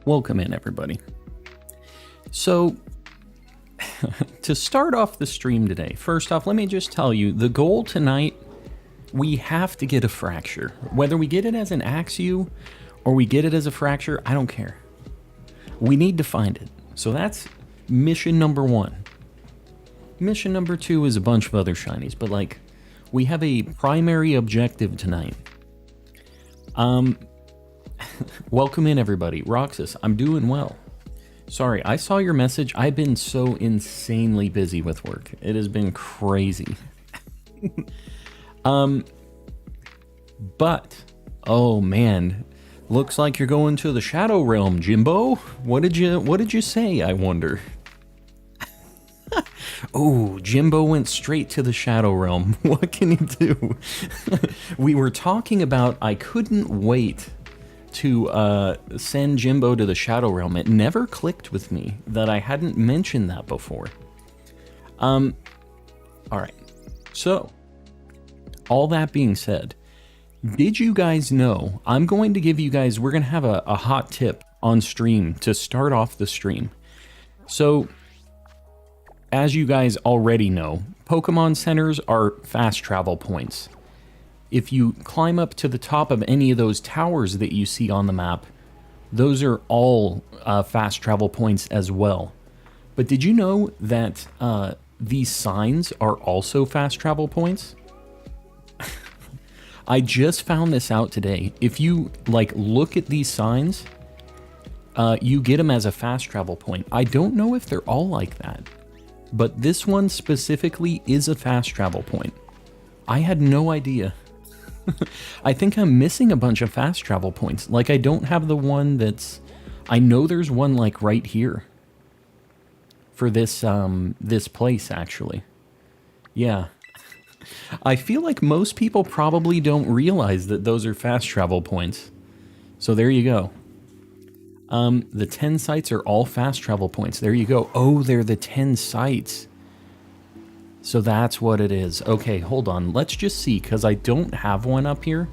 Welcome in, everybody. So, to start off the stream today, first off, let me just tell you, the goal tonight, we have to get a fracture. Whether we get it as an Axew or we get it as a fracture, I don't care. We need to find it. So that's mission number 1. Mission number 2 is a bunch of other shinies, but like, we have a primary objective tonight. Welcome in, everybody. Roxas, I'm doing well. Sorry, I saw your message. I've been so insanely busy with work. It has been crazy. But, oh man, looks like you're going to the Shadow Realm, Jimbo. What did you say, I wonder? Oh, Jimbo went straight to the Shadow Realm. What can he do? We were talking about I couldn't wait to send Jimbo to the Shadow Realm. It never clicked with me that I hadn't mentioned that before. Alright. So, all that being said, did you guys know, I'm going to give you guys, we're going to have a hot tip on stream to start off the stream. So, as you guys already know, Pokemon centers are fast travel points. If you climb up to the top of any of those towers that you see on the map, those are all fast travel points as well. But did you know that these signs are also fast travel points? I just found this out today. If you like look at these signs, you get them as a fast travel point. I don't know if they're all like that, but this one specifically is a fast travel point. I had no idea. I think I'm missing a bunch of fast travel points. Like, I don't have the one that's... I know there's one, like, right here. For this, this place, actually. Yeah. I feel like most people probably don't realize that those are fast travel points. So there you go. The 10 sites are all fast travel points. There you go. Oh, they're the 10 sites. So that's what it is. Okay, hold on. Let's just see, because I don't have one up here.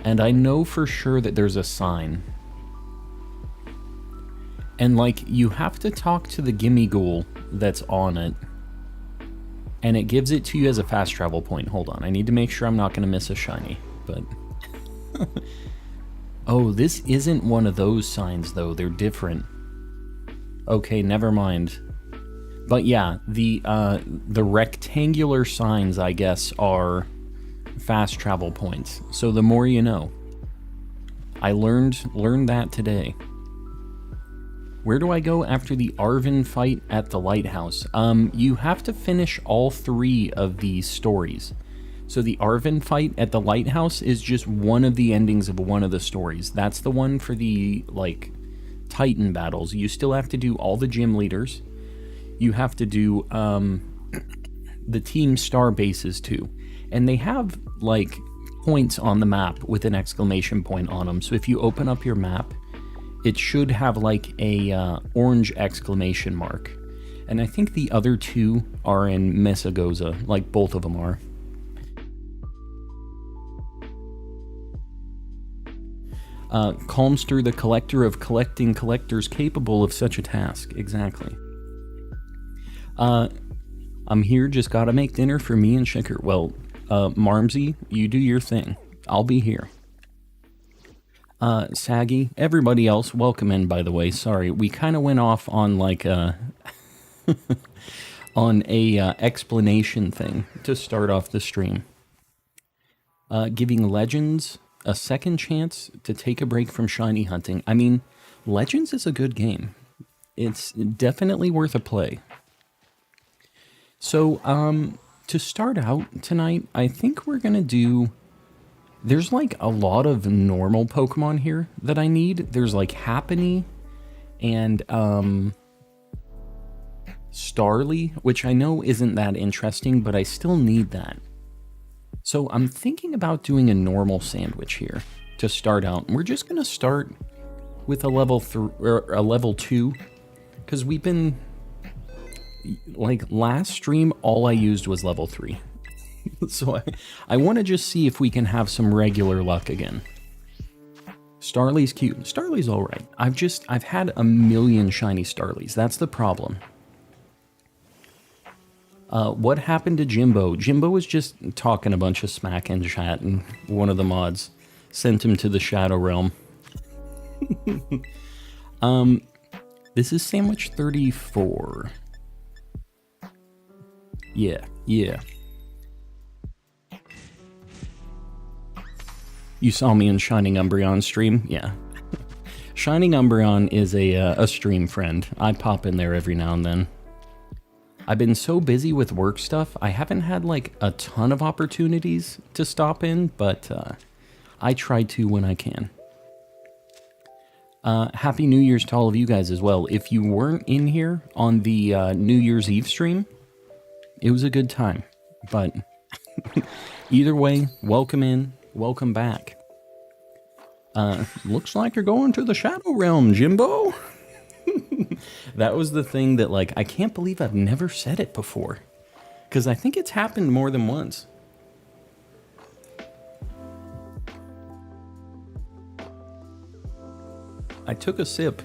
And I know for sure that there's a sign. And, like, you have to talk to the Gimme Ghoul that's on it. And it gives it to you as a fast travel point. Hold on. I need to make sure I'm not going to miss a shiny. But... oh, this isn't one of those signs, though. They're different. Okay, never mind. But yeah, the rectangular signs, I guess, are fast travel points. So the more you know. I learned that today. Where do I go after the Arven fight at the lighthouse? You have to finish all 3 of these stories. So the Arven fight at the lighthouse is just one of the endings of one of the stories. That's the one for the, like, Titan battles. You still have to do all the gym leaders. You have to do the Team Star bases too. And they have, like, points on the map with an exclamation point on them. So if you open up your map, it should have, like, a orange exclamation mark. And I think the other 2 are in Mesagoza, like both of them are. Calmster, the collector of collecting collectors capable of such a task. Exactly. I'm here, just gotta make dinner for me and Shicker. Well, Marmsy, you do your thing. I'll be here. Saggy, everybody else, welcome in, by the way. Sorry, we kind of went off on, like, on a explanation thing to start off the stream. Giving Legends a second chance to take a break from shiny hunting. I mean, Legends is a good game. It's definitely worth a play. So, to start out tonight, I think we're gonna do... There's, like, a lot of normal Pokemon here that I need. There's, like, Happiny and, Starly, which I know isn't that interesting, but I still need that. So I'm thinking about doing a normal sandwich here to start out. We're just gonna start with a level 2, because we've been... Like, last stream, all I used was level 3. So I want to just see if we can have some regular luck again. Starly's cute. Starly's alright. I've had a million shiny Starlies. That's the problem. What happened to Jimbo? Jimbo was just talking a bunch of smack in chat, and one of the mods sent him to the Shadow Realm. This is sandwich 34. Yeah. You saw me in Shining Umbreon stream? Yeah. Shining Umbreon is a stream friend. I pop in there every now and then. I've been so busy with work stuff, I haven't had like a ton of opportunities to stop in, but I try to when I can. Happy New Year's to all of you guys as well. If you weren't in here on the New Year's Eve stream, it was a good time. But either way, welcome in, welcome back. Looks like you're going to the Shadow Realm, Jimbo. That was the thing that, like, I can't believe I've never said it before. Because I think it's happened more than once. I took a sip,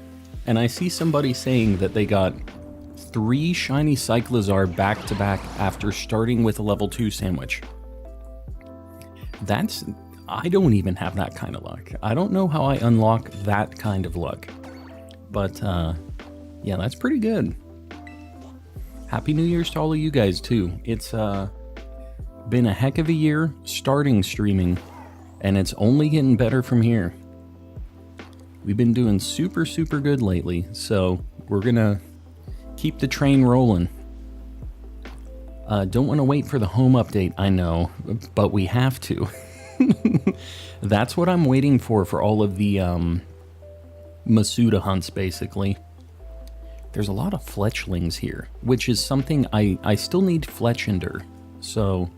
and I see somebody saying that they got 3 shiny Cyclizar back-to-back after starting with a level 2 sandwich. I don't even have that kind of luck. I don't know how I unlock that kind of luck. But, yeah, that's pretty good. Happy New Year's to all of you guys, too. It's, been a heck of a year starting streaming, and it's only getting better from here. We've been doing super, super good lately, so we're gonna keep the train rolling. Don't want to wait for the home update, I know, but we have to. That's what I'm waiting for all of the, Masuda hunts, basically. There's a lot of fletchlings here, which is something I still need Fletchinder. So,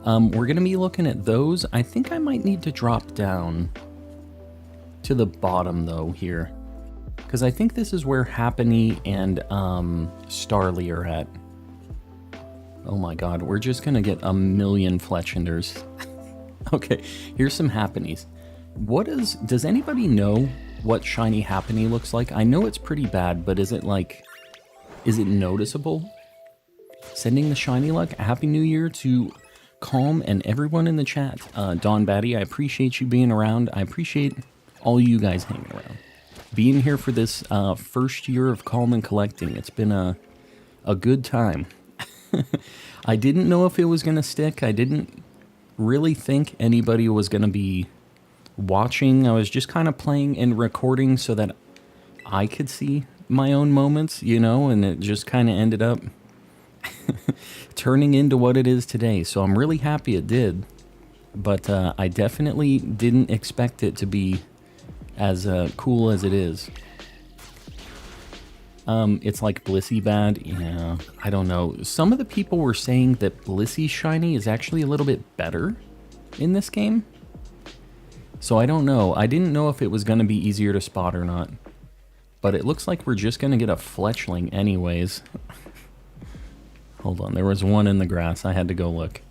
we're going to be looking at those. I think I might need to drop down to the bottom, though, here. Because I think this is where Happiny and Starly are at. Oh my god, we're just going to get a million Fletchinders. Okay, here's some Happinies. Does anybody know what shiny Happiny looks like? I know it's pretty bad, but is it noticeable? Sending the shiny luck, a happy new year to Calm and everyone in the chat. Don Batty, I appreciate you being around. I appreciate all you guys hanging around. Being here for this first year of Calm and collecting. It's been a good time. I didn't know if it was going to stick. I didn't really think anybody was going to be watching. I was just kind of playing and recording so that I could see my own moments, you know, and it just kind of ended up turning into what it is today. So I'm really happy it did, but I definitely didn't expect it to be as cool as it is. It's like Blissey bad. Yeah, I don't know. Some of the people were saying that Blissey shiny is actually a little bit better in this game. So I don't know. I didn't know if it was going to be easier to spot or not. But it looks like we're just going to get a Fletchling anyways. Hold on, there was one in the grass. I had to go look.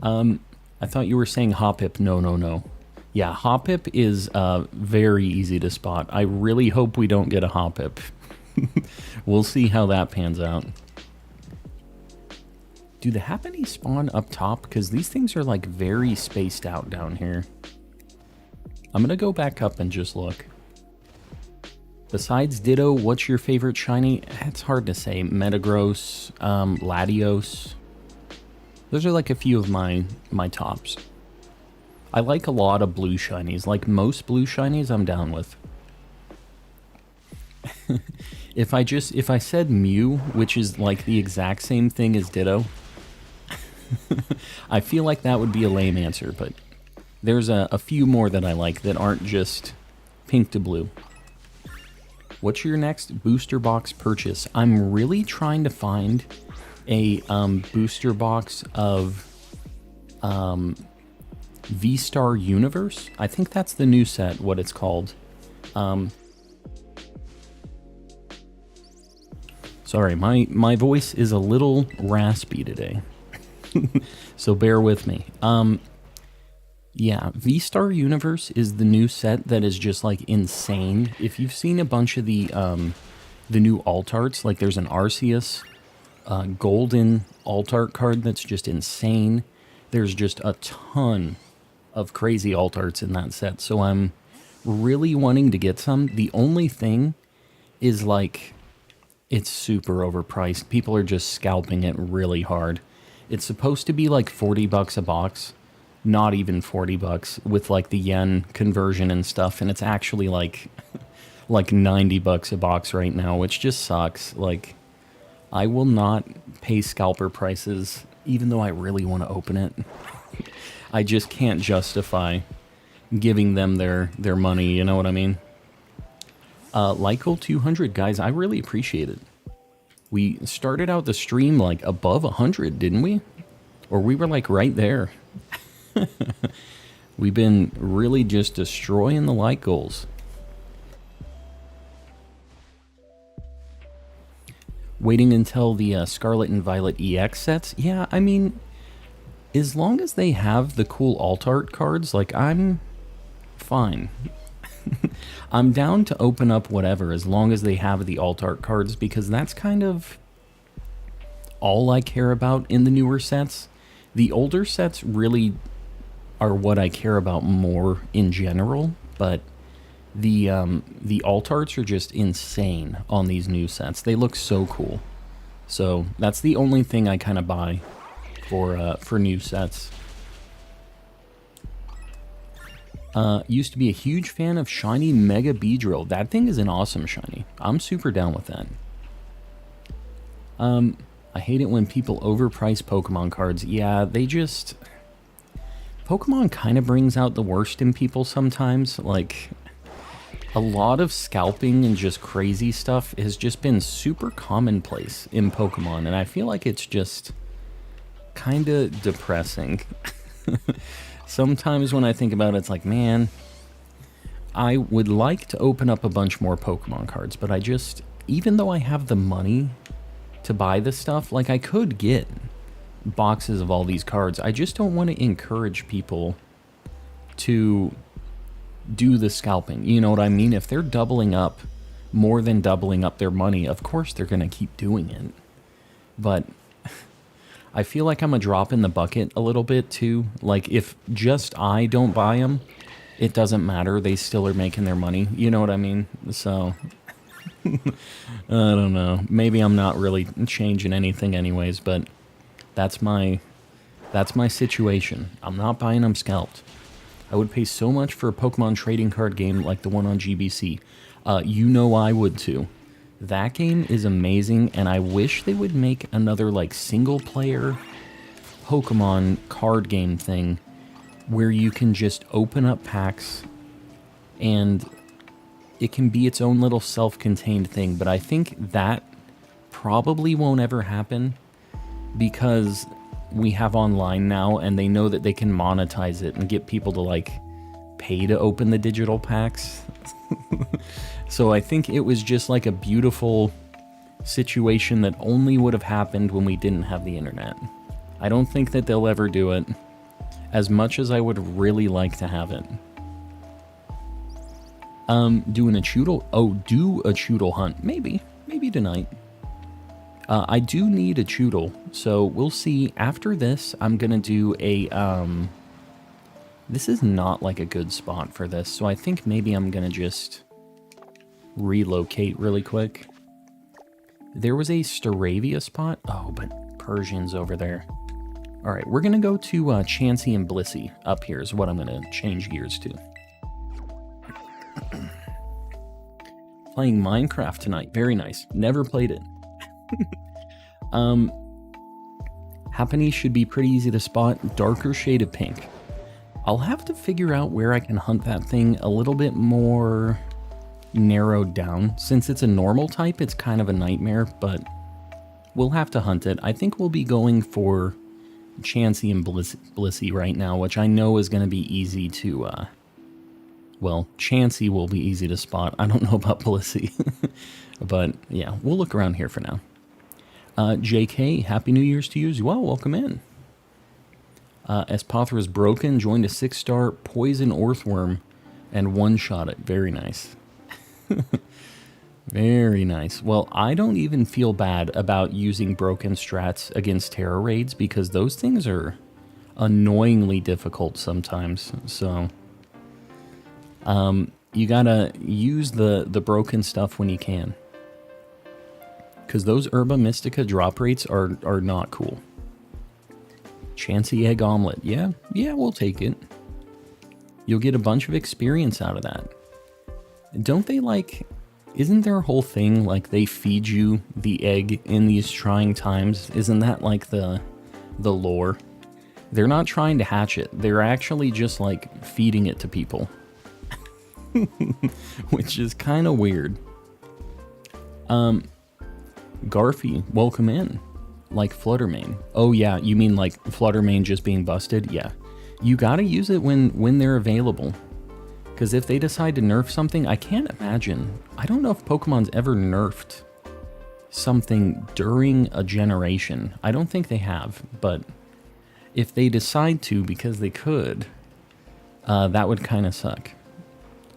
I thought you were saying Hoppip. No. Yeah, Hoppip is very easy to spot. I really hope we don't get a Hoppip. We'll see how that pans out. Do the Happiny spawn up top? Because these things are like very spaced out down here. I'm going to go back up and just look. Besides Ditto, what's your favorite shiny? It's hard to say. Metagross, Latios. Those are like a few of my tops. I like a lot of blue shinies. Like most blue shinies, I'm down with. If I said Mew, which is like the exact same thing as Ditto, I feel like that would be a lame answer, but there's a few more that I like that aren't just pink to blue. What's your next booster box purchase? I'm really trying to find a booster box of V-Star Universe. I think that's the new set, what it's called. Sorry, my voice is a little raspy today. So bear with me. Yeah, V-Star Universe is the new set that is just like insane. If you've seen a bunch of the new alt arts, like there's an Arceus golden alt art card that's just insane. There's just a ton of crazy alt arts in that set, so I'm really wanting to get some. The only thing is like it's super overpriced. People are just scalping it really hard. It's supposed to be like 40 bucks a box, not even 40 bucks with like the yen conversion and stuff, and it's actually like like 90 bucks a box right now, which just sucks. Like I will not pay scalper prices even though I really want to open it. I just can't justify giving them their money, you know what I mean? Lyco 200, guys, I really appreciate it. We started out the stream like above 100, didn't we? Or we were like right there. We've been really just destroying the like goals. Waiting until the Scarlet and Violet EX sets? Yeah, I mean, as long as they have the cool alt art cards, like, I'm fine. I'm down to open up whatever as long as they have the alt art cards, because that's kind of all I care about in the newer sets. The older sets really are what I care about more in general, but the alt arts are just insane on these new sets. They look so cool. So that's the only thing I kind of buy for new sets. Used to be a huge fan of Shiny Mega Beedrill. That thing is an awesome shiny. I'm super down with that. I hate it when people overprice Pokemon cards. Yeah, they just... Pokemon kind of brings out the worst in people sometimes. Like, a lot of scalping and just crazy stuff has just been super commonplace in Pokemon, and I feel like it's just kind of depressing. Sometimes when I think about it, it's like, man, I would like to open up a bunch more Pokemon cards, but I just, even though I have the money to buy this stuff, like, I could get boxes of all these cards. I just don't want to encourage people to do the scalping. You know what I mean? If they're doubling up, more than doubling up their money, of course they're going to keep doing it. But I feel like I'm a drop in the bucket a little bit too. Like, if just I don't buy them, it doesn't matter. They still are making their money. You know what I mean? So, I don't know. Maybe I'm not really changing anything anyways, but that's my situation. I'm not buying them scalped. I would pay so much for a Pokemon trading card game like the one on GBC. You know I would too. That game is amazing, and I wish they would make another like single-player Pokemon card game thing where you can just open up packs and it can be its own little self-contained thing. But I think that probably won't ever happen because we have online now, and they know that they can monetize it and get people to like pay to open the digital packs. So I think it was just like a beautiful situation that only would have happened when we didn't have the internet. I don't think that they'll ever do it, as much as I would really like to have it. Doing a Choodle? Oh, do a Choodle hunt. Maybe tonight. I do need a Choodle, so we'll see. After this, I'm gonna do a, this is not like a good spot for this, so I think maybe I'm gonna just relocate really quick. There was a Staravia spot. Oh, but Persian's over there. Alright, we're gonna go to Chansey and Blissey up here is what I'm gonna change gears to. Playing Minecraft tonight. Very nice. Never played it. Happiny should be pretty easy to spot. Darker shade of pink. I'll have to figure out where I can hunt that thing a little bit more narrowed down. Since it's a normal type, it's kind of a nightmare, but we'll have to hunt it. I think we'll be going for Chansey and Blissey right now, which I know is going to be easy to, well, Chansey will be easy to spot. I don't know about Blissey. But yeah, we'll look around here for now. JK, Happy New Year's to you as well. Welcome in. Espathra is broken, joined a 6-star poison earthworm, and one-shot it. Very nice. Very nice. Well, I don't even feel bad about using broken strats against Tera raids because those things are annoyingly difficult sometimes. So, you gotta use the broken stuff when you can. Because those Herba Mystica drop rates are not cool. Chansey egg omelet. Yeah, we'll take it. You'll get a bunch of experience out of that. Don't they like... Isn't there a whole thing like they feed you the egg in these trying times? Isn't that like the lore? They're not trying to hatch it. They're actually just like feeding it to people. Which is kind of weird. Garfy, welcome in. Like Fluttermane. Oh yeah, you mean like Fluttermane just being busted? Yeah. You gotta use it when they're available. Because if they decide to nerf something, I can't imagine. I don't know if Pokemon's ever nerfed something during a generation. I don't think they have, but if they decide to because they could, that would kind of suck.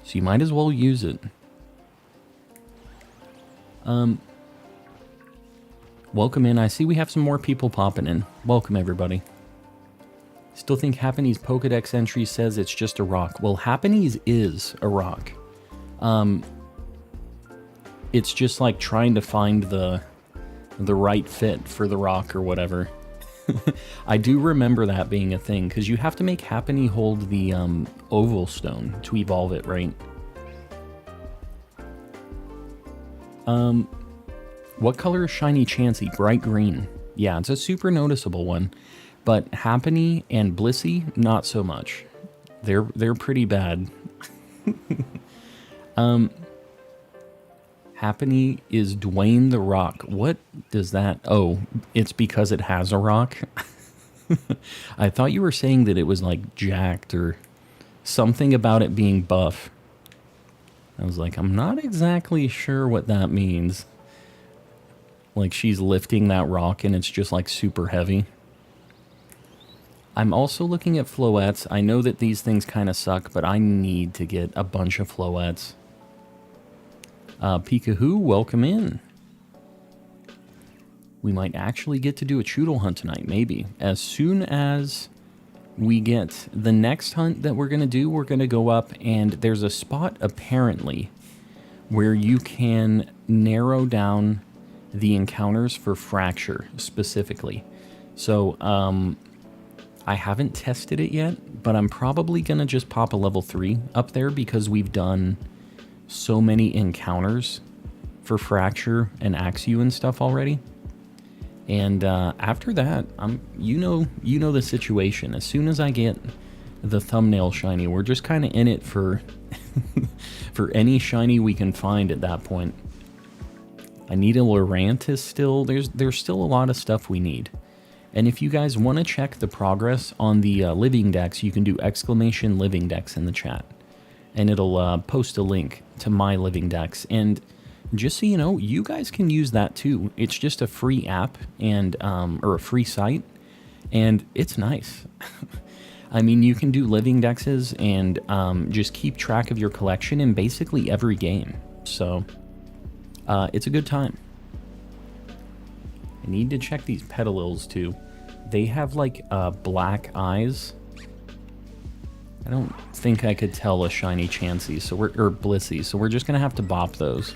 So you might as well use it. Welcome in. I see we have some more people popping in. Welcome, everybody. Still think Happany's Pokedex entry says it's just a rock. Well, Happany's is a rock. It's just like trying to find the right fit for the rock or whatever. I do remember that being a thing, because you have to make Happany hold the oval stone to evolve it, right? What color is Shiny Chansey? Bright green. Yeah, it's a super noticeable one. But Happany and Blissey, not so much. They're pretty bad. Happany is Dwayne the Rock. What does that... Oh, it's because it has a rock? I thought you were saying that it was like jacked or something about it being buff. I was like, I'm not exactly sure what that means. Like she's lifting that rock and it's just like super heavy. I'm also looking at Floettes. I know that these things kind of suck, but I need to get a bunch of Floettes. Peekahoo, welcome in. We might actually get to do a Choodle hunt tonight, maybe. As soon as we get the next hunt that we're going to do, we're going to go up, and there's a spot, apparently, where you can narrow down the encounters for Fracture, specifically. So, I haven't tested it yet, but I'm probably going to just pop a level 3 up there because we've done so many encounters for Fracture and Axew and stuff already. And after that, you know the situation. As soon as I get the thumbnail shiny, we're just kind of in it for for any shiny we can find at that point. I need a Lurantis still. There's still a lot of stuff we need. And if you guys want to check the progress on the Living Dex, you can do !Living Dex in the chat. And it'll post a link to my Living Dex. And just so you know, you guys can use that too. It's just a free app and or a free site. And it's nice. I mean, you can do Living Dexes and just keep track of your collection in basically every game. So it's a good time. I need to check these Petalils too. They have like black eyes. I don't think I could tell a shiny Chansey, so or Blissey, so we're just gonna have to bop those.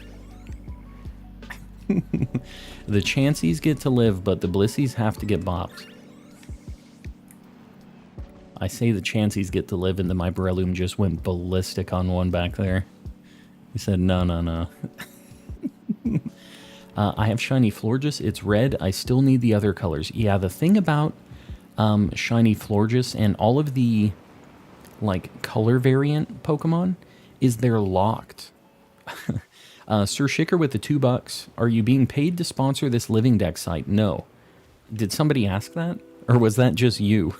The Chanseys get to live, but the Blisseys have to get bopped. I say the Chanseys get to live, and then my Breloom just went ballistic on one back there. He said, no. I have Shiny Florges. It's red. I still need the other colors. Yeah, the thing about Shiny Florges and all of the like color variant Pokemon is they're locked. Sir Shicker with the $2. Are you being paid to sponsor this Living Dex site? No. Did somebody ask that? Or was that just you?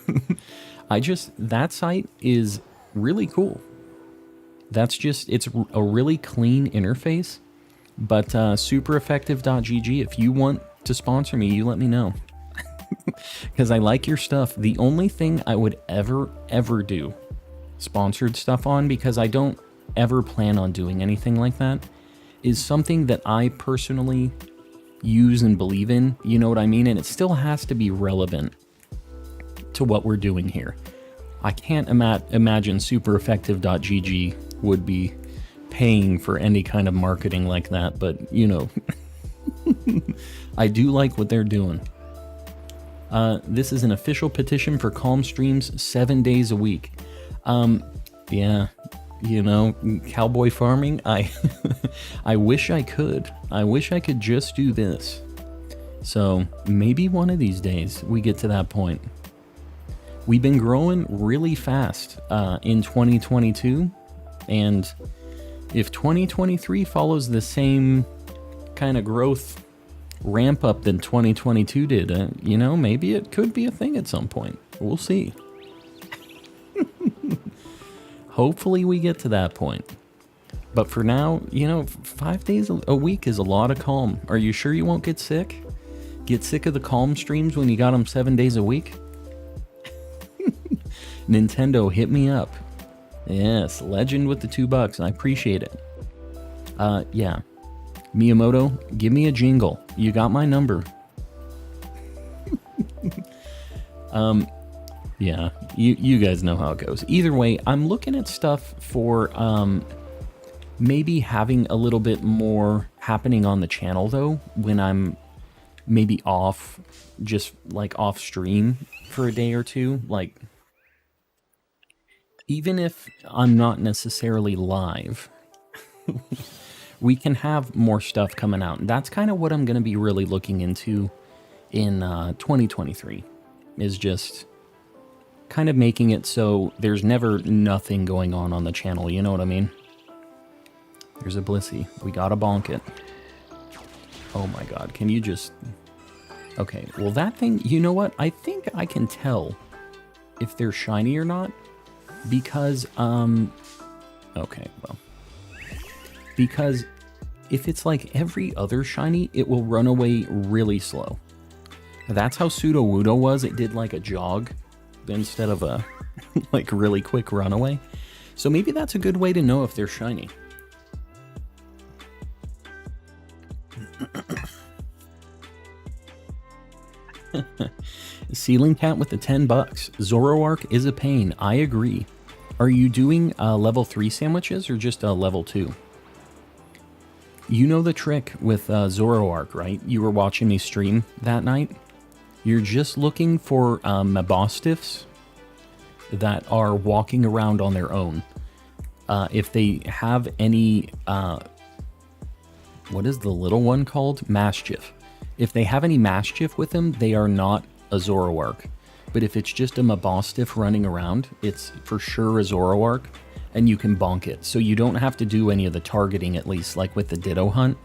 That site is really cool. It's a really clean interface. But supereffective.gg, if you want to sponsor me, you let me know. Because I like your stuff. The only thing I would ever do sponsored stuff on, because I don't ever plan on doing anything like that, is something that I personally use and believe in, you know what I mean? And it still has to be relevant to what we're doing here. I can't imagine supereffective.gg would be paying for any kind of marketing like that, but you know, I do like what they're doing. This is an official petition for calm streams 7 days a week. Yeah, you know, cowboy farming, I wish I could. I wish I could just do this. So maybe one of these days we get to that point. We've been growing really fast in 2022, and if 2023 follows the same kind of growth ramp up than 2022 did, you know, maybe it could be a thing at some point. We'll see. Hopefully we get to that point. But for now, you know, 5 days a week is a lot of calm. Are you sure you won't get sick? Get sick of the calm streams when you got them 7 days a week? Nintendo, hit me up. Yes, legend with the $2. I appreciate it. Yeah. Miyamoto, give me a jingle. You got my number. Yeah, you guys know how it goes. Either way, I'm looking at stuff for maybe having a little bit more happening on the channel, though, when I'm maybe off, just like off stream for a day or two. Like, even if I'm not necessarily live, we can have more stuff coming out. And that's kind of what I'm going to be really looking into in 2023, is just kind of making it so there's never nothing going on the channel, you know what I mean? There's a Blissey. We gotta bonk it. Oh my god, can you just... Okay, well that thing, you know what? I think I can tell if they're shiny or not, because, okay, well... Because if it's like every other shiny, it will run away really slow. That's how Sudowoodo was. It did like a jog instead of a like really quick runaway. So maybe that's a good way to know if they're shiny. Ceiling Cat with the $10. Zoroark is a pain. I agree. Are you doing level 3 sandwiches or just level 2? You know the trick with Zoroark, right? You were watching me stream that night. You're just looking for Mabostiffs that are walking around on their own. If they have any... what is the little one called? Mastiff. If they have any Mastiff with them, they are not a Zoroark. But if it's just a Mabostiff running around, it's for sure a Zoroark, and you can bonk it. So you don't have to do any of the targeting, at least, like with the Ditto hunt.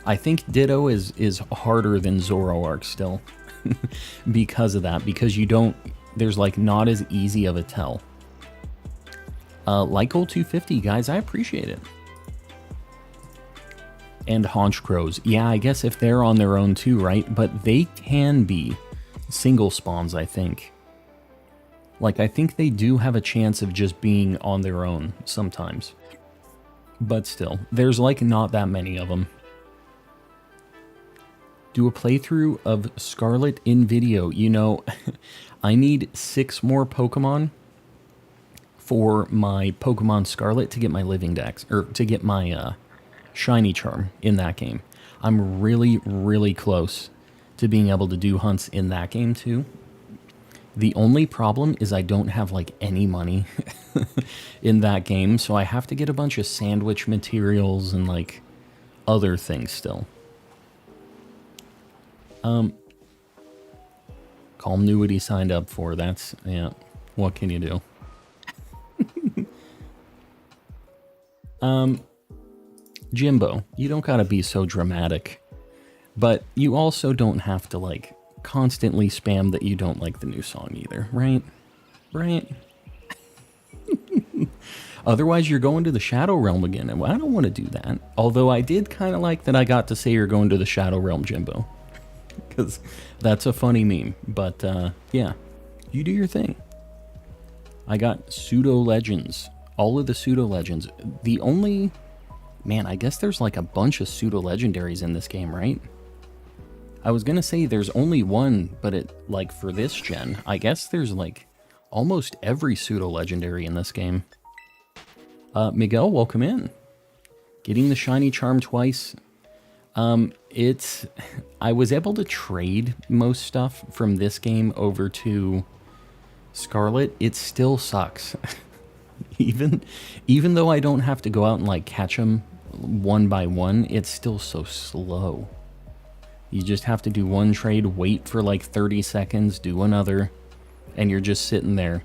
I think Ditto is harder than Zoroark still. Because of that, because you don't, there's like not as easy of a tell. Lycol 250, guys, I appreciate it. And Haunch Crows, yeah, I guess if they're on their own too, right? But they can be single spawns, I think. Like, I think they do have a chance of just being on their own sometimes. But still, there's like not that many of them. Do a playthrough of Scarlet in video. You know, I need 6 more Pokemon for my Pokemon Scarlet to get my Living Dex, or to get my Shiny Charm in that game. I'm really, really close to being able to do hunts in that game too. The only problem is I don't have like any money in that game, so I have to get a bunch of sandwich materials and like other things still. Calm knew what he signed up for. That's, yeah, what can you do? Jimbo, you don't gotta be so dramatic, but you also don't have to like constantly spam that you don't like the new song either, right? Right? Otherwise you're going to the Shadow Realm again, and I don't want to do that. Although I did kind of like that I got to say you're going to the Shadow Realm, Jimbo. because that's a funny meme. But yeah, you do your thing. I got pseudo legends, all of the pseudo legends. The only, man, I guess there's like a bunch of pseudo legendaries in this game, right? I was gonna say there's only one, but it, like, for this gen, I guess there's like almost every pseudo legendary in this game. Miguel, welcome in. Getting the shiny charm twice. I was able to trade most stuff from this game over to Scarlet. It still sucks. even though I don't have to go out and like catch them one by one, it's still so slow. You just have to do one trade, wait for like 30 seconds, do another, and you're just sitting there,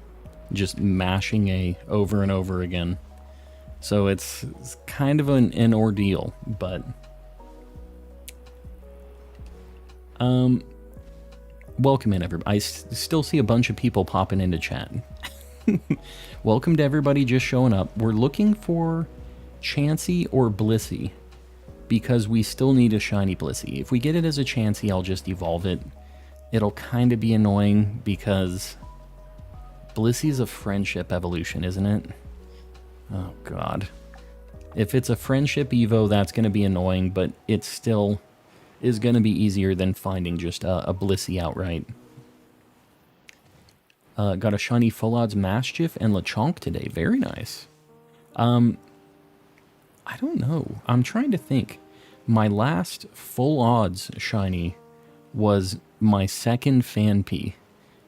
just mashing A over and over again. So it's kind of an ordeal, but... welcome in, everybody. I still see a bunch of people popping into chat. Welcome to everybody just showing up. We're looking for Chansey or Blissey, because we still need a shiny Blissey. If we get it as a Chansey, I'll just evolve it. It'll kind of be annoying because Blissey's a friendship evolution, isn't it? Oh, God. If it's a friendship evo, that's going to be annoying, but it still is going to be easier than finding just a Blissey outright. Got a shiny Full Odds Maschiff and Lechonk today. Very nice. I don't know. I'm trying to think. My last full odds shiny was my second Fanpy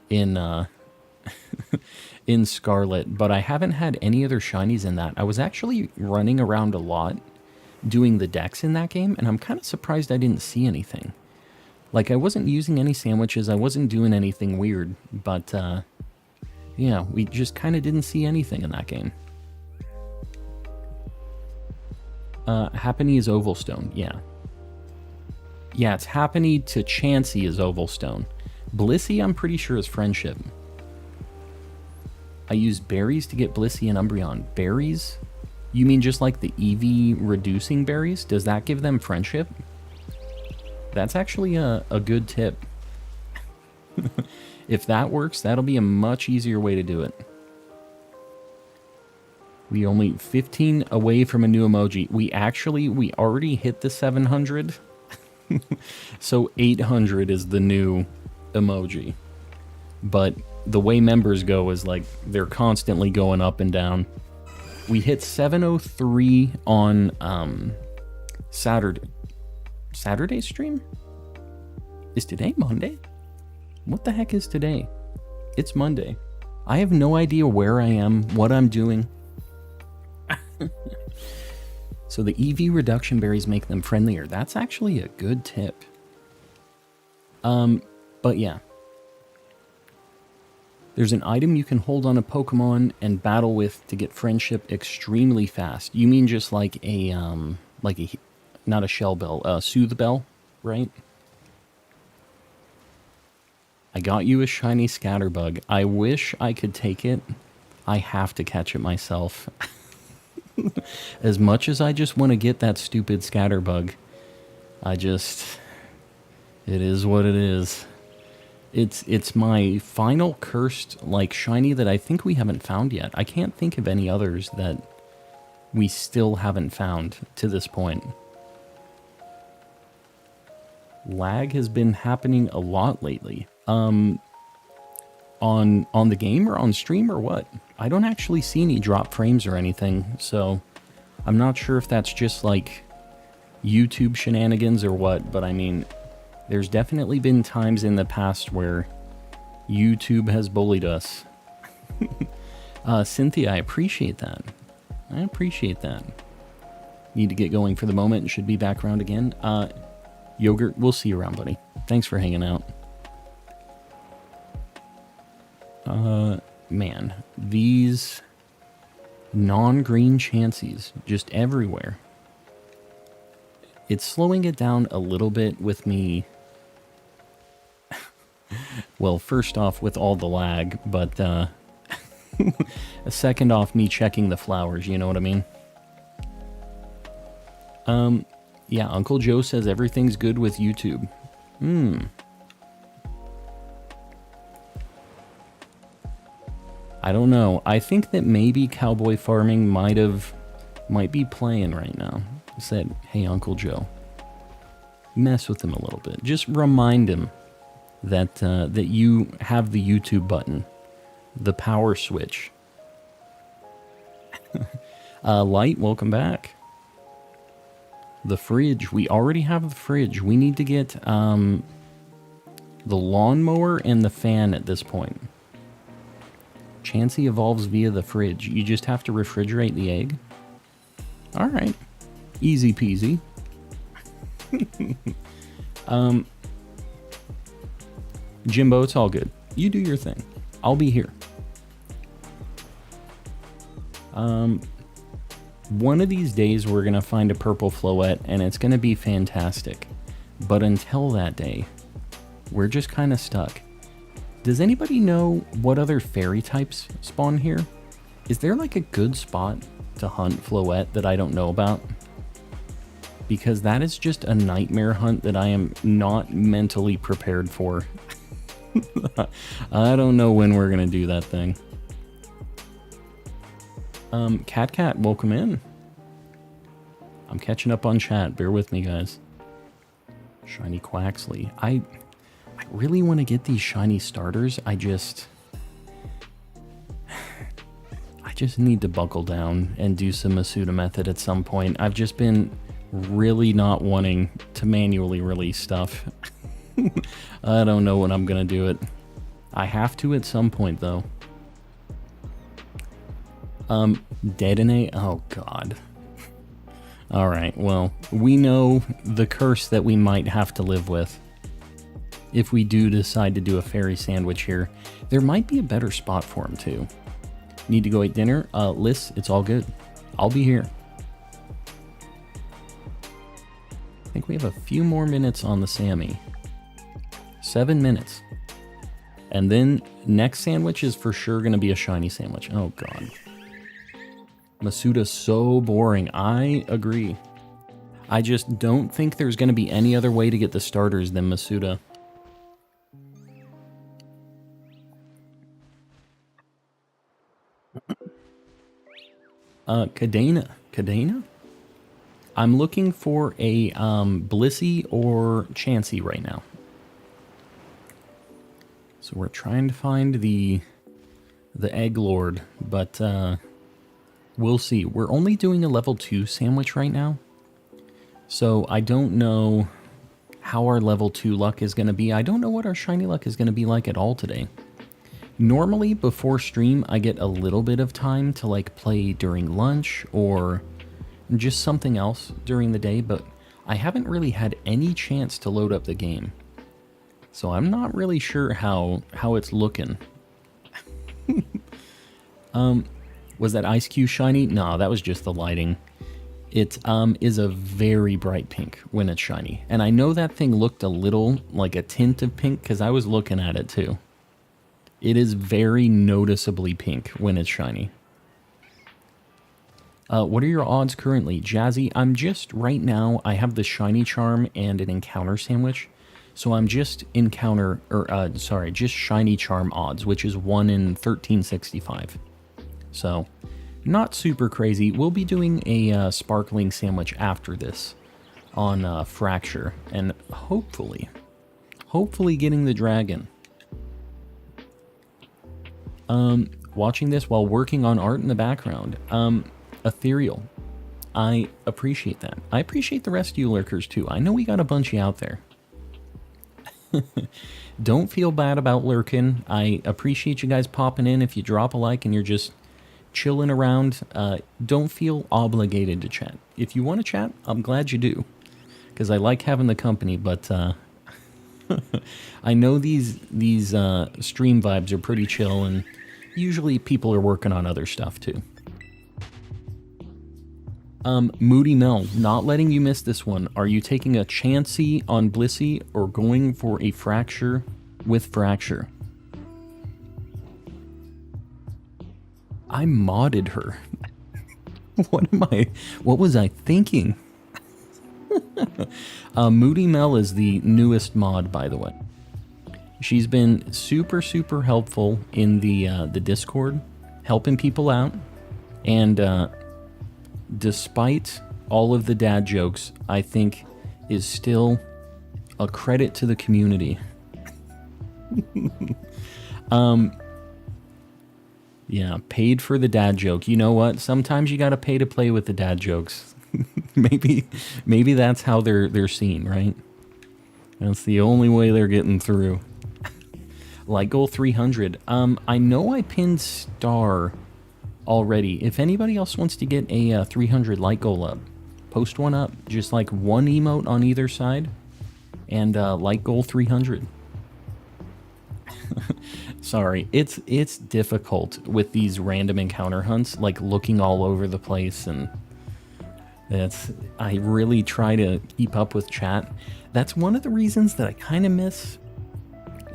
in in Scarlet, but I haven't had any other shinies in that. I was actually running around a lot doing the decks in that game, and I'm kind of surprised I didn't see anything. Like, I wasn't using any sandwiches, I wasn't doing anything weird, but yeah, we just kind of didn't see anything in that game. Happiny is Ovalstone, yeah. Yeah, it's Happiny to Chansey is Ovalstone. Blissey, I'm pretty sure, is Friendship. I used berries to get Blissey and Umbreon. Berries? You mean just like the EV reducing berries? Does that give them Friendship? That's actually a good tip. If that works, that'll be a much easier way to do it. We only 15 away from a new emoji. We already hit the 700. So 800 is the new emoji. But the way members go is like they're constantly going up and down. We hit 703 on Saturday's stream? Is today Monday? What the heck is today? It's Monday. I have no idea where I am, what I'm doing. So the EV reduction berries make them friendlier. That's actually a good tip. But yeah. There's an item you can hold on a Pokemon and battle with to get friendship extremely fast. You mean just like a, not a shell bell, a soothe bell, right? I got you a shiny Scatterbug. I wish I could take it. I have to catch it myself. As much as I just want to get that stupid Scatterbug, it is what it is. It's my final cursed, like, shiny that I think we haven't found yet. I can't think of any others that we still haven't found to this point. Lag has been happening a lot lately. On the game or on stream or what? I don't actually see any drop frames or anything, so I'm not sure if that's just like YouTube shenanigans or what, but I mean, there's definitely been times in the past where YouTube has bullied us. Cynthia, I appreciate that. I appreciate that. Need to get going for the moment and should be back around again. Yogurt, we'll see you around, buddy. Thanks for hanging out. Man, these non-green Chanseys just everywhere. It's slowing it down a little bit with me. Well, first off, with all the lag, but second off, me checking the flowers, you know what I mean? Yeah, Uncle Joe says everything's good with YouTube. I don't know. I think that maybe Cowboy Farming might be playing right now. Said, hey, Uncle Joe. Mess with him a little bit. Just remind him that that you have the YouTube button, the power switch. Light, welcome back. The fridge. We already have the fridge. We need to get the lawnmower and the fan at this point. Chansey evolves via the fridge. You just have to refrigerate the egg. All right. Easy peasy. Jimbo, it's all good. You do your thing. I'll be here. One of these days we're going to find a purple Floette and it's going to be fantastic. But until that day, we're just kind of stuck. Does anybody know what other fairy types spawn here? Is there like a good spot to hunt Floette that I don't know about? Because that is just a nightmare hunt that I am not mentally prepared for. I don't know when we're going to do that thing. Cat, welcome in. I'm catching up on chat. Bear with me, guys. Shiny Quaxley. I really want to get these shiny starters. I just need to buckle down and do some Masuda method at some point. I've just been really not wanting to manually release stuff. I don't know when I'm going to do it. I have to at some point, though. Detonate? Oh, God. Alright, well, we know the curse that we might have to live with. If we do decide to do a fairy sandwich here, there might be a better spot for him, too. Need to go eat dinner? Liz, it's all good. I'll be here. I think we have a few more minutes on the Sammy. 7 minutes. And then next sandwich is for sure going to be a shiny sandwich. Oh, God. Masuda's so boring. I agree. I just don't think there's going to be any other way to get the starters than Masuda. Cadena? I'm looking for a Blissey or Chansey right now. So we're trying to find the Egg Lord, but we'll see. We're only doing a level 2 sandwich right now. So I don't know how our level 2 luck is going to be. I don't know what our shiny luck is going to be like at all today. Normally, before stream, I get a little bit of time to like play during lunch or just something else during the day, but I haven't really had any chance to load up the game. So I'm not really sure how it's looking. Was that Ice Cube shiny? No, that was just the lighting. It is a very bright pink when it's shiny. And I know that thing looked a little like a tint of pink because I was looking at it too. It is very noticeably pink when it's shiny. What are your odds currently? Jazzy, I'm just, right now, I have the shiny charm and an encounter sandwich. So I'm just just shiny charm odds, which is 1 in 1365. So, not super crazy. We'll be doing a sparkling sandwich after this on Fracture. And hopefully getting the dragon. Watching this while working on art in the background. Ethereal. I appreciate that. I appreciate the rest of you lurkers too. I know we got a bunch of you out there. Don't feel bad about lurking. I appreciate you guys popping in. If you drop a like and you're just chilling around, don't feel obligated to chat. If you want to chat, I'm glad you do. Because I like having the company, but I know these stream vibes are pretty chill, and usually people are working on other stuff too. Moody Mel, not letting you miss this one. Are you taking a Chansey on Blissey or going for a Fracture with Fracture? I modded her. What was I thinking? Moody Mel is the newest mod, by the way. She's been super helpful in the Discord. helping people out. And despite all of the dad jokes, I think is still a credit to the community. Yeah, paid for the dad joke. You know what? Sometimes you gotta pay to play with the dad jokes. maybe that's how they're seen, right? That's the only way they're getting through. Like goal 300. I know I pinned Star already. If anybody else wants to get a 300 like goal up, post one up. Just like one emote on either side, and like goal 300. Sorry, it's difficult with these random encounter hunts, like looking all over the place, and I really try to keep up with chat. That's one of the reasons that I kind of miss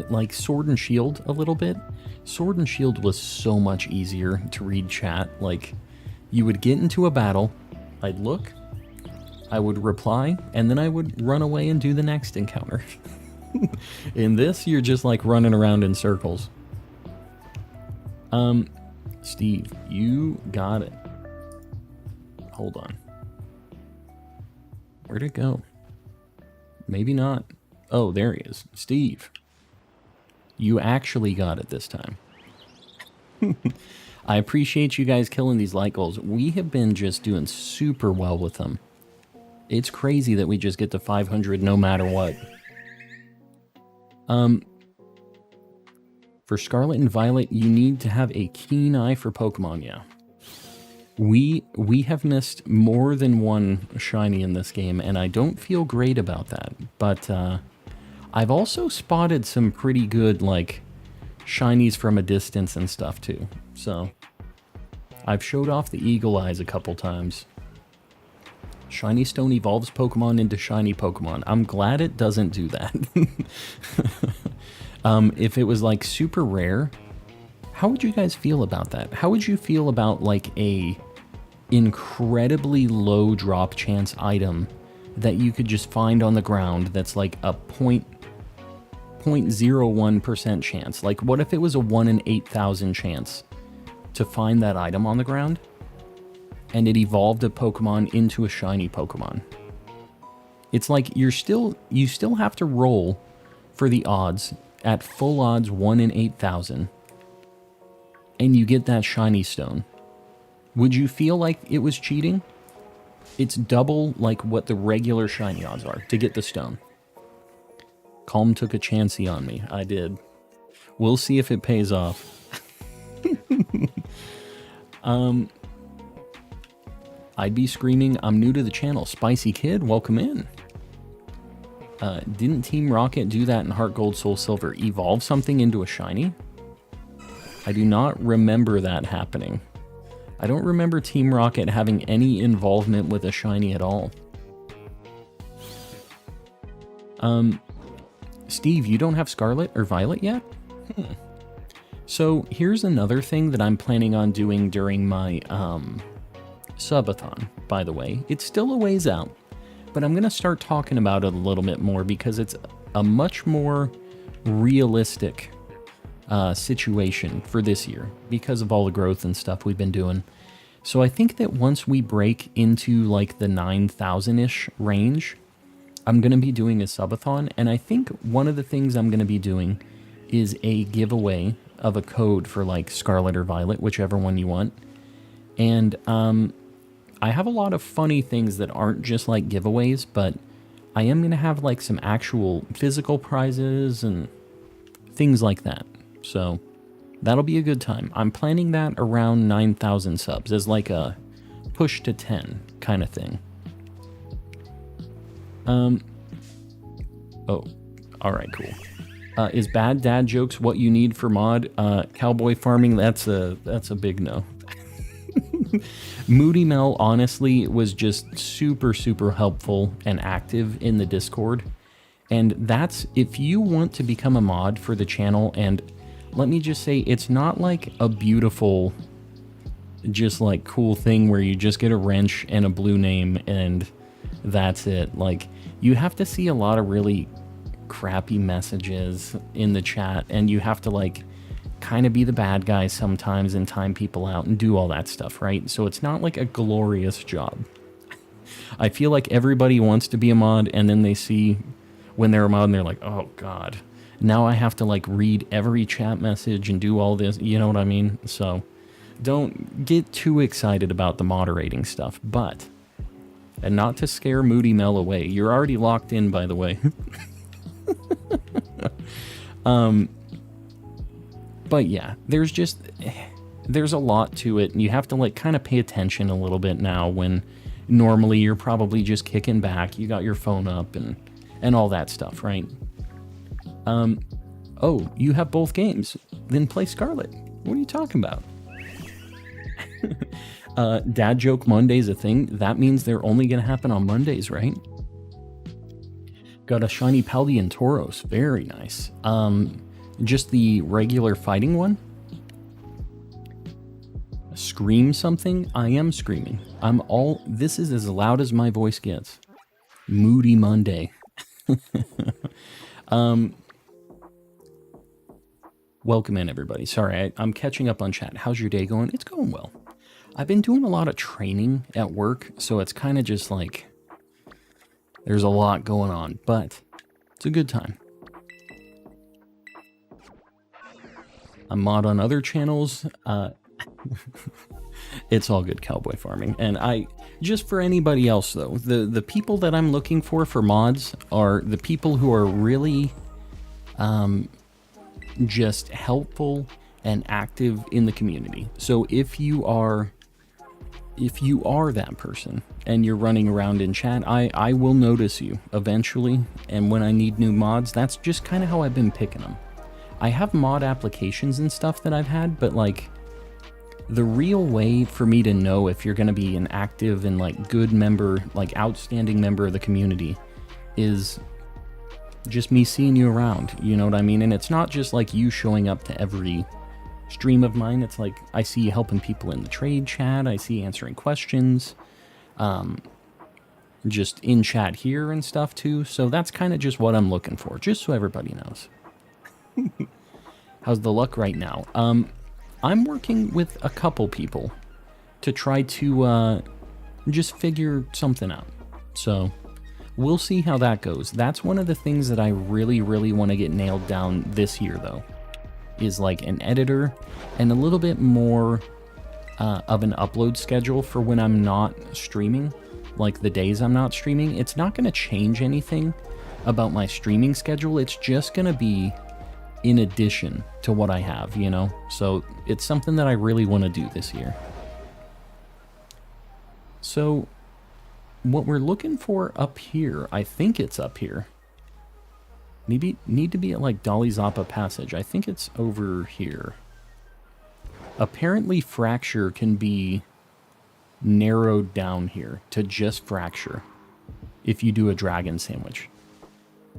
like Sword and Shield a little bit. Sword and Shield was so much easier to read chat. Like, you would get into a battle, I'd look, I would reply, and then I would run away and do the next encounter. In this, you're just like running around in circles. Steve, you got it. Hold on. Where'd it go? Maybe not. Oh, there he is. Steve. You actually got it this time. I appreciate you guys killing these like goals. We have been just doing super well with them. It's crazy that we just get to 500 no matter what. For Scarlet and Violet, you need to have a keen eye for Pokemon, yeah. We have missed more than one shiny in this game, and I don't feel great about that. But I've also spotted some pretty good, like, shinies from a distance and stuff, too. So, I've showed off the eagle eyes a couple times. Shiny Stone evolves Pokemon into shiny Pokemon. I'm glad it doesn't do that. If it was, like, super rare, how would you guys feel about that? How would you feel about, like, a incredibly low drop chance item that you could just find on the ground that's, like, a 0.01% chance? Like, what if it was a 1 in 8,000 chance to find that item on the ground, and it evolved a Pokemon into a shiny Pokemon? It's like you still have to roll for the odds at full odds 1 in 8,000, and you get that shiny stone. Would you feel like it was cheating? It's double like what the regular shiny odds are to get the stone. Calm took a Chansey on me. I did. We'll see if it pays off. I'd be screaming, I'm new to the channel. Spicy Kid, welcome in. Didn't Team Rocket do that in Heart Gold Soul Silver? Evolve something into a shiny? I do not remember that happening. I don't remember Team Rocket having any involvement with a shiny at all. Steve, you don't have Scarlet or Violet yet? So here's another thing that I'm planning on doing during my subathon, by the way. It's still a ways out, but I'm going to start talking about it a little bit more because it's a much more realistic situation for this year because of all the growth and stuff we've been doing. So I think that once we break into like the 9,000-ish range, I'm going to be doing a subathon, and I think one of the things I'm going to be doing is a giveaway of a code for like Scarlet or Violet, whichever one you want. And I have a lot of funny things that aren't just like giveaways, but I am going to have like some actual physical prizes and things like that. So that'll be a good time. I'm planning that around 9,000 subs as like a push to 10 kind of thing. Oh, all right, cool. Is bad dad jokes what you need for mod? Cowboy farming, that's a big no. Moody Mel honestly was just super, super helpful and active in the Discord. And that's, if you want to become a mod for the channel, and let me just say, it's not like a beautiful, just like cool thing where you just get a wrench and a blue name and that's it. Like, you have to see a lot of really crappy messages in the chat, and you have to like kind of be the bad guy sometimes and time people out and do all that stuff, right? So it's not like a glorious job. I feel like everybody wants to be a mod, and then they see when they're a mod and they're like, oh god, now I have to like read every chat message and do all this, you know what I mean? So don't get too excited about the moderating stuff, but, and not to scare Moody Mel away, you're already locked in, by the way. But yeah, there's a lot to it, and you have to like kind of pay attention a little bit now when normally you're probably just kicking back, you got your phone up and all that stuff, right? Oh, you have both games, then play Scarlet. What are you talking about? Dad joke Monday's a thing. That means they're only gonna happen on Mondays, right? Got a shiny Paldean Tauros, very nice. Just the regular fighting one? Scream something? I am screaming. This is as loud as my voice gets. Moody Monday. Welcome in, everybody. Sorry, I'm catching up on chat. How's your day going? It's going well. I've been doing a lot of training at work, so it's kind of just like, there's a lot going on, but it's a good time. I'm mod on other channels. It's all good cowboy farming. And just for anybody else though, the people that I'm looking for mods are the people who are really just helpful and active in the community. So if you are that person and you're running around in chat, I will notice you eventually, and when I need new mods, that's just kind of how I've been picking them. I have mod applications and stuff that I've had, but like the real way for me to know if you're going to be an active and like good member, like outstanding member of the community, is just me seeing you around, you know what I mean? And it's not just like you showing up to every stream of mine. It's like I see you helping people in the trade chat, I see you answering questions, just in chat here and stuff too. So that's kind of just what I'm looking for, just so everybody knows. How's the luck right now? I'm working with a couple people to try to just figure something out. So we'll see how that goes. That's one of the things that I really, really want to get nailed down this year, though, is like an editor and a little bit more of an upload schedule for when I'm not streaming, like the days I'm not streaming. It's not going to change anything about my streaming schedule. It's just going to be in addition to what I have, you know? So it's something that I really want to do this year. So what we're looking for up here, I think it's up here. Maybe need to be at like Dolly Zappa Passage. I think it's over here. Apparently Fracture can be narrowed down here to just Fracture if you do a dragon sandwich.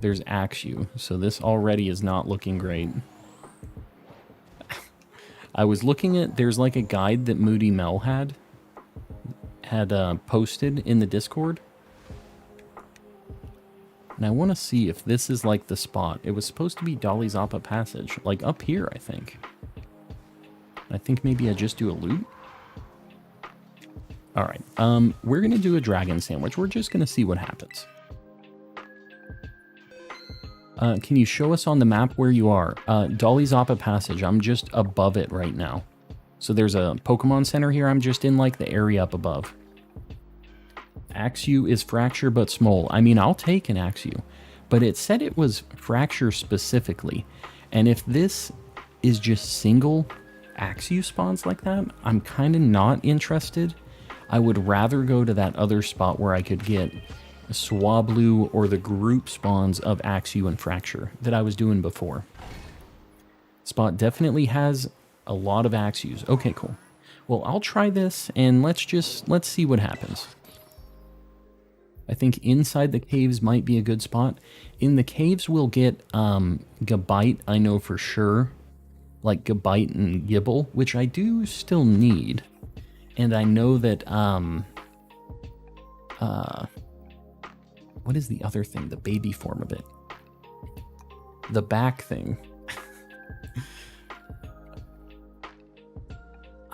There's Axew, so this already is not looking great. I was looking at, there's like a guide that Moody Mel had posted in the Discord. And I want to see if this is like the spot. It was supposed to be Dolly Zappa Passage, like up here, I think. I think maybe I just do a loop. All right, we're going to do a dragon sandwich. We're just going to see what happens. Can you show us on the map where you are? Dolly Zappa Passage. I'm just above it right now. So there's a Pokemon Center here. I'm just in like the area up above. Axew is Fracture but small. I mean, I'll take an Axew. But it said it was Fracture specifically. And if this is just single Axew spawns like that, I'm kind of not interested. I would rather go to that other spot where I could get Swablu or the group spawns of Axew and Fracture that I was doing before. Spot definitely has a lot of Axews. Okay, cool. Well, I'll try this and let's see what happens. I think inside the caves might be a good spot. In the caves we'll get Gabite, I know for sure. Like Gabite and Gibble, which I do still need. And I know that what is the other thing? The baby form of it. The back thing.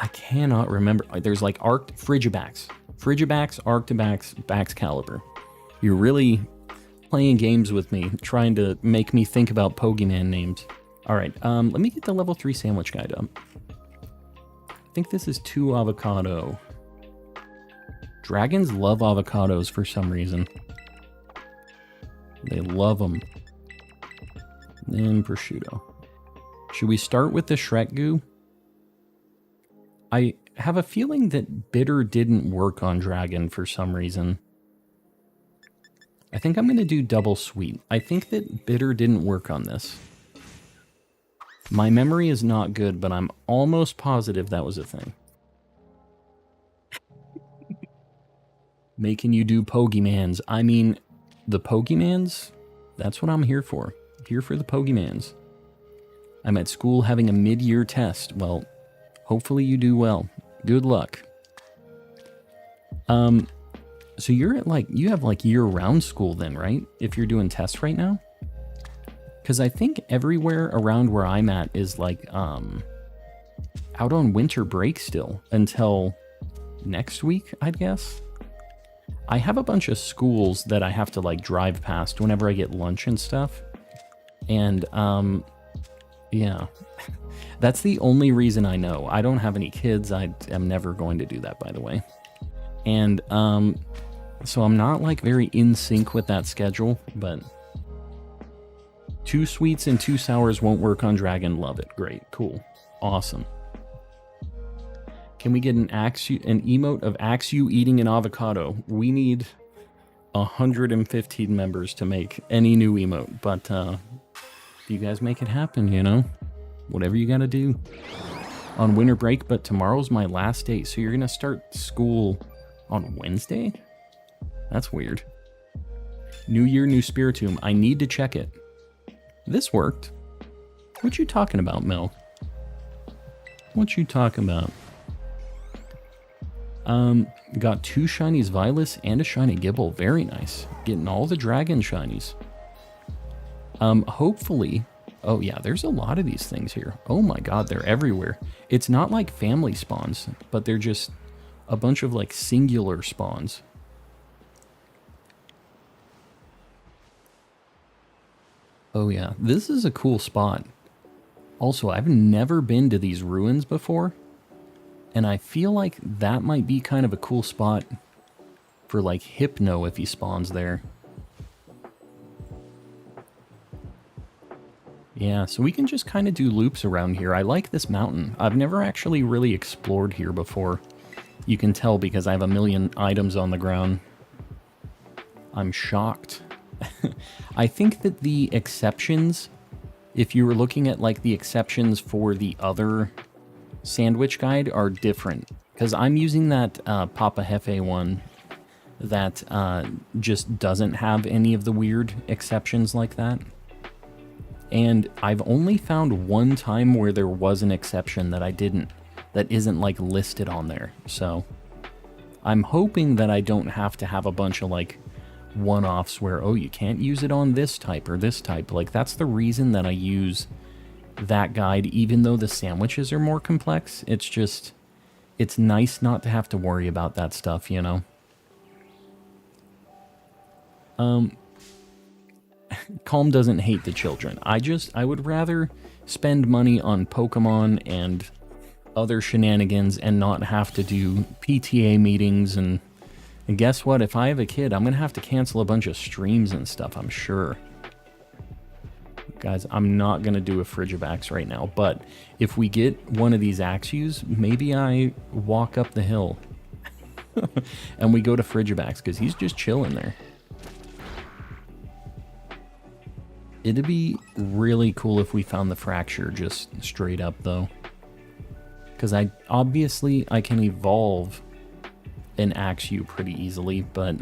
I cannot remember. There's like Frigibax, Arctibax, Baxcalibur. You're really playing games with me, trying to make me think about Pokemon names. All right, let me get the level 3 sandwich guide up. I think this is 2 avocado. Dragons love avocados for some reason. They love them. And prosciutto. Should we start with the Shrek goo? I have a feeling that bitter didn't work on dragon for some reason. I think I'm going to do double sweet. I think that bitter didn't work on this. My memory is not good, but I'm almost positive that was a thing. Making you do Pokemans. I mean, the Pokemans? That's what I'm here for. Here for the Pokemans. I'm at school having a mid-year test. Well, hopefully you do well. Good luck. So you're at you have year-round school then, right? If you're doing tests right now? Because I think everywhere around where I'm at is out on winter break still until next week, I'd guess. I have a bunch of schools that I have to drive past whenever I get lunch and stuff. And yeah, that's the only reason I know. I don't have any kids. I am never going to do that, by the way. And so I'm not very in sync with that schedule, but 2 sweets and 2 sours won't work on dragon. Love it. Great. Cool. Awesome. Can we get an emote of Axew eating an avocado? We need 115 members to make any new emote, but you guys make it happen, you know? Whatever you gotta do. On winter break, but tomorrow's my last day, so you're gonna start school on Wednesday? That's weird. New year, new Spiritomb. I need to check it. This worked. What you talking about, Mel? What you talking about? Got 2 shinies Violet and a shiny Gibble. Very nice. Getting all the dragon shinies. Hopefully... Oh yeah, there's a lot of these things here. Oh my god, they're everywhere. It's not like family spawns, but they're just a bunch of singular spawns. Oh yeah, this is a cool spot. Also, I've never been to these ruins before. And I feel like that might be kind of a cool spot for Hypno if he spawns there. Yeah, so we can just kind of do loops around here. I like this mountain. I've never actually really explored here before. You can tell because I have a million items on the ground. I'm shocked. I think that the exceptions, if you were looking at the exceptions for the other sandwich guide, are different. Because I'm using that Papa Hefe one that just doesn't have any of the weird exceptions like that. And I've only found one time where there was an exception that that isn't listed on there. So I'm hoping that I don't have to have a bunch of one-offs where, oh, you can't use it on this type or this type. That's the reason that I use that guide, even though the sandwiches are more complex. It's just, it's nice not to have to worry about that stuff, you know? Calm doesn't hate the children. I would rather spend money on Pokemon and other shenanigans and not have to do PTA meetings and guess what? If I have a kid, I'm going to have to cancel a bunch of streams and stuff, I'm sure. Guys, I'm not going to do a Frigibax right now, but if we get one of these Axews, maybe I walk up the hill and we go to Frigibax because he's just chilling there. It'd be really cool if we found the fracture just straight up, though. Because obviously I can evolve an Axew pretty easily, but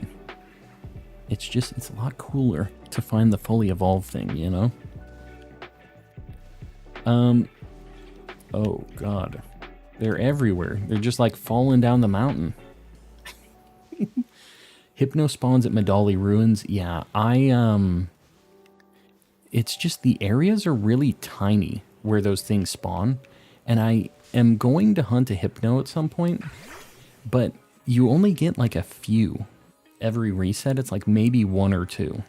it's a lot cooler to find the fully evolved thing, you know? Oh god. They're everywhere. They're just falling down the mountain. Hypno spawns at Medali Ruins. Yeah, it's just the areas are really tiny where those things spawn, and am going to hunt a Hypno at some point, but you only get like a few every reset. It's like maybe 1 or 2.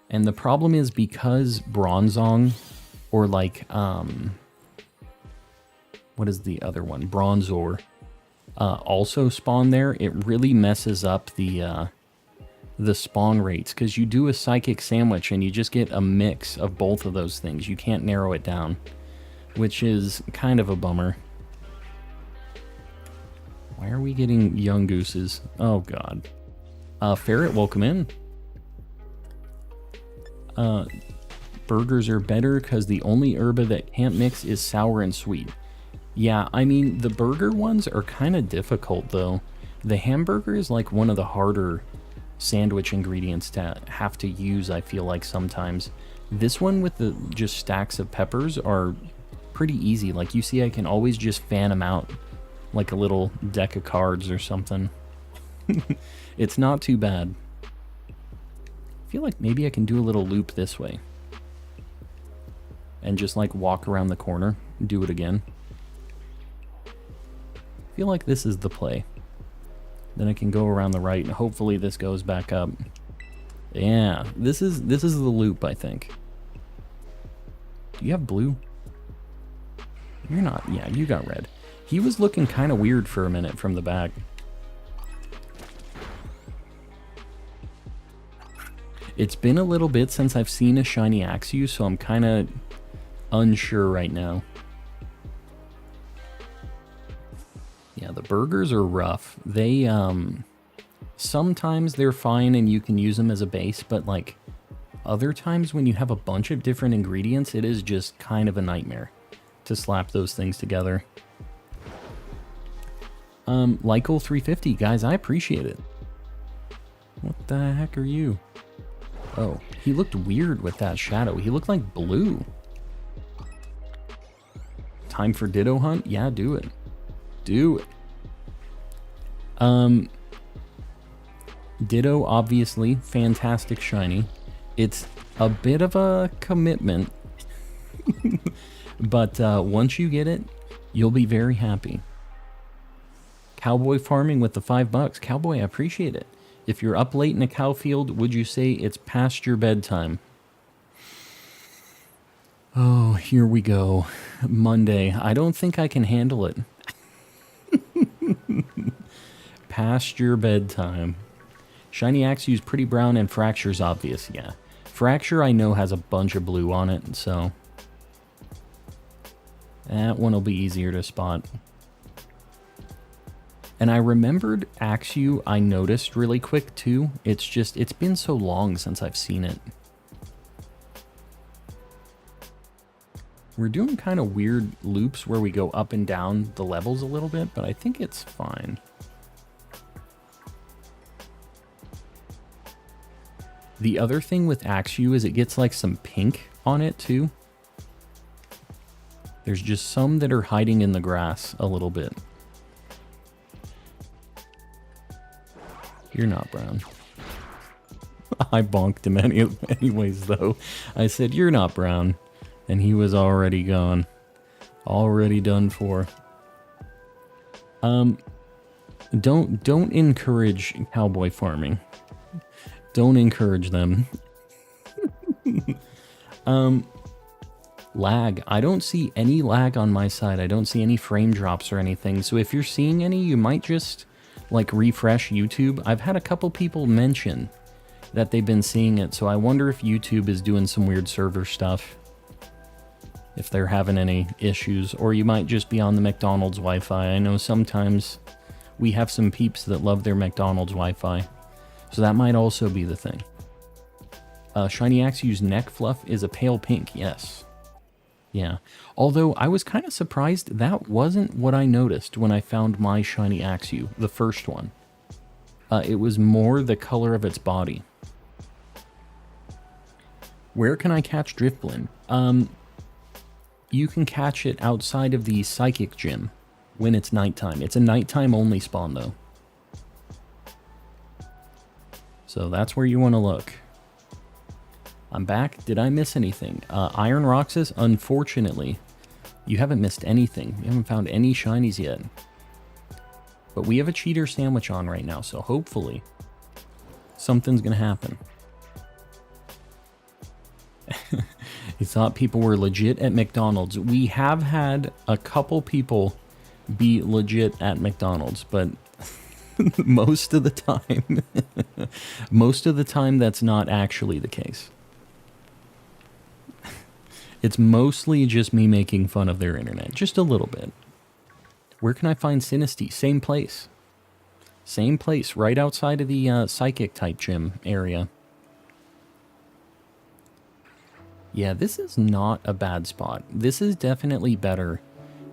And the problem is because Bronzong or like, what is the other one? Bronzor also spawn there. It really messes up the spawn rates because you do a Psychic Sandwich and you just get a mix of both of those things. You can't narrow it down, which is kind of a bummer. Why are we getting young gooses? Oh god. Ferret, welcome in. Burgers are better because the only herba that can't mix is sour and sweet. Yeah, I mean, the burger ones are kind of difficult, though. The hamburger is like one of the harder sandwich ingredients to have to use, I feel like, sometimes. This one with the just stacks of peppers are pretty easy. Like, you see, I can always just fan them out like a little deck of cards or something. It's not too bad. I feel like maybe I can do a little loop this way. And just, like, walk around the corner. Do it again. I feel like this is the play. Then I can go around the right, and hopefully this goes back up. Yeah, this is the loop, I think. Do you have blue? You're not. Yeah, you got red. He was looking kind of weird for a minute from the back. It's been a little bit since I've seen a shiny Axew, so I'm kind of unsure right now. Yeah, the burgers are rough. They, sometimes they're fine and you can use them as a base, but like other times when you have a bunch of different ingredients, it is just kind of a nightmare to slap those things together. Lykel 350, guys, I appreciate it. What the heck are you? Oh, he looked weird with that shadow. He looked like blue. Time for Ditto Hunt? Yeah, do it. Do it. Ditto, obviously, fantastic shiny. It's a bit of a commitment, but once you get it, you'll be very happy. Cowboy farming with the $5. Cowboy, I appreciate it. If you're up late in a cow field, would you say it's past your bedtime? Oh, here we go. Monday. I don't think I can handle it. Past your bedtime. Shiny Axew's pretty brown and Fracture's obvious, yeah. Fracture I know has a bunch of blue on it, so that one will be easier to spot. And I remembered Axew I noticed really quick too. It's just, it's been so long since I've seen it. We're doing kind of weird loops where we go up and down the levels a little bit, but I think it's fine. The other thing with Axew is it gets like some pink on it too. There's just some that are hiding in the grass a little bit. You're not brown. I bonked him anyways though. I said, you're not brown. And he was already gone. Already done for. Don't encourage cowboy farming. Don't encourage them. Lag. I don't see any lag on my side. I don't see any frame drops or anything. So if you're seeing any, you might just like refresh YouTube. I've had a couple people mention that they've been seeing it. So I wonder if YouTube is doing some weird server stuff. If they're having any issues, or you might just be on the McDonald's Wi-Fi. I know sometimes we have some peeps that love their McDonald's Wi-Fi, so that might also be the thing. Shiny Axew's neck fluff is a pale pink, yes. Yeah, although I was kind of surprised that wasn't what I noticed when I found my Shiny Axew, the first one. It was more the color of its body. Where can I catch Drifblim? You can catch it outside of the Psychic Gym when it's nighttime. It's a nighttime only spawn though. So that's where you want to look. I'm back. Did I miss anything? Iron Roxas, unfortunately, You haven't missed anything. You haven't found any shinies yet. But we have a cheater sandwich on right now, so hopefully something's gonna happen. You thought people were legit at McDonald's. We have had a couple people be legit at McDonald's, but most of the time that's not actually the case. It's mostly just me making fun of their internet, just a little bit. Where can I find Sinisty? Same place. Same place, right outside of the Psychic type gym area. Yeah, this is not a bad spot. This is definitely better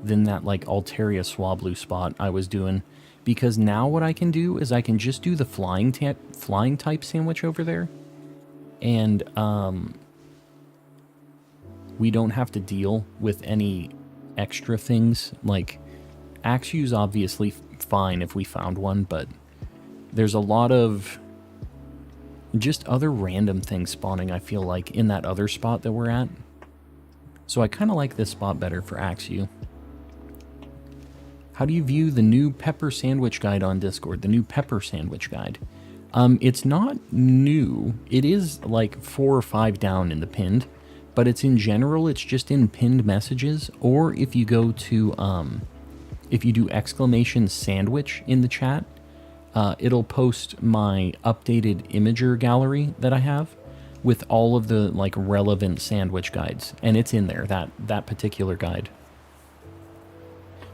than that, like, Altaria Swablu spot I was doing. Because now what I can do is I can just do the flying type sandwich over there. And, we don't have to deal with any extra things. Like, Axew's obviously fine if we found one, but there's a lot of just other random things spawning, I feel like, in that other spot that we're at. So I kind of like this spot better for Axew. How do you view the new pepper sandwich guide on Discord? The new pepper sandwich guide. It's not new. It is like 4 or 5 down in the pinned, but it's in general, it's just in pinned messages. Or if you go to, if you do exclamation sandwich in the chat, it'll post my updated imager gallery that I have with all of the like relevant sandwich guides, and it's in there, that particular guide.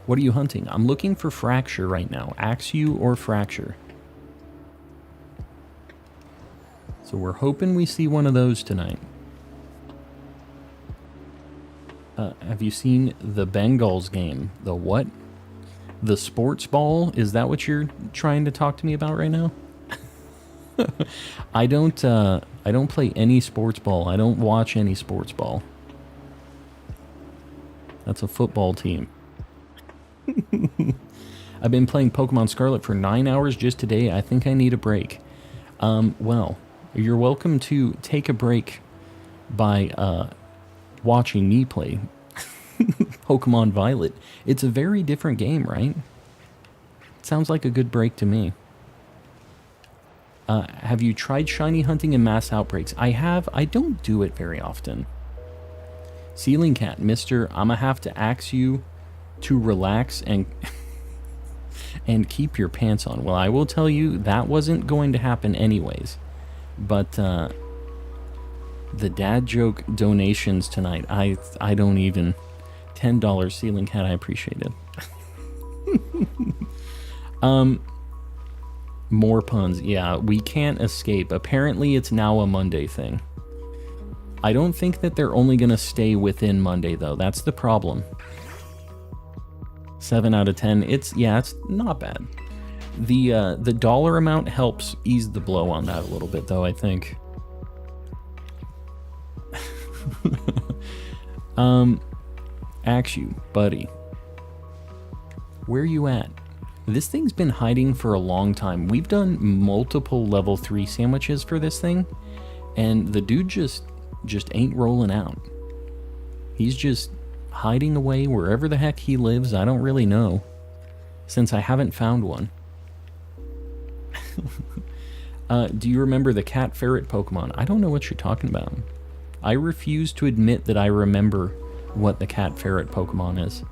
What are you hunting? I'm looking for Fracture right now. Axew or Fracture. So we're hoping we see one of those tonight. Have you seen the Bengals game? The what? The sports ball? Is that what you're trying to talk to me about right now? I don't play any sports ball. I don't watch any sports ball. That's a football team. I've been playing Pokemon Scarlet for 9 hours just today. I think I need a break. Well, you're welcome to take a break by watching me play Pokemon Violet. It's a very different game, right? It sounds like a good break to me. Have you tried shiny hunting in mass outbreaks? I have. I don't do it very often. Ceiling Cat, Mr. I'ma have to ask you to relax and and keep your pants on. Well, I will tell you that wasn't going to happen anyways. But the dad joke donations tonight, I don't even... $10 Ceiling Cat, I appreciate it. More puns. Yeah, we can't escape. Apparently it's now a Monday thing. I don't think that they're only gonna stay within Monday though. That's the problem. 7 out of 10. It's not bad. The dollar amount helps ease the blow on that a little bit though, I think. Axew, buddy. Where you at? This thing's been hiding for a long time. We've done multiple level 3 sandwiches for this thing, and the dude just ain't rolling out. He's just hiding away wherever the heck he lives. I don't really know, since I haven't found one. Do you remember the cat ferret Pokemon? I don't know what you're talking about. I refuse to admit that I remember what the cat ferret Pokemon is.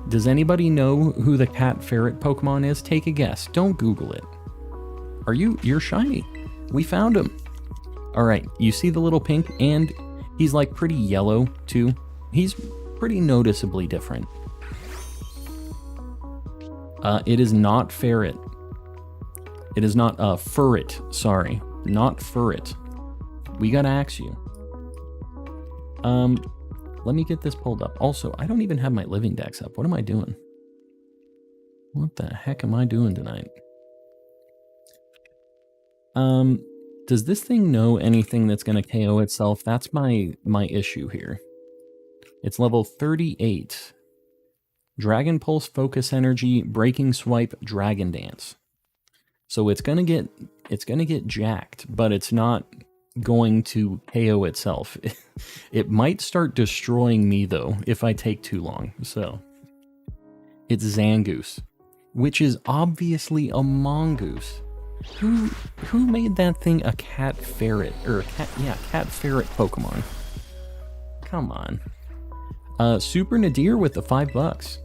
Does anybody know who the cat ferret Pokemon is? Take a guess. Don't Google it. You're shiny. We found him. Alright, you see the little pink? And he's like pretty yellow too. He's pretty noticeably different. It is not ferret. It is not furret, sorry. Not furret. We gotta ask you. Let me get this pulled up. Also, I don't even have my Living Dex up. What am I doing? What the heck am I doing tonight? Does this thing know anything that's going to KO itself? That's my issue here. It's level 38. Dragon Pulse, Focus Energy, Breaking Swipe, Dragon Dance. So it's gonna get jacked, but it's not going to KO itself. It might start destroying me, though, if I take too long. So, it's Zangoose, which is obviously a mongoose. Who made that thing a cat ferret? Or a cat ferret Pokemon. Come on. Super Nadir with the $5.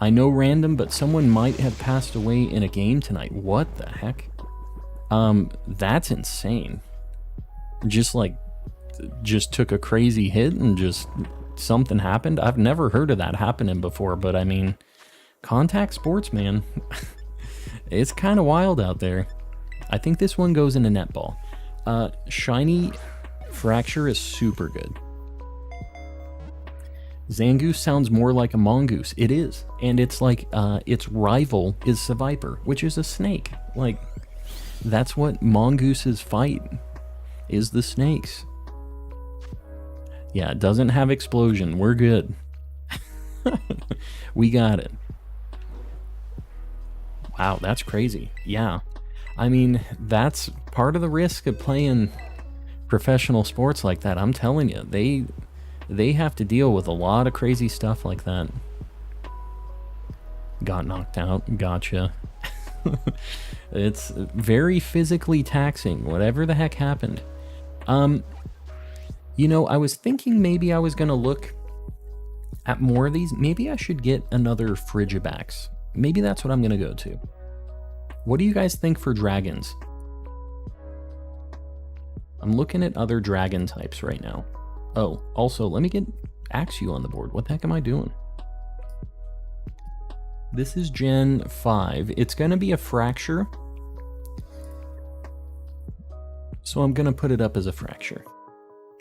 I know random, but someone might have passed away in a game tonight. What the heck? That's insane. Just took a crazy hit and just something happened. I've never heard of that happening before, but I mean, contact sports, man. It's kind of wild out there. I think this one goes in a netball. Shiny Fracture is super good. Zangoose sounds more like a mongoose. It is. And it's like, its rival is Seviper, which is a snake. Like, that's what mongooses fight, is the snakes. Yeah, it doesn't have explosion. We're good. We got it. Wow, that's crazy. Yeah. I mean, that's part of the risk of playing professional sports like that. I'm telling you, they have to deal with a lot of crazy stuff like that. Got knocked out. Gotcha. It's very physically taxing, whatever the heck happened. You know, I was thinking maybe I was going to look at more of these. Maybe I should get another Frigibax. Maybe that's what I'm going to go to. What do you guys think for dragons? I'm looking at other dragon types right now. Oh, also, let me get Axew on the board. What the heck am I doing? This is Gen 5. It's going to be a Fracture. So I'm going to put it up as a Fracture.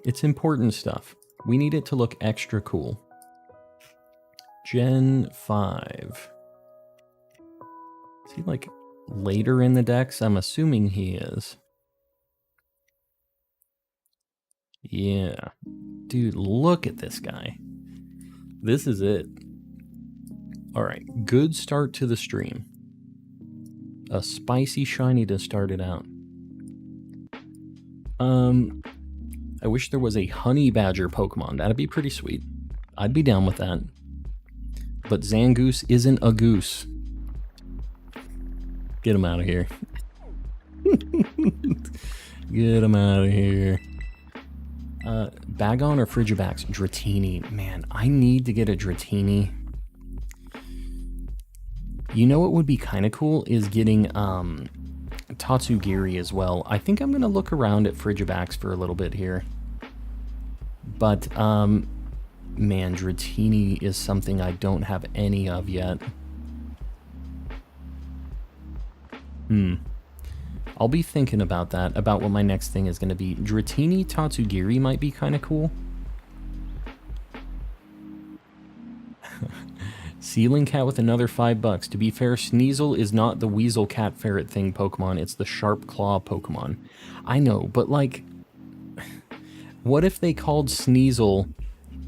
It's important stuff. We need it to look extra cool. Gen 5. Is he like later in the decks? I'm assuming he is. Yeah. Dude, look at this guy. This is it. Alright, good start to the stream. A spicy shiny to start it out. I wish there was a honey badger Pokemon. That'd be pretty sweet. I'd be down with that. But Zangoose isn't a goose. Get him out of here. Get him out of here. Bagon or Frigibax? Dratini. Man, I need to get a Dratini. You know what would be kind of cool is getting Tatsugiri as well. I think I'm going to look around at Frigibax for a little bit here. But, man, Dratini is something I don't have any of yet. I'll be thinking about that, about what my next thing is going to be. Dratini Tatsugiri might be kind of cool. Ceiling Cat with another $5. To be fair, Sneasel is not the Weasel Cat Ferret thing Pokemon. It's the Sharp Claw Pokemon. I know, but like, what if they called Sneasel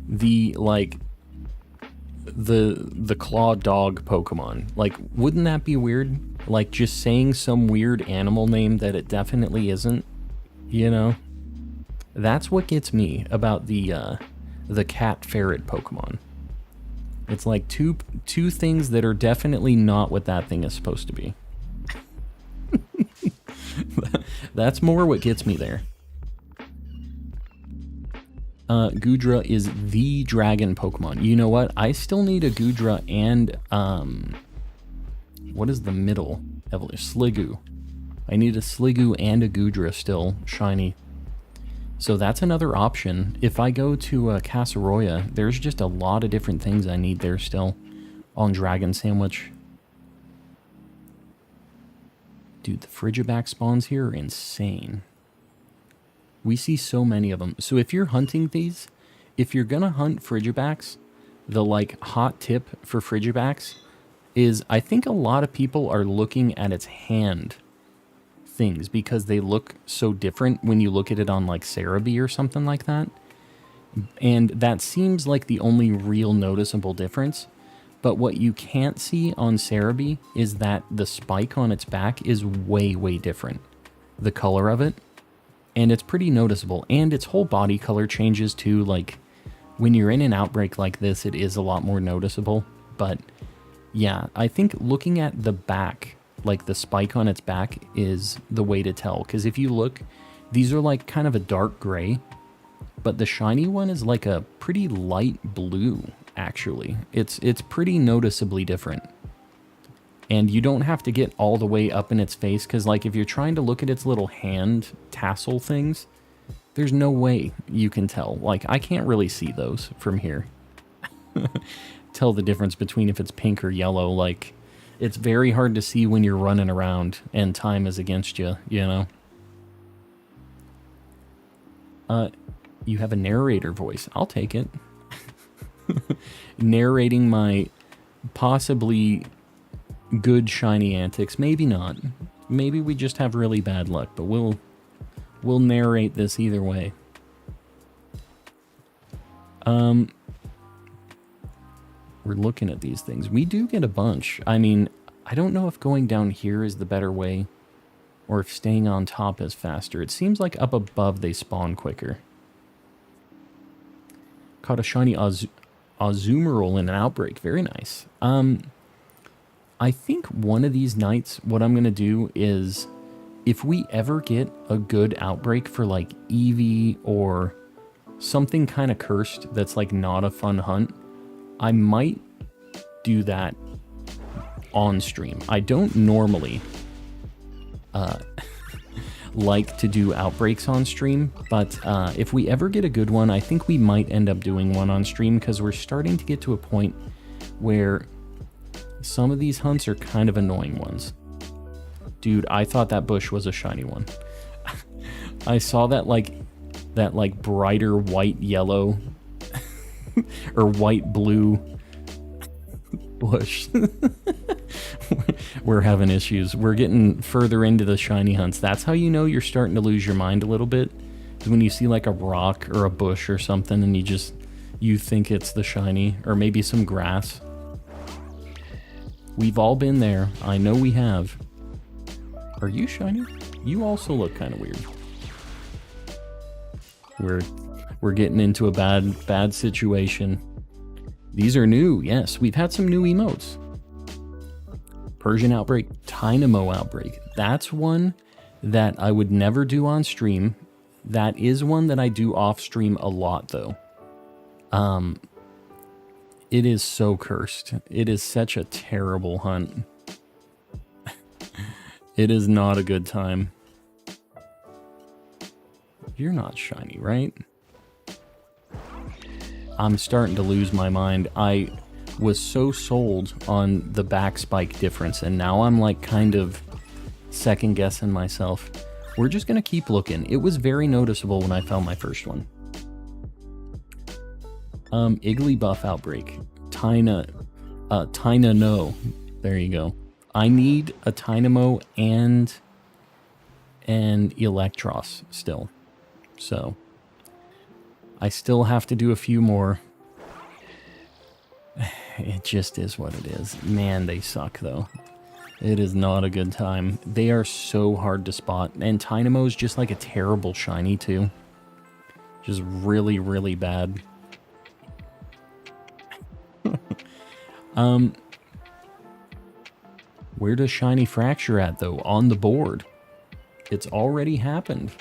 the, like, the Claw Dog Pokemon? Like, wouldn't that be weird? Like, just saying some weird animal name that it definitely isn't, you know? That's what gets me about the Cat Ferret Pokemon. It's like two things that are definitely not what that thing is supposed to be. That's more what gets me there. Goodra is the dragon Pokemon. You know what? I still need a Goodra and, what is the middle evolution? Sliggoo. I need a Sliggoo and a Goodra still, shiny. So that's another option. If I go to Casseroya, there's just a lot of different things I need there still on Dragon Sandwich. Dude, the Frigibax spawns here are insane. We see so many of them. So if you're hunting these, if you're gonna hunt Frigibax, the like hot tip for Frigibax is I think a lot of people are looking at its hand things because they look so different when you look at it on like Cerebi or something like that. And that seems like the only real noticeable difference. But what you can't see on Cerebi is that the spike on its back is way, way different. The color of it. And it's pretty noticeable. And its whole body color changes too. Like, when you're in an outbreak like this, it is a lot more noticeable. But yeah, I think looking at the back, like the spike on its back, is the way to tell. Because if you look, these are like kind of a dark gray, but the shiny one is like a pretty light blue, actually. It's pretty noticeably different. And you don't have to get all the way up in its face, because like if you're trying to look at its little hand tassel things, there's no way you can tell. Like, I can't really see those from here. Tell the difference between if it's pink or yellow. Like, it's very hard to see when you're running around and time is against you, you know? You have a narrator voice. I'll take it. Narrating my possibly good shiny antics. Maybe not. Maybe we just have really bad luck, but we'll narrate this either way. We're looking at these things. We do get a bunch. I mean, I don't know if going down here is the better way or if staying on top is faster. It seems like up above they spawn quicker. Caught a shiny Azumarill in an outbreak. Very nice. I think one of these nights, what I'm going to do is, if we ever get a good outbreak for like Eevee or something kind of cursed that's like not a fun hunt, I might do that on stream. I don't normally like to do outbreaks on stream, but if we ever get a good one, I think we might end up doing one on stream, because we're starting to get to a point where some of these hunts are kind of annoying ones. Dude, I thought that bush was a shiny one. I saw that like brighter white yellow or white blue bush. We're having issues. We're getting further into the shiny hunts. That's how you know you're starting to lose your mind a little bit. Is when you see like a rock or a bush or something and you think it's the shiny, or maybe some grass. We've all been there. I know we have. Are you shiny? You also look kind of weird. We're getting into a bad situation. These are new. Yes, we've had some new emotes. Persian Outbreak, Tynamo Outbreak. That's one that I would never do on stream. That is one that I do off stream a lot, though. It is so cursed. It is such a terrible hunt. It is not a good time. You're not shiny, right? I'm starting to lose my mind. I was so sold on the back spike difference, and now I'm like kind of second guessing myself. We're just gonna keep looking. It was very noticeable when I found my first one. Igglybuff Outbreak. Tyna no. There you go. I need a Tynamo and Electros still. So I still have to do a few more. It just is what it is. Man, they suck though. It is not a good time. They are so hard to spot. And Tynamo's just like a terrible shiny too. Just really, really bad. Where does Shiny Fracture at though? On the board. It's already happened.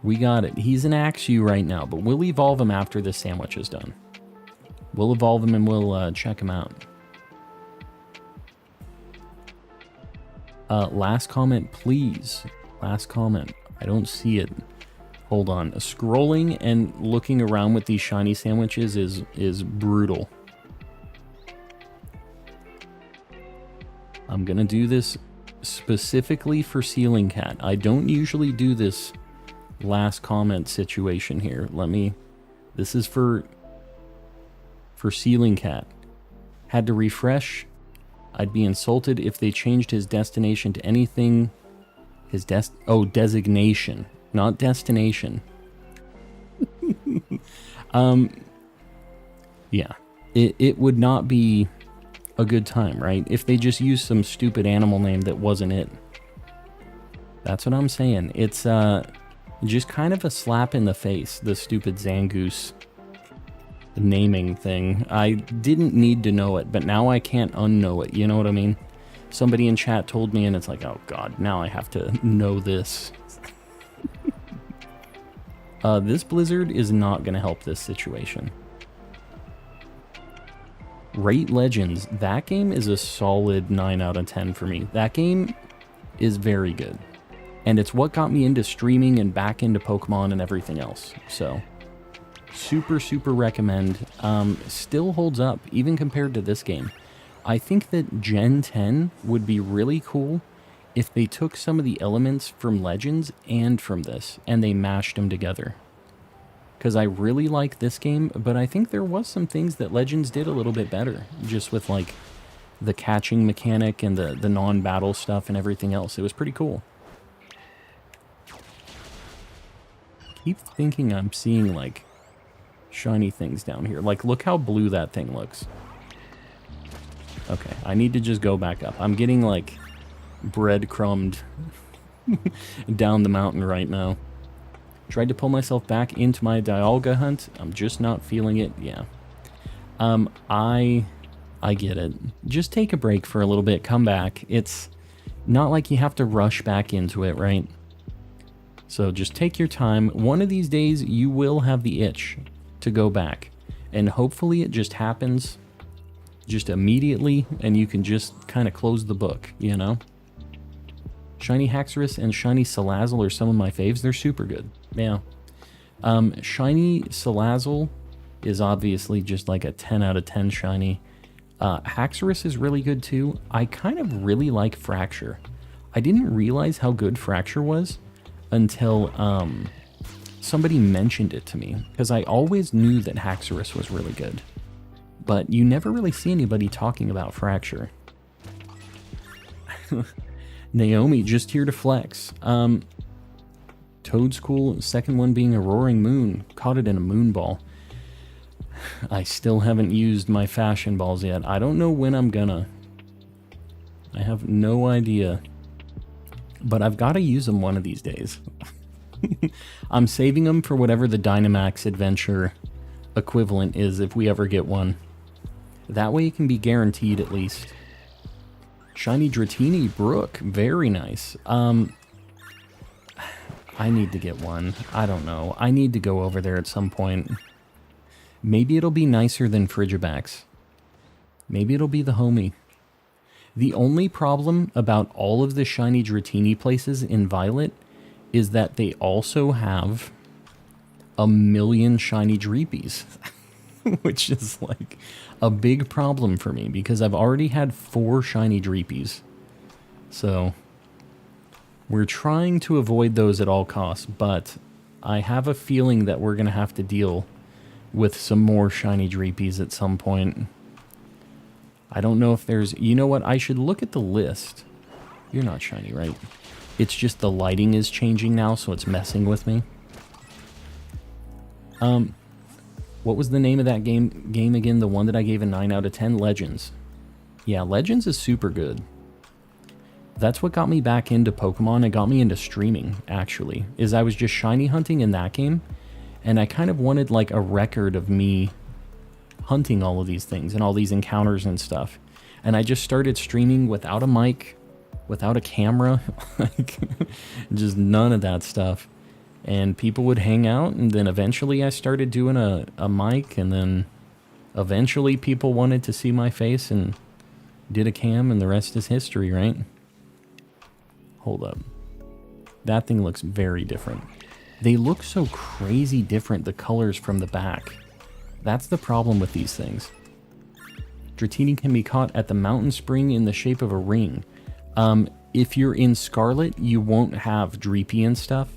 We got it. He's an Axew right now, but we'll evolve him after this sandwich is done. We'll evolve him and we'll check him out. Last comment, please. Last comment. I don't see it. Hold on. Scrolling and looking around with these shiny sandwiches is brutal. I'm gonna do this specifically for Ceiling Cat. I don't usually do this last comment situation here. This is for Ceiling Cat. Had to refresh. I'd be insulted if they changed his destination to anything. Designation, not destination. Yeah. It would not be a good time, right? If they just used some stupid animal name that wasn't it. That's what I'm saying. It's Just kind of a slap in the face, the stupid Zangoose naming thing. I didn't need to know it, but now I can't unknow it, you know what I mean? Somebody in chat told me, and it's like, oh god, now I have to know this. This blizzard is not going to help this situation. Rate Legends, that game is a solid 9 out of 10 for me. That game is very good. And it's what got me into streaming and back into Pokemon and everything else. So, super, super recommend. Still holds up, even compared to this game. I think that Gen 10 would be really cool if they took some of the elements from Legends and from this, and they mashed them together. Because I really like this game, but I think there was some things that Legends did a little bit better. Just with, like, the catching mechanic and the non-battle stuff and everything else. It was pretty cool. Keep thinking I'm seeing, like, shiny things down here. Like, look how blue that thing looks. Okay, I need to just go back up. I'm getting, like, breadcrumbed down the mountain right now. Tried to pull myself back into my Dialga hunt. I'm just not feeling it. Yeah. I get it. Just take a break for a little bit. Come back. It's not like you have to rush back into it, right? So just take your time. One of these days, you will have the itch to go back. And hopefully it just happens just immediately, and you can just kind of close the book, you know? Shiny Haxorus and Shiny Salazzle are some of my faves. They're super good. Yeah. Shiny Salazzle is obviously just like a 10 out of 10 shiny. Haxorus is really good too. I kind of really like Fracture. I didn't realize how good Fracture was until somebody mentioned it to me, because I always knew that Haxorus was really good. But you never really see anybody talking about Fracture. Naomi, just here to flex. Toadskool, second one being a Roaring Moon. Caught it in a moon ball. I still haven't used my fashion balls yet. I don't know when I'm gonna. I have no idea. But I've got to use them one of these days. I'm saving them for whatever the Dynamax Adventure equivalent is, if we ever get one. That way it can be guaranteed at least. Shiny Dratini Brook, very nice. I need to get one. I don't know. I need to go over there at some point. Maybe it'll be nicer than Frigibax. Maybe it'll be the homie. The only problem about all of the Shiny Dratini places in Violet is that they also have a million Shiny Dreepies. Which is like a big problem for me, because I've already had 4 Shiny Dreepies. So we're trying to avoid those at all costs, but I have a feeling that we're going to have to deal with some more Shiny Dreepies at some point. I don't know if there's... You know what? I should look at the list. You're not shiny, right? It's just the lighting is changing now, so it's messing with me. What was the name of that game again? The one that I gave a 9 out of 10? Legends. Yeah, Legends is super good. That's what got me back into Pokemon. It got me into streaming, actually. Is I was just shiny hunting in that game, and I kind of wanted like a record of me hunting all of these things and all these encounters and stuff. And I just started streaming without a mic, without a camera, like just none of that stuff. And people would hang out, and then eventually I started doing a mic, and then eventually people wanted to see my face and did a cam, and the rest is history, right? Hold up. That thing looks very different. They look so crazy different, the colors from the back. That's the problem with these things. Dratini can be caught at the mountain spring in the shape of a ring. If you're in Scarlet, you won't have Dreepy and stuff.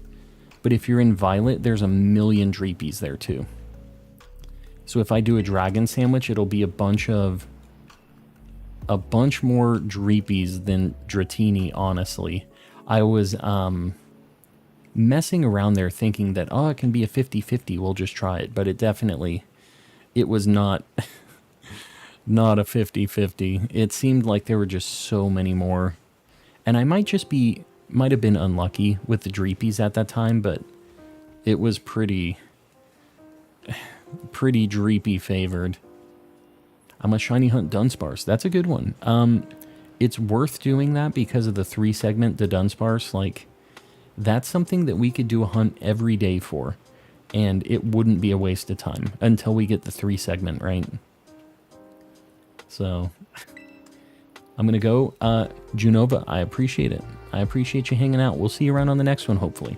But if you're in Violet, there's a million Dreepies there too. So if I do a dragon sandwich, it'll be a bunch more Dreepies than Dratini, honestly. I was messing around there thinking that, oh, it can be a 50-50, we'll just try it. But it was not, not a 50-50. It seemed like there were just so many more. And I might have been unlucky with the Dreepies at that time, but it was pretty dreepy favored. I'm a shiny hunt Dunsparce. That's a good one. It's worth doing that because of the 3-segment to Dunsparce. Like, that's something that we could do a hunt every day for, and it wouldn't be a waste of time until we get the 3-segment, right? So, I'm going to go. Junova, I appreciate it. I appreciate you hanging out. We'll see you around on the next one, hopefully.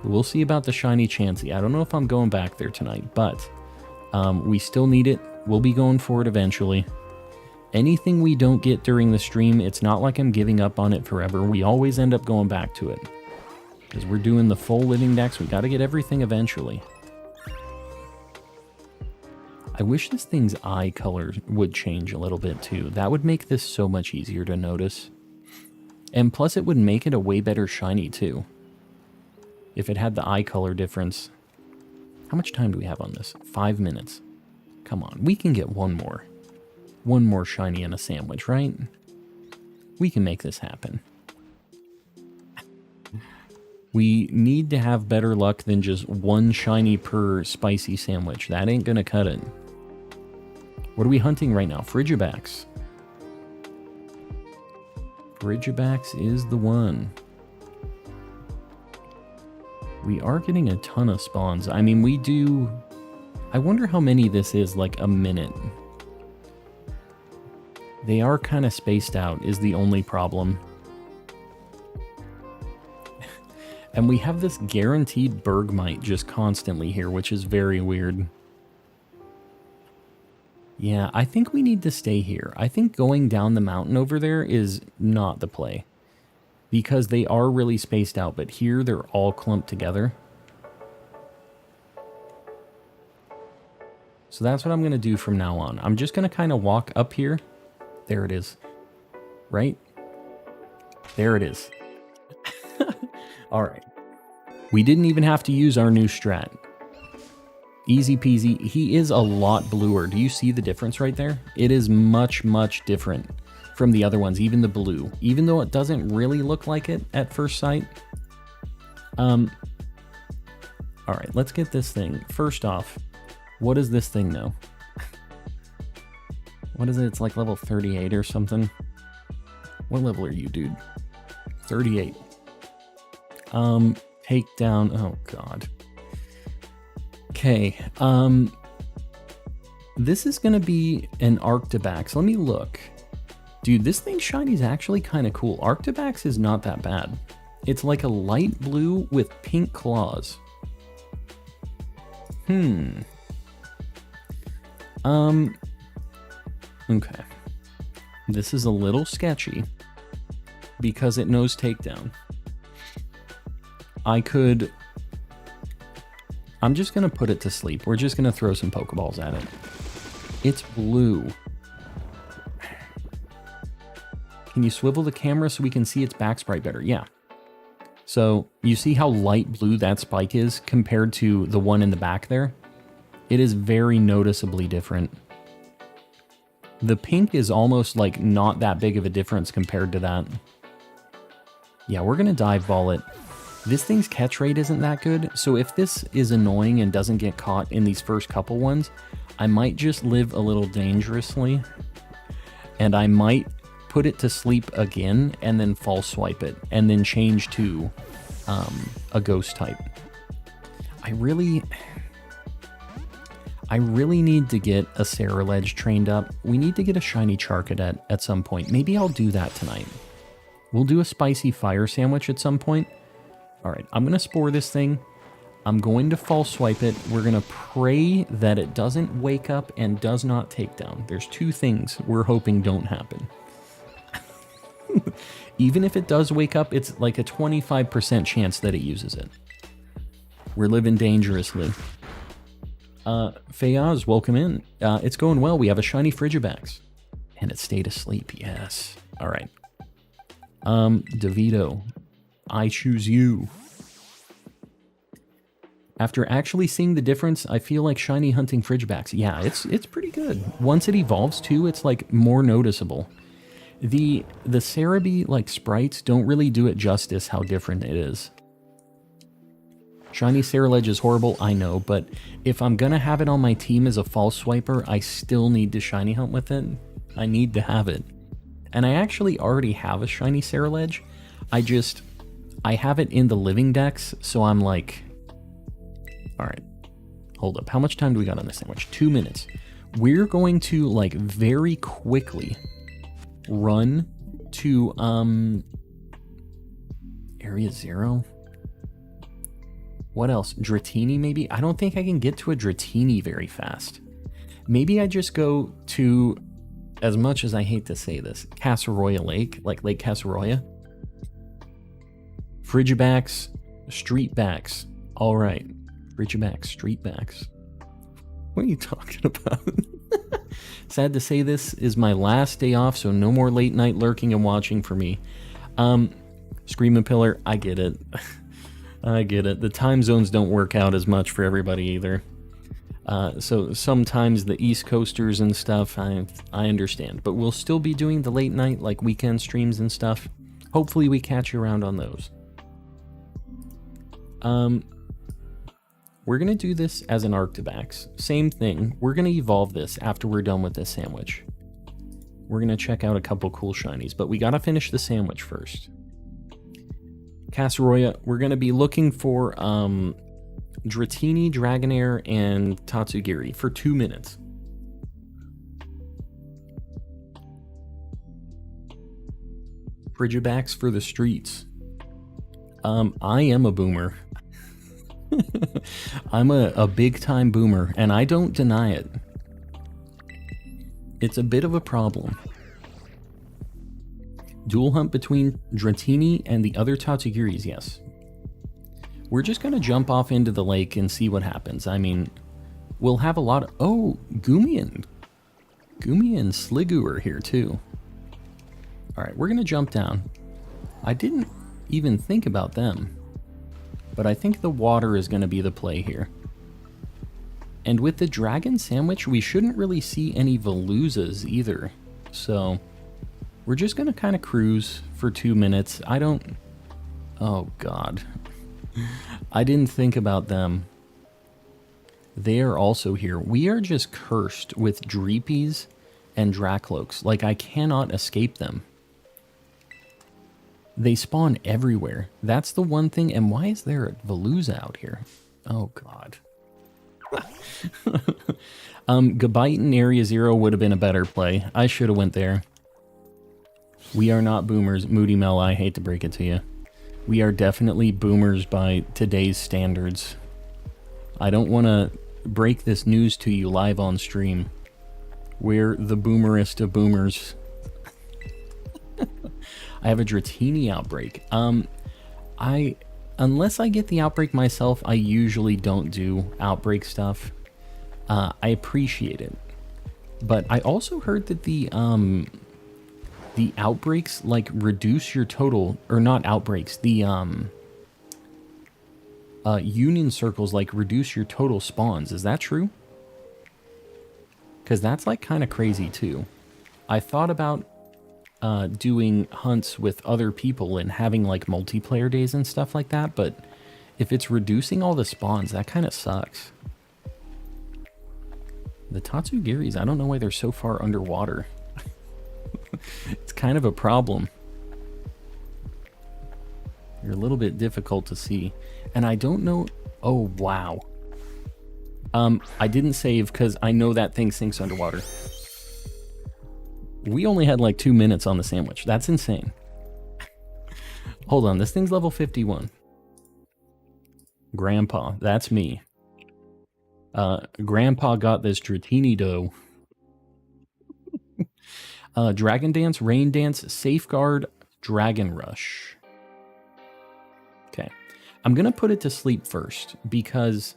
We'll see about the shiny Chansey. I don't know if I'm going back there tonight, but we still need it. We'll be going for it eventually. Anything we don't get during the stream, it's not like I'm giving up on it forever. We always end up going back to it. Because we're doing the full Living Dex. We got to get everything eventually. I wish this thing's eye color would change a little bit too. That would make this so much easier to notice. And plus it would make it a way better shiny too. If it had the eye color difference. How much time do we have on this? 5 minutes. Come on, we can get one more. One more shiny and a sandwich, right? We can make this happen. We need to have better luck than just one shiny per spicy sandwich. That ain't gonna cut it. What are we hunting right now? Frigibax. Frigibax is the one. We are getting a ton of spawns. I mean, we do... I wonder how many this is, like a minute. They are kind of spaced out, is the only problem. And we have this guaranteed Bergmite just constantly here, which is very weird. Yeah, I think we need to stay here. I think going down the mountain over there is not the play. Because they are really spaced out, but here they're all clumped together. So that's what I'm going to do from now on. I'm just going to kind of walk up here. There it is. Right? There it is. Alright. We didn't even have to use our new strat. Easy peasy. He is a lot bluer. Do you see the difference right there? It is much, much different from the other ones, even the blue. Even though it doesn't really look like it at first sight. Alright, let's get this thing. First off, what does this thing know? What is it? It's like level 38 or something. What level are you, dude? 38. Take down... Oh, God. Okay. This is going to be an Arctibax. Let me look. Dude, this thing's shiny is actually kind of cool. Arctibax is not that bad. It's like a light blue with pink claws. Okay. This is a little sketchy because it knows takedown. I'm just going to put it to sleep. We're just going to throw some Pokeballs at it. It's blue. Can you swivel the camera so we can see its back sprite better? Yeah. So you see how light blue that spike is compared to the one in the back there? It is very noticeably different. The pink is almost like not that big of a difference compared to that. Yeah, we're going to dive ball it. This thing's catch rate isn't that good, so if this is annoying and doesn't get caught in these first couple ones, I might just live a little dangerously, and I might put it to sleep again, and then false swipe it, and then change to a ghost type. I really need to get a Ceruledge trained up. We need to get a shiny Charcadet at some point. Maybe I'll do that tonight. We'll do a spicy fire sandwich at some point. Alright, I'm going to spore this thing. I'm going to false swipe it. We're going to pray that it doesn't wake up and does not take down. There's two things we're hoping don't happen. Even if it does wake up, it's like a 25% chance that it uses it. We're living dangerously. Fayaz, welcome in. It's going well. We have a shiny Frigibax. And it stayed asleep, yes. Alright. DeVito, I choose you. After actually seeing the difference, I feel like shiny hunting Frigibax. Yeah, it's pretty good. Once it evolves too, it's like more noticeable. The Cerebi like sprites don't really do it justice how different it is. Shiny Ceruledge is horrible, I know, but if I'm gonna have it on my team as a false swiper, I still need to shiny hunt with it. I need to have it. And I actually already have a Shiny Ceruledge. I have it in the Living Dex, so I'm like... Alright, hold up. How much time do we got on this sandwich? 2 minutes. We're going to, like, very quickly run to, Area 0? What else? Dratini, maybe? I don't think I can get to a Dratini very fast. Maybe I just go to, as much as I hate to say this, Casseroya Lake, like Lake Casseroya. Frigibax, Streetbax. All right. Frigibax, Streetbax. What are you talking about? Sad to say, this is my last day off, so no more late night lurking and watching for me. Screaming Pillar, I get it. I get it. The time zones don't work out as much for everybody either. So sometimes the East Coasters and stuff, I understand. But we'll still be doing the late night, like weekend streams and stuff. Hopefully we catch you around on those. We're going to do this as an Arctibax. Same thing. We're going to evolve this after we're done with this sandwich. We're going to check out a couple cool shinies, but we got to finish the sandwich first. Casseroya, we're going to be looking for Dratini, Dragonair, and Tatsugiri for 2 minutes. Frigibax for the streets. I am a boomer. I'm a big-time boomer, and I don't deny it. It's a bit of a problem. Dual hunt between Dratini and the other Tatsugiris, yes. We're just going to jump off into the lake and see what happens. I mean, we'll have a lot of... Oh, Goomy and Sliggoo are here, too. Alright, we're going to jump down. I didn't even think about them. But I think the water is going to be the play here. And with the Dragon Sandwich, we shouldn't really see any Veloozas either. So... we're just going to kind of cruise for 2 minutes. I don't... Oh, God. I didn't think about them. They are also here. We are just cursed with Dreepies and Dracloaks. Like, I cannot escape them. They spawn everywhere. That's the one thing. And why is there a Veluza out here? Oh, God. Gabite in Area 0 would have been a better play. I should have went there. We are not boomers. Moody Mel, I hate to break it to you. We are definitely boomers by today's standards. I don't want to break this news to you live on stream. We're the boomerest of boomers. I have a Dratini outbreak. Unless I get the outbreak myself, I usually don't do outbreak stuff. I appreciate it. But I also heard that the outbreaks, like, reduce your total, or not outbreaks, the, union circles, like, reduce your total spawns. Is that true? Because that's, like, kind of crazy, too. I thought about, doing hunts with other people and having, like, multiplayer days and stuff like that, but if it's reducing all the spawns, that kind of sucks. The Tatsugiris, I don't know why they're so far underwater. It's kind of a problem. You're a little bit difficult to see. And I don't know... Oh, wow. I didn't save because I know that thing sinks underwater. We only had like 2 minutes on the sandwich. That's insane. Hold on, this thing's level 51. Grandpa, that's me. Grandpa got this Dratini dough. Dragon Dance, Rain Dance, Safeguard, Dragon Rush. Okay. I'm going to put it to sleep first, because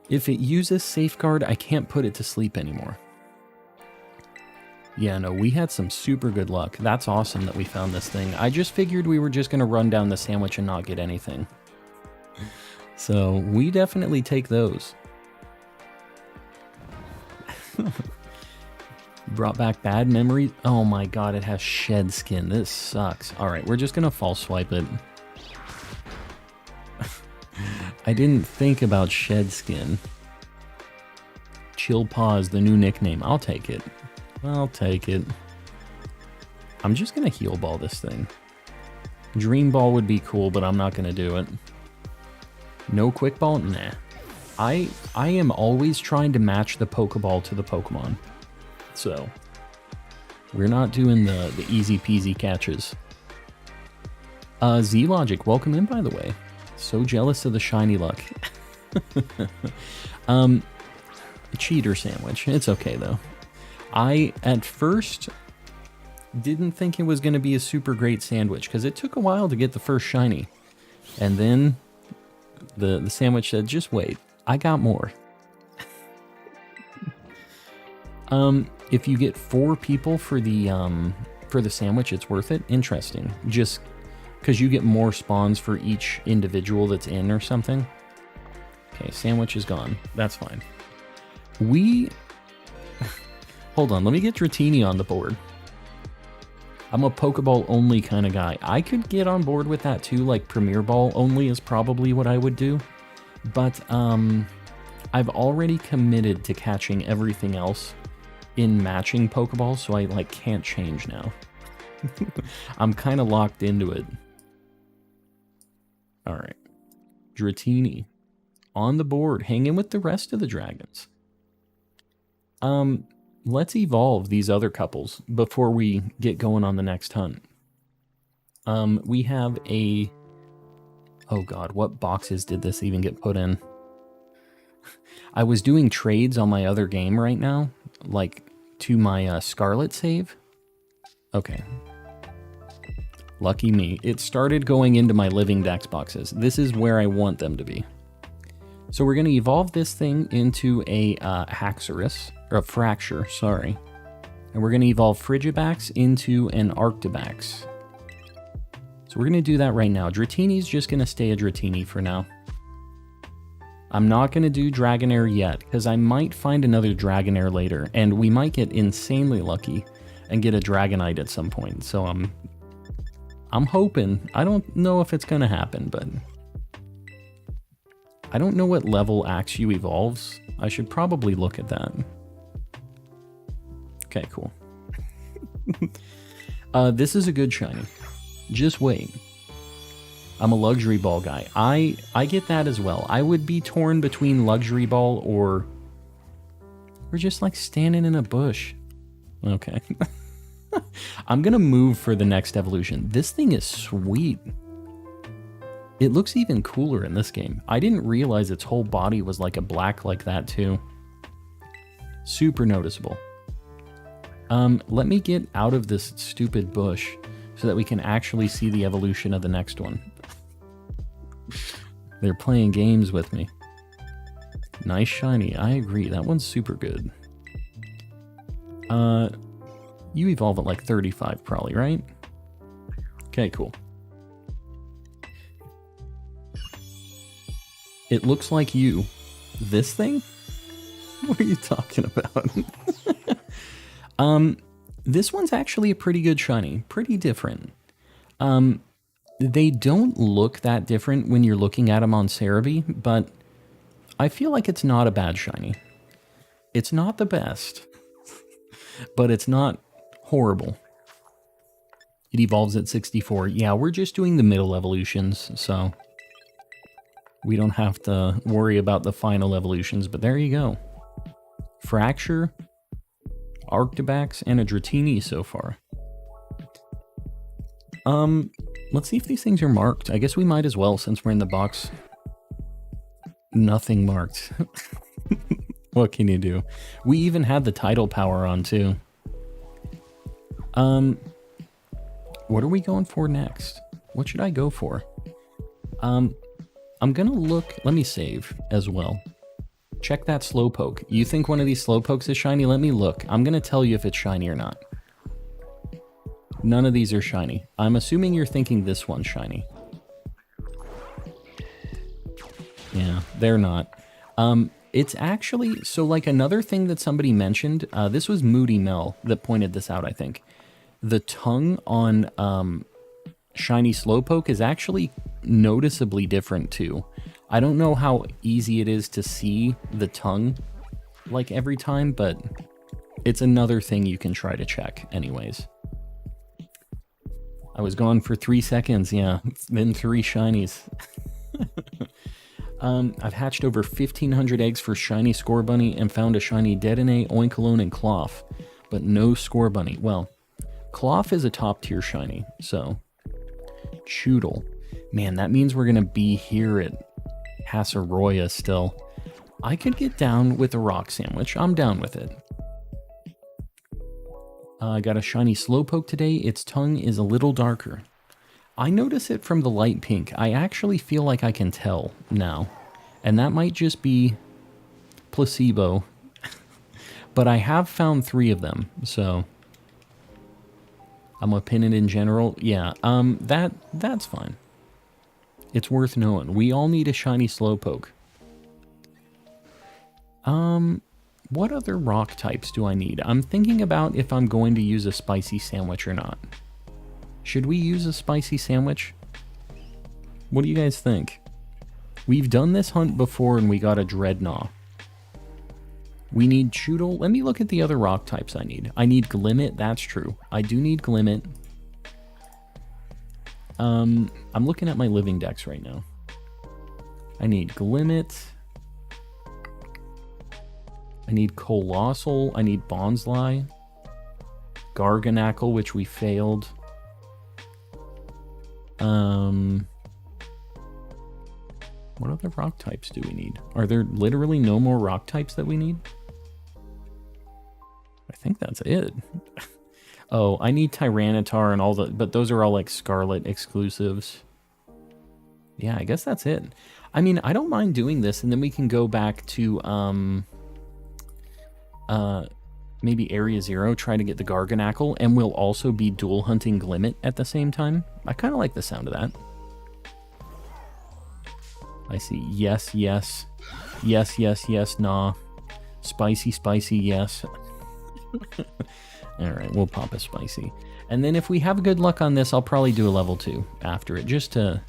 if it uses Safeguard, I can't put it to sleep anymore. Yeah, no, we had some super good luck. That's awesome that we found this thing. I just figured we were just going to run down the sandwich and not get anything. So, we definitely take those. Brought back bad memories. Oh my god, it has shed skin. This sucks. Alright, we're just gonna false swipe it. I didn't think about Shed Skin. Chill Paws, the new nickname. I'll take it. I'll take it. I'm just going to Heal Ball this thing. Dream Ball would be cool, but I'm not going to do it. No Quick Ball? Nah. I am always trying to match the Pokeball to the Pokemon. So, we're not doing the easy peasy catches. Z-Logic, welcome in, by the way. So jealous of the shiny luck. Cheater sandwich. It's okay, though. I, at first, didn't think it was going to be a super great sandwich, because it took a while to get the first shiny. And then, the sandwich said, just wait. I got more. If you get 4 people for the sandwich, it's worth it. Interesting. Just because you get more spawns for each individual that's in or something. Okay, sandwich is gone. That's fine. Hold on, let me get Dratini on the board. I'm a Pokeball only kind of guy. I could get on board with that too, like Premier Ball only is probably what I would do. But I've already committed to catching everything else in matching Pokeballs, so I like can't change now. I'm kind of locked into it. All right, Dratini on the board, hanging with the rest of the dragons. Let's evolve these other couples before we get going on the next hunt. We have a... Oh god, what boxes did this even get put in? I was doing trades on my other game right now, like to my Scarlet save. Okay. Lucky me. It started going into my Living Dex boxes. This is where I want them to be. So we're going to evolve this thing into a Haxorus, or a Fracture, sorry. And we're going to evolve Frigibax into an Arctibax. So we're going to do that right now. Dratini's just going to stay a Dratini for now. I'm not going to do Dragonair yet, because I might find another Dragonair later, and we might get insanely lucky and get a Dragonite at some point. So I'm hoping. I don't know if it's going to happen, but I don't know what level Axew evolves. I should probably look at that. Okay, cool. This is a good shiny. Just wait. I'm a Luxury Ball guy. I get that as well. I would be torn between Luxury Ball or just like standing in a bush. Okay. I'm gonna move for the next evolution. This thing is sweet. It looks even cooler in this game. I didn't realize its whole body was like a black like that too. Super noticeable. Let me get out of this stupid bush so that we can actually see the evolution of the next one. They're playing games with me. Nice shiny. I agree. That one's super good. You evolve at like 35 probably, right? Okay, cool. It looks like you. This thing? What are you talking about? This one's actually a pretty good shiny. Pretty different. They don't look that different when you're looking at them on Cerebi, but I feel like it's not a bad shiny. It's not the best, but it's not horrible. It evolves at 64. Yeah, we're just doing the middle evolutions, so we don't have to worry about the final evolutions, but there you go. Fracture, Arctibax, and a Dratini so far. Let's see if these things are marked. I guess we might as well since we're in the box. Nothing marked. What can you do? We even had the tidal power on too. What are we going for next? What should I go for? I'm gonna look, let me save as well. Check that Slowpoke. You think one of these Slowpokes is shiny? Let me look. I'm gonna tell you if it's shiny or not. None of these are shiny. I'm assuming you're thinking this one's shiny. Yeah, they're not. It's actually, so like another thing that somebody mentioned, this was Moody Mel that pointed this out, I think. The tongue on shiny Slowpoke is actually noticeably different too. I don't know how easy it is to see the tongue, like, every time, but it's another thing you can try to check anyways. I was gone for 3 seconds, yeah. It's been 3 shinies. I've hatched over 1,500 eggs for Shiny Scorbunny and found a shiny Dedenne, Oinkologne, and Cloth, but no Scorbunny. Well, Cloth is a top tier shiny, so Choodle. Man, that means we're gonna be here at Hasseroya still. I could get down with a rock sandwich. I'm down with it. I got a shiny Slowpoke today. Its tongue is a little darker. I notice it from the light pink. I actually feel like I can tell now. And that might just be placebo. But I have found 3 of them, so I'm gonna pin it in general. Yeah, that's fine. It's worth knowing. We all need a shiny Slowpoke. What other rock types do I need? I'm thinking about if I'm going to use a spicy sandwich or not. Should we use a spicy sandwich? What do you guys think? We've done this hunt before and we got a Dreadnought. We need Choodle. Let me look at the other rock types I need. I need Glimmet, that's true. I do need Glimmet. I'm looking at my Living Dex right now. I need Glimmet. I need Colossal. I need Bonsly. Garganackle, which we failed. What other rock types do we need? Are there literally no more rock types that we need? I think that's it. Oh, I need Tyranitar and all the... But those are all like Scarlet exclusives. Yeah, I guess that's it. I mean, I don't mind doing this, and then we can go back to... maybe Area 0, try to get the Garganackle, and we'll also be dual hunting Glimmet at the same time. I kind of like the sound of that. I see. Yes, yes. Yes, yes, yes, nah. Spicy, spicy, yes. Alright, we'll pop a spicy. And then if we have good luck on this, I'll probably do a level 2 after it, just to...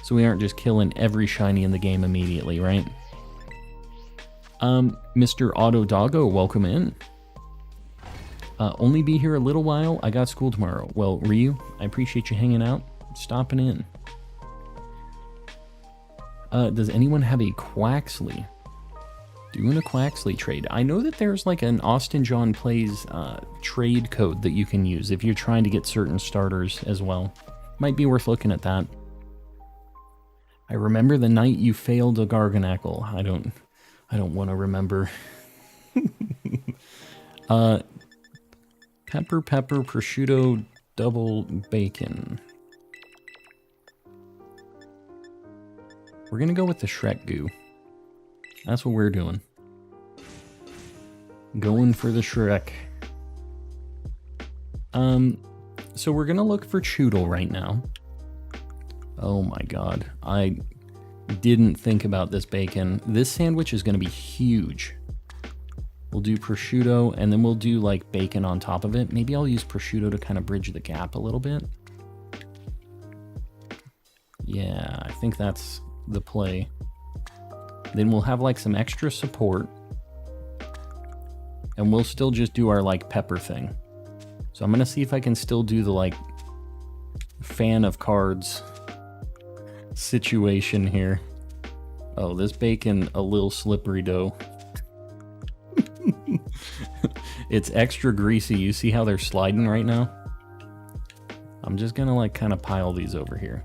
So we aren't just killing every shiny in the game immediately, right? Mr. Auto Doggo, welcome in. Only be here a little while. I got school tomorrow. Well, Ryu, I appreciate you hanging out, stopping in. Does anyone have a Quaxley? Doing a Quaxley trade. I know that there's like an Austin John Plays trade code that you can use if you're trying to get certain starters as well. Might be worth looking at that. I remember the night you failed a Garganackle. I don't want to remember. Pepper, prosciutto, double bacon. We're gonna go with the Shrek goo. That's what we're doing. Going for the Shrek. So we're gonna look for Choodle right now. Oh my god. I didn't think about this bacon. This sandwich is gonna be huge. We'll do prosciutto, and then we'll do like bacon on top of it. Maybe I'll use prosciutto to kind of bridge the gap a little bit. Yeah, I think that's the play. Then we'll have like some extra support, and we'll still just do our like pepper thing. So I'm gonna see if I can still do the like fan of cards situation here. Oh, this bacon a little slippery dough. It's extra greasy. You see how they're sliding right now? I'm just gonna like kind of pile these over here.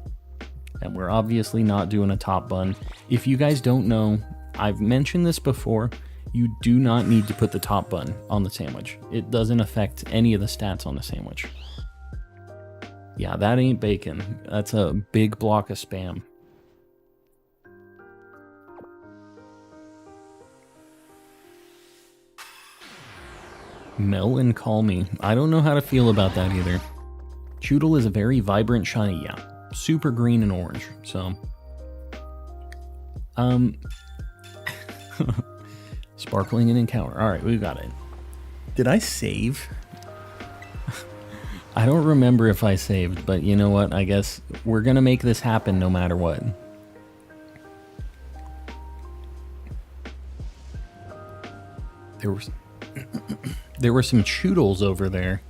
And we're obviously not doing a top bun. If you guys don't know, I've mentioned this before, you do not need to put the top bun on the sandwich. It doesn't affect any of the stats on the sandwich. Yeah, that ain't bacon. That's a big block of Spam. Mel and Call Me. I don't know how to feel about that either. Choodle is a very vibrant shiny, yeah. Super green and orange, so. Sparkling and Encounter. Alright, we've got it. Did I save? I don't remember if I saved, but you know what? I guess we're gonna make this happen no matter what. there was there were some choodles over there,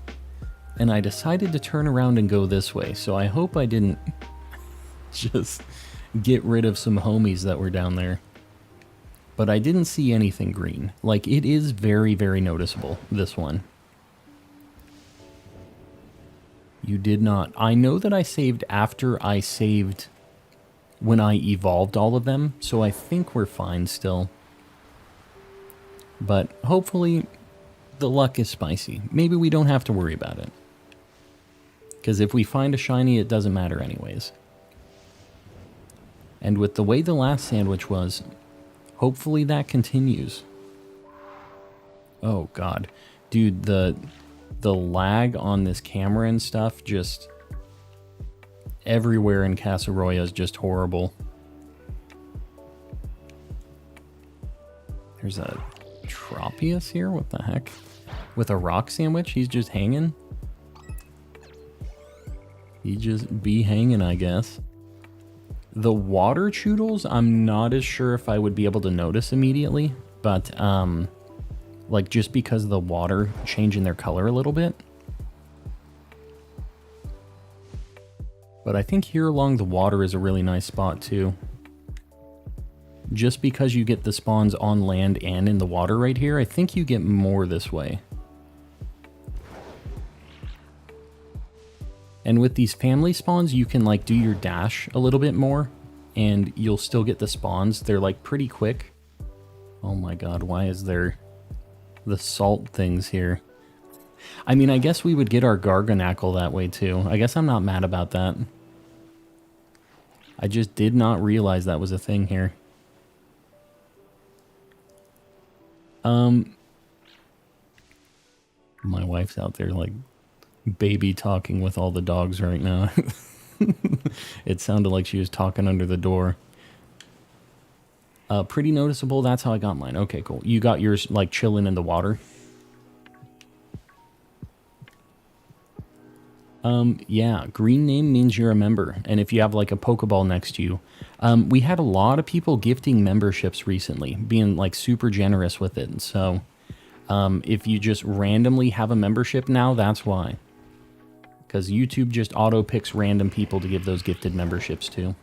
and I decided to turn around and go this way, so I hope I didn't just get rid of some homies that were down there. But I didn't see anything green. Like, it is very, very noticeable, this one. You did not. I know that I saved after I saved when I evolved all of them, so I think we're fine still. But hopefully the luck is spicy. Maybe we don't have to worry about it. Because if we find a shiny, it doesn't matter anyways. And with the way the last sandwich was, hopefully that continues. Oh god. Dude, the lag on this camera and stuff just everywhere in Casa Roya is just horrible. There's a Tropius here? What the heck? With a rock sandwich? He's just hanging? He just be hanging, I guess. The water choodles, I'm not as sure if I would be able to notice immediately, but like just because of the water changing their color a little bit. But I think here along the water is a really nice spot too. Just because you get the spawns on land and in the water right here, I think you get more this way. And with these family spawns, you can like do your dash a little bit more and you'll still get the spawns. They're like pretty quick. Oh my god, why is there the salt things here? I mean, I guess we would get our Garganackle that way too. I guess I'm not mad about that. I just did not realize that was a thing here. My wife's out there like baby talking with all the dogs right now. It sounded like she was talking under the door. Pretty noticeable. That's how I got mine. Okay, cool. You got yours like chilling in the water. Yeah, green name means you're a member. And if you have like a Pokeball next to you, we had a lot of people gifting memberships recently, being like super generous with it. So, if you just randomly have a membership now, that's why. Because YouTube just auto picks random people to give those gifted memberships to.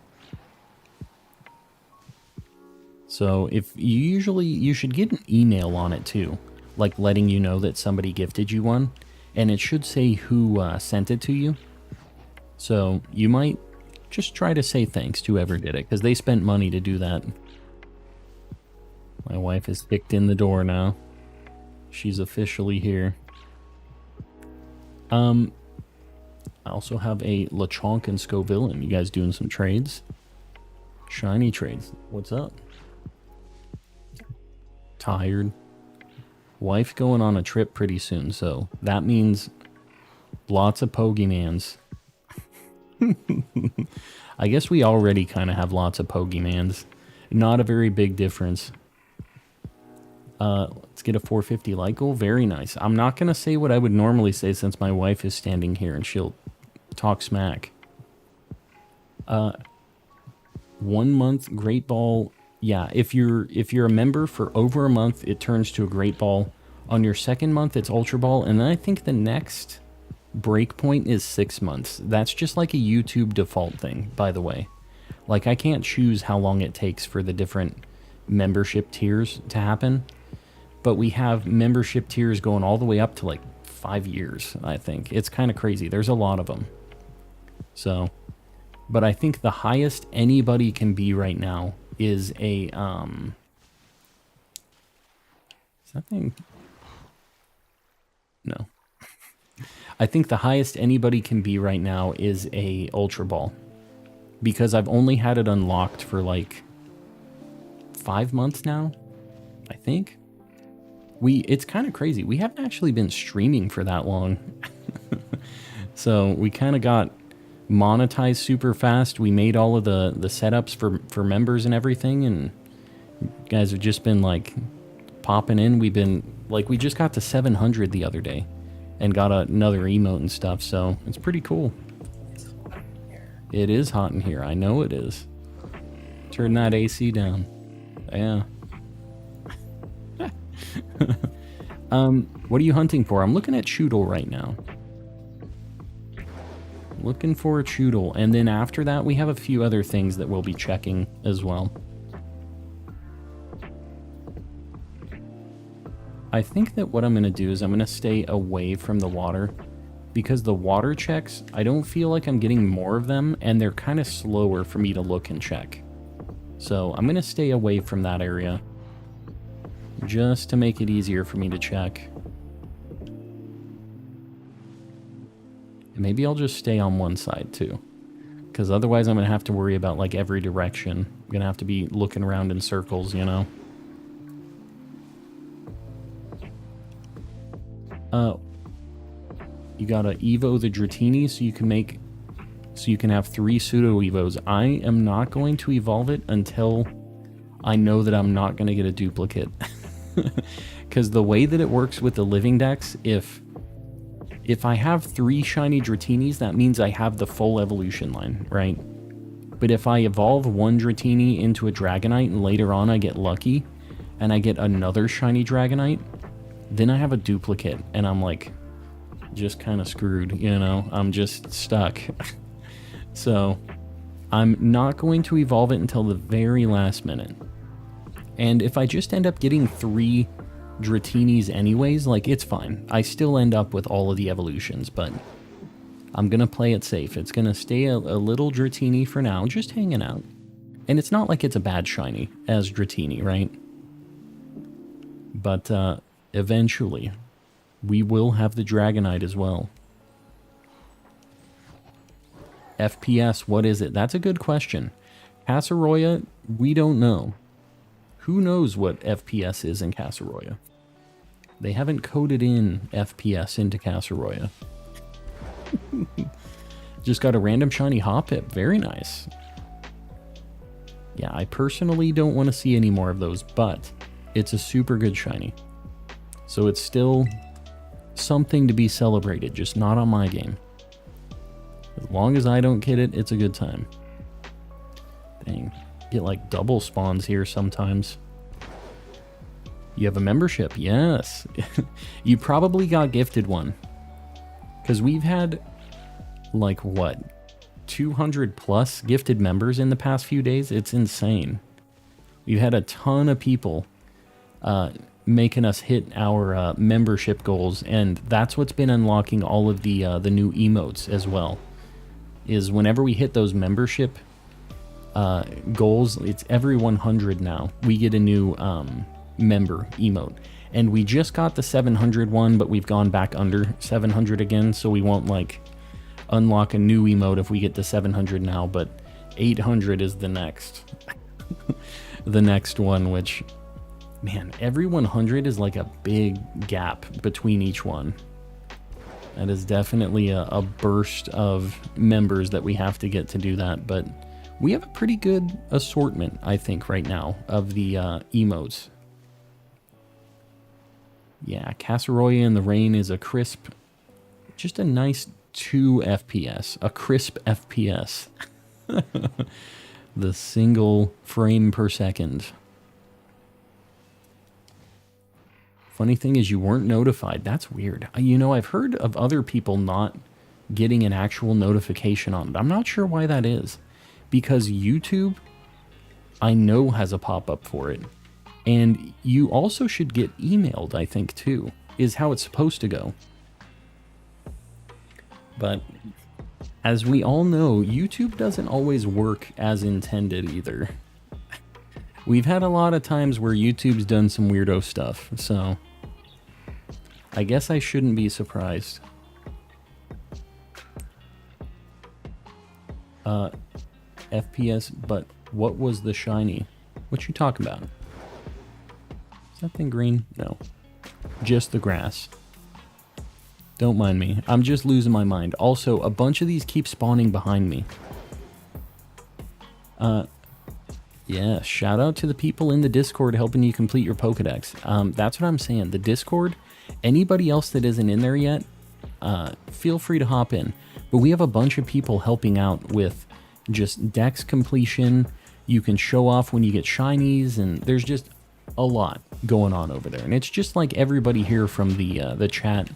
So if you should get an email on it too, like letting you know that somebody gifted you one, and it should say who sent it to you. So you might just try to say thanks to whoever did it, because they spent money to do that. My wife has kicked in the door now. She's officially here. I also have a Lechonk and Scoville. You guys doing some trades? Shiny trades. What's up? Tired. Wife going on a trip pretty soon, so that means lots of Pokemans. I guess we already kind of have lots of Pokemans. Not a very big difference. Let's get a 450 light goal. Very nice. I'm not going to say what I would normally say since my wife is standing here and she'll talk smack. 1 month Great Ball. Yeah, if you're a member for over a month, it turns to a Great Ball. On your second month, it's Ultra Ball, and then I think the next break point is 6 months. That's just like a YouTube default thing, by the way. Like, I can't choose how long it takes for the different membership tiers to happen, but we have membership tiers going all the way up to like 5 years, I think. It's kind of crazy. There's a lot of them. So, but I think the highest anybody can be right now is a, is that thing? No. I think the highest anybody can be right now is a Ultra Ball. Because I've only had it unlocked for like 5 months now, I think. It's kind of crazy. We haven't actually been streaming for that long. So we kind of got monetized super fast. We made all of the setups for members and everything, and you guys have just been like popping in. We've been like, we just got to 700 the other day and got another emote and stuff, so it's pretty cool. It is hot in here. I know it is. Turn that AC down. Yeah. What are you hunting for? I'm looking at Choodle right now. Looking for a Choodle, and then after that we have a few other things that we'll be checking as well. I think that what I'm going to do is I'm going to stay away from the water, because the water checks, I don't feel like I'm getting more of them, and they're kind of slower for me to look and check. So I'm going to stay away from that area, just to make it easier for me to check. And maybe I'll just stay on one side too, because otherwise I'm going to have to worry about like every direction. I'm going to have to be looking around in circles, you know? You gotta Evo the Dratini so you can have 3 pseudo Evos. I am not going to evolve it until I know that I'm not going to get a duplicate. Because the way that it works with the Living Dex, if I have 3 shiny Dratinis, that means I have the full evolution line, right? But if I evolve one Dratini into a Dragonite and later on I get lucky and I get another shiny Dragonite, then I have a duplicate and I'm like just kind of screwed, you know? I'm just stuck. So I'm not going to evolve it until the very last minute. And if I just end up getting 3 Dratinis anyways, like, it's fine. I still end up with all of the evolutions, but I'm gonna play it safe. It's gonna stay a little Dratini for now, just hanging out. And it's not like it's a bad shiny as Dratini, right? But eventually we will have the Dragonite as well. FPS, what is it? That's a good question. Casseroya, we don't know. Who knows what FPS is in Casseroya? They haven't coded in FPS into Casseroya. Just got a random shiny Hoppip. Very nice. Yeah, I personally don't want to see any more of those, but it's a super good shiny. So it's still something to be celebrated, just not on my game. As long as I don't get it, it's a good time. Dang. Get like double spawns here sometimes. You have a membership, yes. You probably got gifted one. Because we've had like what, 200 plus gifted members in the past few days. It's insane. We've had a ton of people making us hit our membership goals, and that's what's been unlocking all of the new emotes as well. Is whenever we hit those membership goals, it's every 100 now, we get a new member emote. And we just got the 700 one, but we've gone back under 700 again, so we won't like unlock a new emote if we get to 700 now, but 800 is the next the next one, which, man, every 100 is like a big gap between each one. That is definitely a burst of members that we have to get to do that, but we have a pretty good assortment, I think, right now of the emotes. Yeah, Casseroya in the Rain is a crisp, just a nice 2 FPS, a crisp FPS. The single frame per second. Funny thing is you weren't notified. That's weird. You know, I've heard of other people not getting an actual notification on it. I'm not sure why that is. Because YouTube, I know, has a pop-up for it. And you also should get emailed, I think, too, is how it's supposed to go. But as we all know, YouTube doesn't always work as intended either. We've had a lot of times where YouTube's done some weirdo stuff, so I guess I shouldn't be surprised. FPS, but what was the shiny? What you talking about? Is that thing green? No. Just the grass. Don't mind me. I'm just losing my mind. Also, a bunch of these keep spawning behind me. Yeah, shout out to the people in the Discord helping you complete your Pokedex. That's what I'm saying. The Discord, anybody else that isn't in there yet, feel free to hop in. But we have a bunch of people helping out with just Dex completion. You can show off when you get shinies, and there's just a lot. going on over there. And it's just like everybody here from the chat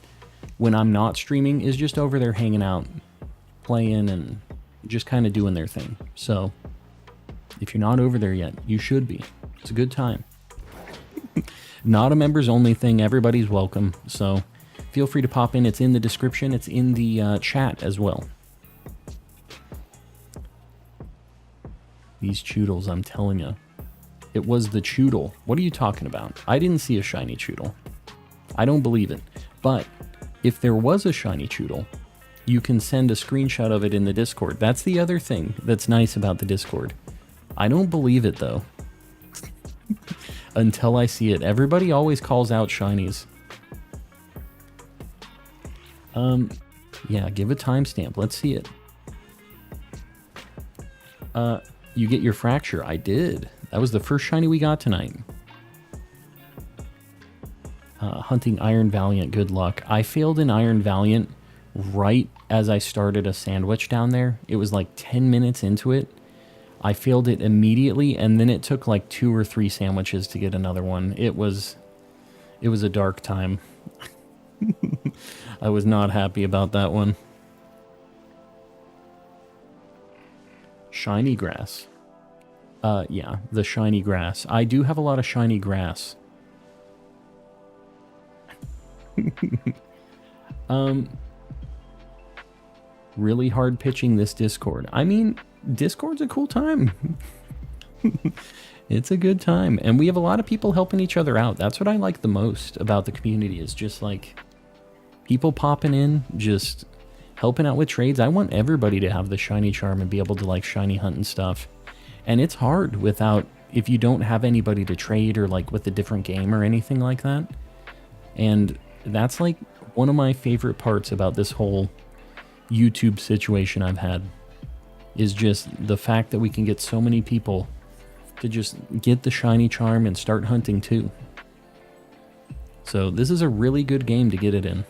when I'm not streaming is just over there hanging out, playing, and just kind of doing their thing. So if you're not over there yet, you should be. It's a good time. Not a members only thing. Everybody's welcome. So feel free to pop in. It's in the description. It's in the chat as well. These Choodles, I'm telling you. It was the Choodle. What are you talking about? I didn't see a shiny Choodle. I don't believe it. But if there was a shiny Choodle, you can send a screenshot of it in the Discord. That's the other thing that's nice about the Discord. I don't believe it, though. Until I see it. Everybody always calls out shinies. Yeah, give a timestamp. Let's see it. You get your fracture. I did. That was the first shiny we got tonight. Hunting Iron Valiant, good luck. I failed in Iron Valiant right as I started a sandwich down there. It was like 10 minutes into it. I failed it immediately, and then it took like 2 or 3 sandwiches to get another one. It was a dark time. I was not happy about that one. Shiny grass. Yeah, the shiny grass. I do have a lot of shiny grass. Really hard pitching this Discord. I mean, Discord's a cool time. It's a good time. And we have a lot of people helping each other out. That's what I like the most about the community, is just like people popping in, just helping out with trades. I want everybody to have the shiny charm and be able to like shiny hunt and stuff. And it's hard without, if you don't have anybody to trade or like with a different game or anything like that. And that's like one of my favorite parts about this whole YouTube situation I've had, is just the fact that we can get so many people to just get the shiny charm and start hunting too. So this is a really good game to get it in.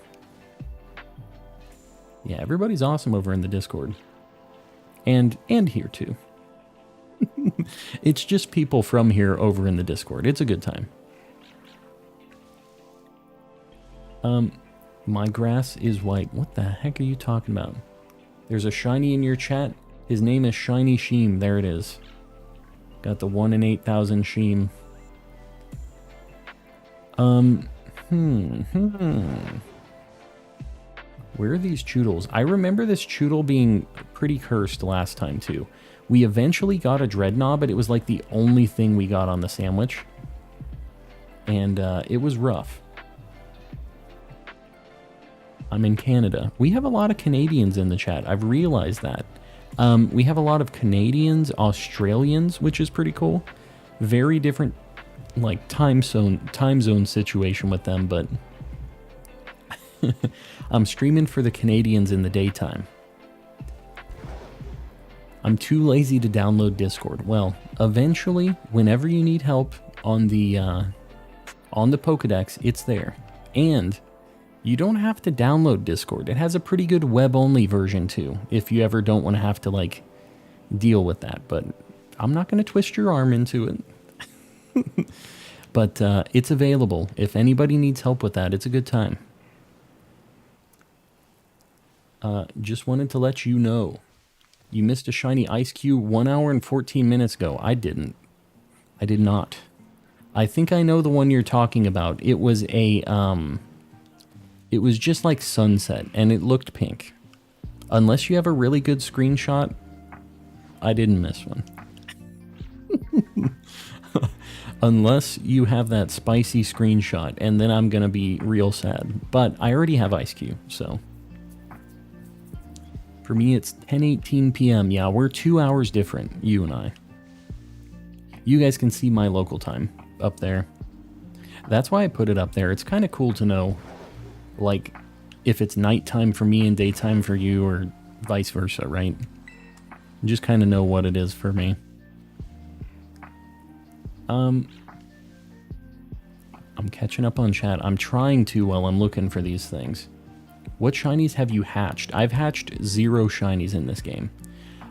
Yeah, everybody's awesome over in the Discord. And here too. It's just people from here over in the Discord. It's a good time. My grass is white. What the heck are you talking about? There's a shiny in your chat. His name is Shiny Sheem. There it is. Got the 1 in 8,000 Sheem. Where are these Choodles? I remember this Choodle being pretty cursed last time too. We eventually got a Dreadnought, but it was like the only thing we got on the sandwich. And it was rough. I'm in Canada. We have a lot of Canadians in the chat. I've realized that. We have a lot of Canadians, Australians, which is pretty cool. Very different, like, time zone situation with them, but I'm streaming for the Canadians in the daytime. I'm too lazy to download Discord. Well, eventually, whenever you need help on the Pokedex, it's there. And you don't have to download Discord. It has a pretty good web-only version too, if you ever don't want to have to like deal with that. But I'm not going to twist your arm into it. But it's available. If anybody needs help with that, it's a good time. Just wanted to let you know. You missed a shiny Ice Cube 1 hour and 14 minutes ago. I didn't. I did not. I think I know the one you're talking about. It was a, it was just like sunset, and it looked pink. Unless you have a really good screenshot, I didn't miss one. Unless you have that spicy screenshot, and then I'm gonna be real sad. But I already have Ice Cube, so. For me, it's 10:18 p.m. Yeah, we're 2 hours different, you and I. You guys can see my local time up there. That's why I put it up there. It's kind of cool to know, like, if it's nighttime for me and daytime for you, or vice versa, right? Just kind of know what it is for me. I'm catching up on chat. I'm trying to while I'm looking for these things. What shinies have you hatched? I've hatched 0 shinies in this game.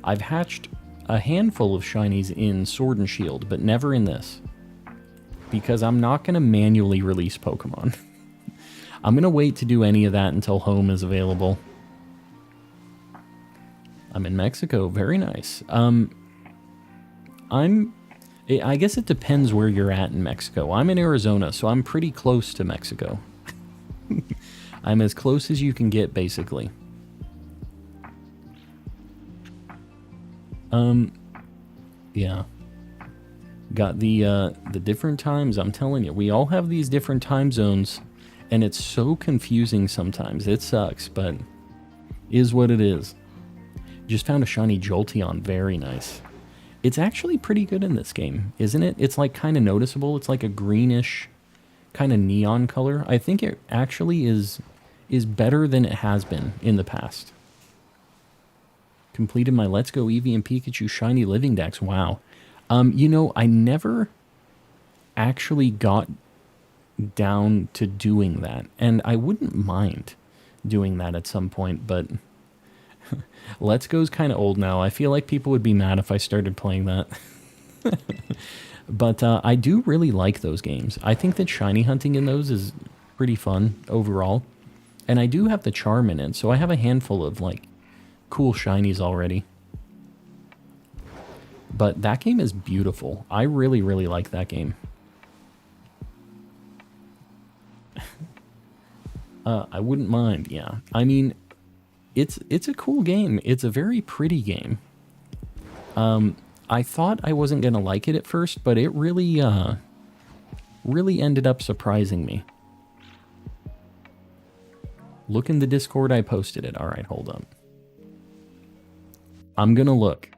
I've hatched a handful of shinies in Sword and Shield, but never in this. because I'm not going to manually release Pokemon. I'm going to wait to do any of that until home is available. I'm in Mexico. Very nice. I guess it depends where you're at in Mexico. I'm in Arizona, so I'm pretty close to Mexico. I'm as close as you can get, basically. Yeah. Got the different times. I'm telling you, we all have these different time zones, and it's so confusing sometimes. It sucks, but is what it is. Just found a shiny Jolteon. Very nice. It's actually pretty good in this game, isn't it? It's like kind of noticeable. It's like a greenish kind of neon color. I think it actually is better than it has been in the past. Completed my Let's Go Eevee and Pikachu Shiny Living Dex. Wow. You know, I never actually got down to doing that, and I wouldn't mind doing that at some point, but Let's Go's kind of old now. I feel like people would be mad if I started playing that. But I do really like those games. I think that shiny hunting in those is pretty fun overall, and I do have the charm in it, so I have a handful of like cool shinies already. But that game is beautiful. I really, really like that game. I wouldn't mind, yeah. I mean, it's a cool game. It's a very pretty game. I thought I wasn't going to like it at first, but it really, really ended up surprising me. Look in the Discord, I posted it. All right, hold up. I'm going to look.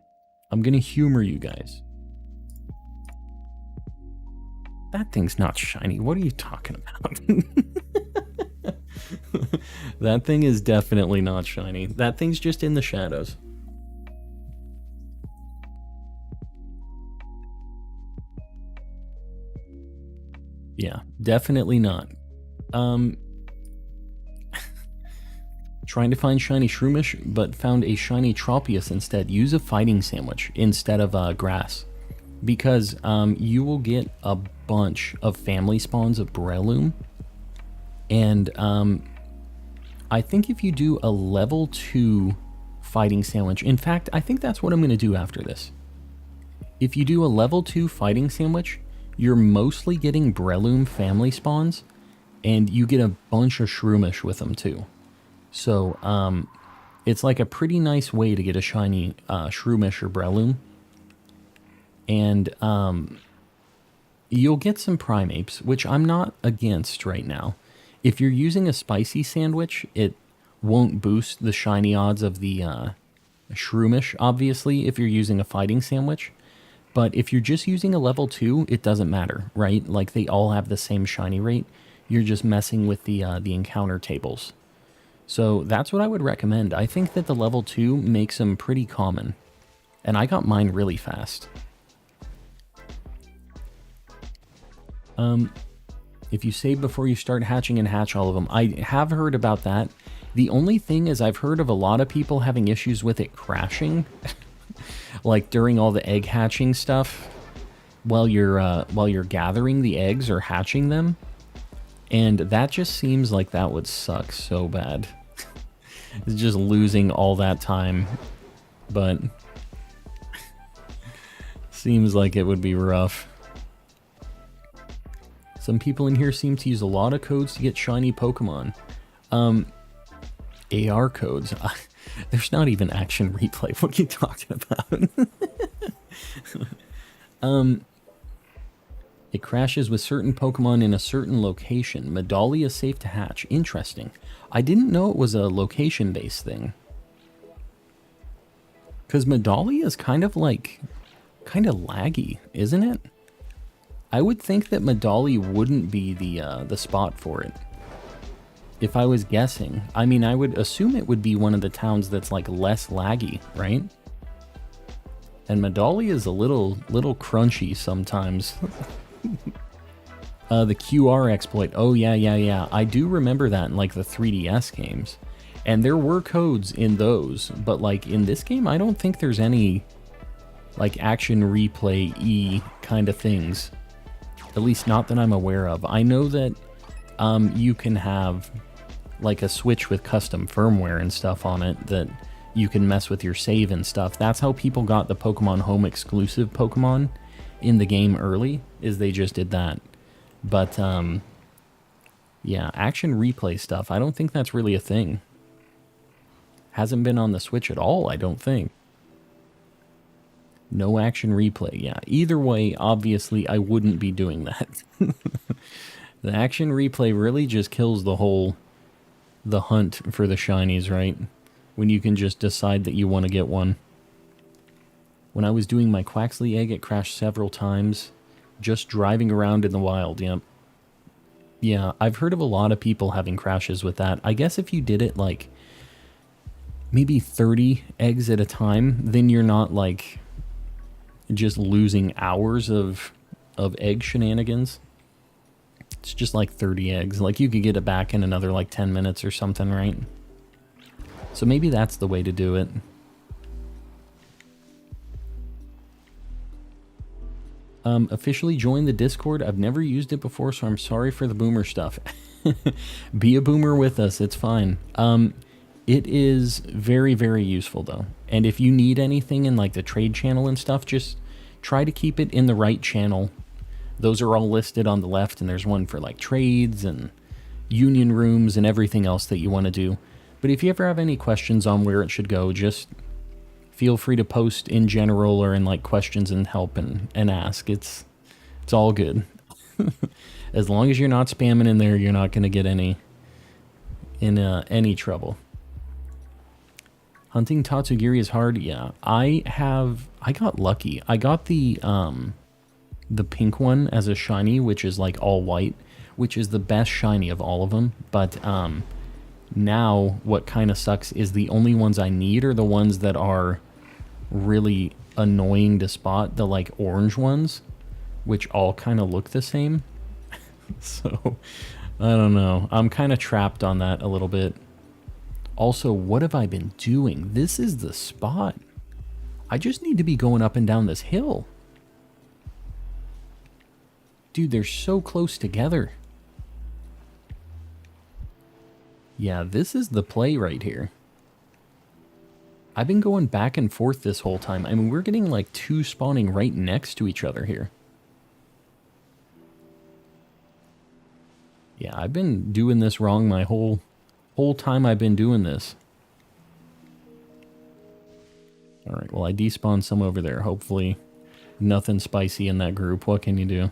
I'm going to humor you guys. That thing's not shiny. What are you talking about? That thing is definitely not shiny. That thing's just in the shadows. Yeah, definitely not. Trying to find shiny Shroomish, but found a shiny Tropius instead. Use a fighting sandwich instead of grass, because you will get a bunch of family spawns of Breloom, and I think if you do a level 2 fighting sandwich, in fact, I think that's what I'm going to do after this. If you do a level 2 fighting sandwich, you're mostly getting Breloom family spawns, and you get a bunch of Shroomish with them too. So, it's like a pretty nice way to get a shiny Shroomish or Breloom. And you'll get some Primapes, which I'm not against right now. If you're using a spicy sandwich, it won't boost the shiny odds of the Shroomish, obviously, if you're using a fighting sandwich. But if you're just using a level 2, it doesn't matter, right? Like, they all have the same shiny rate. You're just messing with the encounter tables. So that's what I would recommend. I think that the level 2 makes them pretty common. And I got mine really fast. If you save before you start hatching and hatch all of them, I have heard about that. The only thing is I've heard of a lot of people having issues with it crashing. Like during all the egg hatching stuff. While you're gathering the eggs or hatching them. And that just seems like that would suck so bad. It's just losing all that time. But seems like it would be rough. Some people in here seem to use a lot of codes to get shiny Pokemon. AR codes. There's not even action replay. What are you talking about? It crashes with certain Pokemon in a certain location. Medali is safe to hatch. Interesting. I didn't know it was a location-based thing. Because Medali is kind of laggy, isn't it? I would think that Medali wouldn't be the spot for it. If I was guessing. I mean, I would assume it would be one of the towns that's like less laggy, right? And Medali is a little crunchy sometimes. The QR exploit. Oh, yeah. I do remember that in, like, the 3DS games. And there were codes in those. But, like, in this game, I don't think there's any, like, action replay-y kind of things. At least not that I'm aware of. I know that you can have like a Switch with custom firmware and stuff on it that you can mess with your save and stuff. That's how people got the Pokemon Home exclusive Pokemon in the game early, is they just did that. But yeah, action replay stuff, I don't think that's really a thing. Hasn't been on the Switch at all, I don't think. No action replay, yeah. Either way, obviously, I wouldn't be doing that. The action replay really just kills the hunt for the shinies, right? When you can just decide that you want to get one. When I was doing my Quaxley egg, it crashed several times. Just driving around in the wild, yep. Yeah, I've heard of a lot of people having crashes with that. I guess if you did it like maybe 30 eggs at a time, then you're not like just losing hours of egg shenanigans. It's just like 30 eggs. Like you could get it back in another like 10 minutes or something, right? So maybe that's the way to do it. Officially joined the Discord. I've never used it before, so I'm sorry for the boomer stuff. Be a boomer with us. It's fine. It is very, very useful, though. And if you need anything in like the trade channel and stuff, just try to keep it in the right channel. Those are all listed on the left, and there's one for like trades and union rooms and everything else that you want to do. But if you ever have any questions on where it should go, just feel free to post in general or in like questions and help and ask. It's all good. As long as you're not spamming in there, you're not going to get any trouble. Hunting Tatsugiri is hard. Yeah, I got lucky. I got the pink one as a shiny, which is like all white, which is the best shiny of all of them. But now what kind of sucks is the only ones I need are the ones that are really annoying to spot, the like orange ones, which all kind of look the same. So I don't know. I'm kind of trapped on that a little bit. Also, what have I been doing? This is the spot. I just need to be going up and down this hill. Dude, they're so close together. Yeah, this is the play right here. I've been going back and forth this whole time. I mean, we're getting like two spawning right next to each other here. Yeah, I've been doing this wrong my whole time I've been doing this. Alright, well I despawned some over there. Hopefully nothing spicy in that group. What can you do?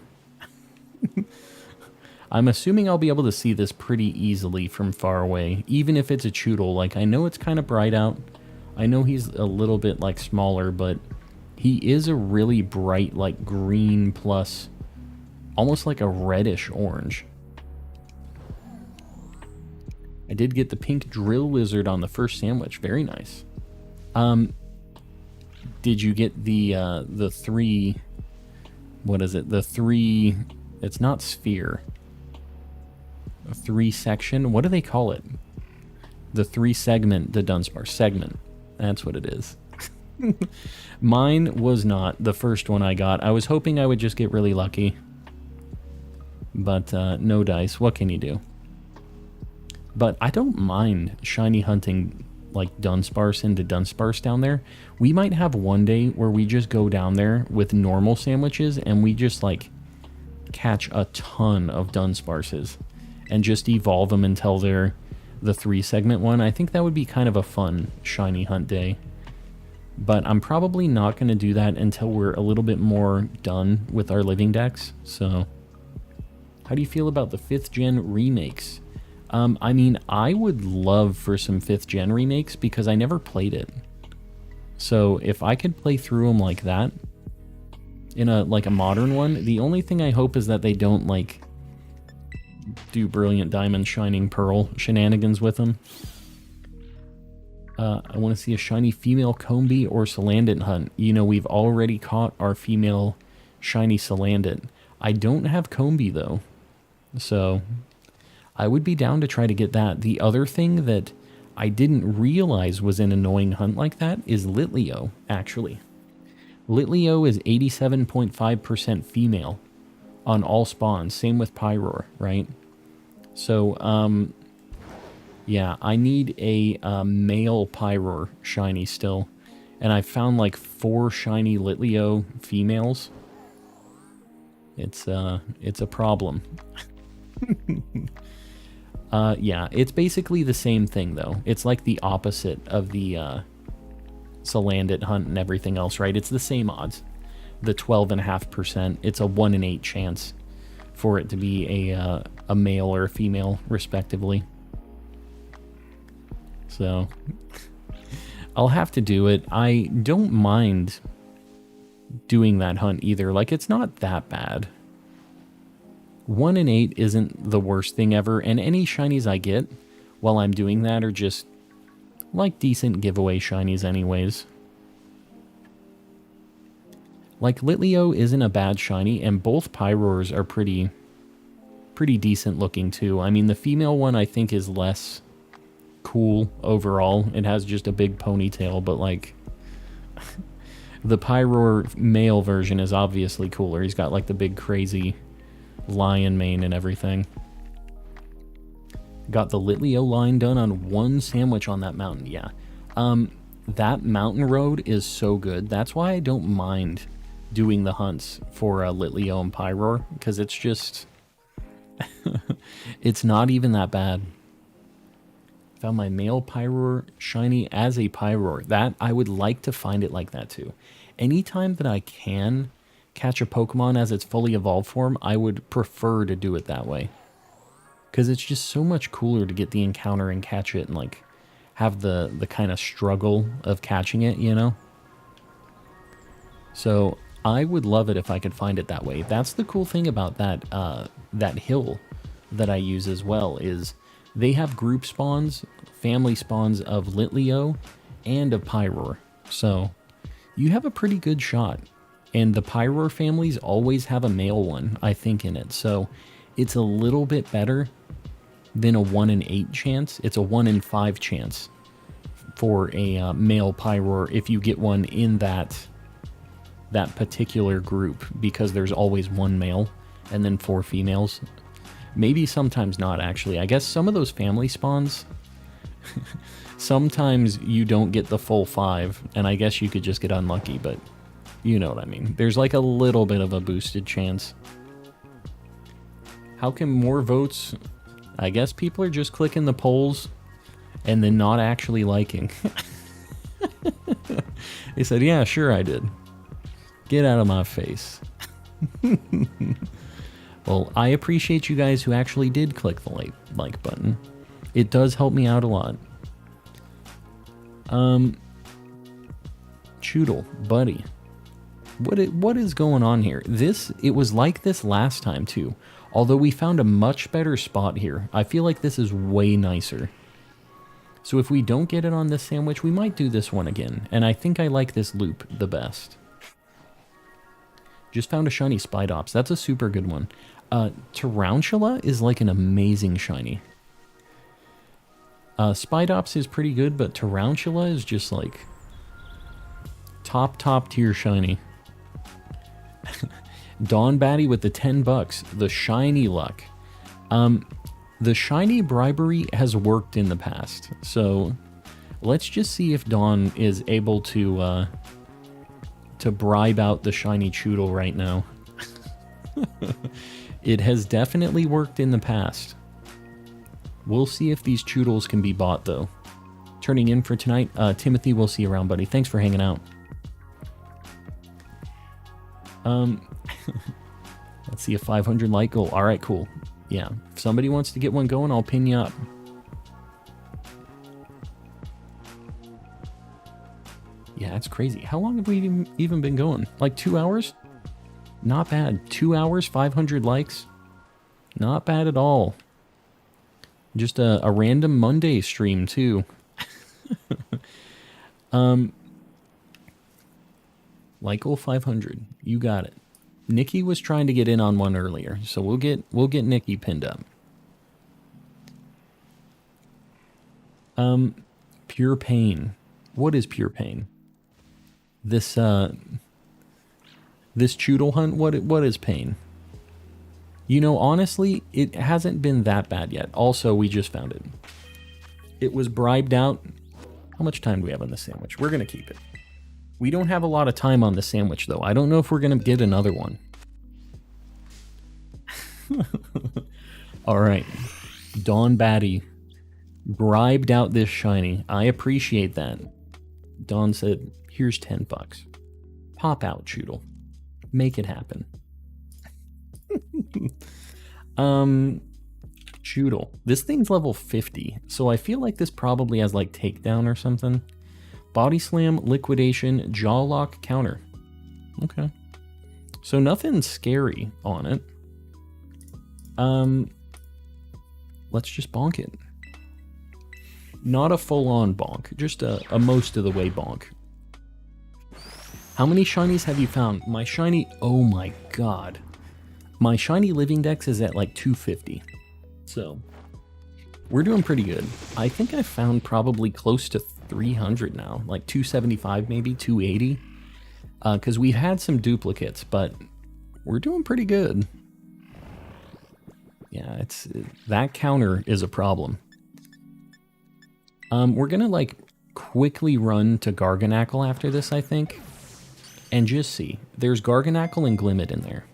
I'm assuming I'll be able to see this pretty easily from far away, even if it's a Choodle. Like, I know it's kind of bright out. I know he's a little bit, like, smaller, but he is a really bright, like, green plus almost like a reddish orange. I did get the pink drill lizard on the first sandwich. Very nice. Did you get the three... What is it? The three... It's not sphere. A three section? What do they call it? The three segment, the Dunsparce segment. That's what it is. Mine was not the first one I got. I was hoping I would just get really lucky. But no dice. What can you do? But I don't mind shiny hunting like Dunsparce into Dunsparce down there. We might have one day where we just go down there with normal sandwiches and we just like catch a ton of Dunsparces and just evolve them until they're the 3-segment one. I think that would be kind of a fun shiny hunt day. But I'm probably not going to do that until we're a little bit more done with our living decks. So, how do you feel about the 5th gen remakes? I mean, I would love for some 5th gen remakes because I never played it. So if I could play through them like that, in a modern one, the only thing I hope is that they don't like do Brilliant Diamond Shining Pearl shenanigans with them. I want to see a shiny female Combee or Salandit hunt. You know, we've already caught our female shiny Salandit. I don't have Combee though, so I would be down to try to get that. The other thing that I didn't realize was an annoying hunt like that is Litleo, actually. Litleo is 87.5% female on all spawns. Same with Pyroar, right? So, yeah, I need a male Pyroar shiny still. And I found like 4 shiny Litleo females. It's a problem. Yeah, it's basically the same thing though. It's like the opposite of the Salandit hunt and everything else, right? It's the same odds. The 12.5%. It's a 1 in 8 chance for it to be a male or a female, respectively. So, I'll have to do it. I don't mind doing that hunt either. Like, it's not that bad. 1 in 8 isn't the worst thing ever, and any shinies I get while I'm doing that are just, like, decent giveaway shinies anyways. Like, Litleo isn't a bad shiny, and both Pyroars are pretty decent looking too. I mean, the female one I think is less cool overall. It has just a big ponytail, but like the Pyroar male version is obviously cooler. He's got like the big crazy lion mane and everything. Got the Litleo line done on 1 sandwich on that mountain. Yeah. That mountain road is so good. That's why I don't mind doing the hunts for Litleo and Pyroar, because it's just it's not even that bad. Found my male Pyroar shiny as a Pyroar. That, I would like to find it like that too. Anytime that I can catch a Pokemon as its fully evolved form, I would prefer to do it that way. Because it's just so much cooler to get the encounter and catch it and like have the kind of struggle of catching it, you know? So I would love it if I could find it that way. That's the cool thing about that hill that I use as well, is they have group spawns, family spawns of Litleo and of Pyroar. So you have a pretty good shot. And the Pyroar families always have a male one, I think, in it. So it's a little bit better than a 1 in 8 chance. It's a 1 in 5 chance for a male Pyroar if you get one in that particular group, because there's always 1 male and then 4 females. Maybe sometimes not, actually. I guess some of those family spawns, sometimes you don't get the full 5, and I guess you could just get unlucky, but you know what I mean. There's like a little bit of a boosted chance. How can more votes? I guess people are just clicking the polls and then not actually liking. They said, yeah, sure I did. Get out of my face. Well, I appreciate you guys who actually did click the like button. It does help me out a lot. Choodle, buddy. What is going on here? It was like this last time too. Although we found a much better spot here. I feel like this is way nicer. So if we don't get it on this sandwich, we might do this one again. And I think I like this loop the best. Just found a shiny Spidops. That's a super good one. Tarantula is like an amazing shiny. Spidops is pretty good, but Tarantula is just like top tier shiny. Dawn Batty with the 10 bucks. The shiny luck. The shiny bribery has worked in the past. So let's just see if Dawn is able to bribe out the shiny Choodle right now. It has definitely worked in the past. We'll see if these Choodles can be bought, though. Turning in for tonight. Timothy, we'll see you around, buddy. Thanks for hanging out. Let's see a 500 like goal. All right, cool. Yeah, if somebody wants to get one going, I'll pin you up. Yeah, that's crazy. How long have we even been going? Like 2 hours? Not bad. 2 hours, 500 likes. Not bad at all. Just a random Monday stream, too. Like goal 500. You got it. Nikki was trying to get in on one earlier, so we'll get Nikki pinned up. Pure pain. What is pure pain? This Choodle hunt. What is pain? You know, honestly, it hasn't been that bad yet. Also, we just found it. It was bribed out. How much time do we have on the sandwich? We're going to keep it. We don't have a lot of time on the sandwich, though. I don't know if we're going to get another one. All right. Dawn Batty bribed out this shiny. I appreciate that. Dawn said, here's 10 bucks. Pop out, Choodle. Make it happen. Choodle. This thing's level 50, so I feel like this probably has like takedown or something. Body slam, liquidation, jaw lock, counter. Okay. So nothing scary on it. Let's just bonk it. Not a full-on bonk, just a most of the way bonk. How many shinies have you found? My shiny, oh my god. My Shiny Living Dex is at like 250. So, we're doing pretty good. I think I found probably close to 300 now, like 275 maybe, 280. Because we've had some duplicates, but we're doing pretty good. Yeah, that counter is a problem. We're gonna like quickly run to Garganackle after this, I think. And just see. There's Garganackle and Glimmet in there.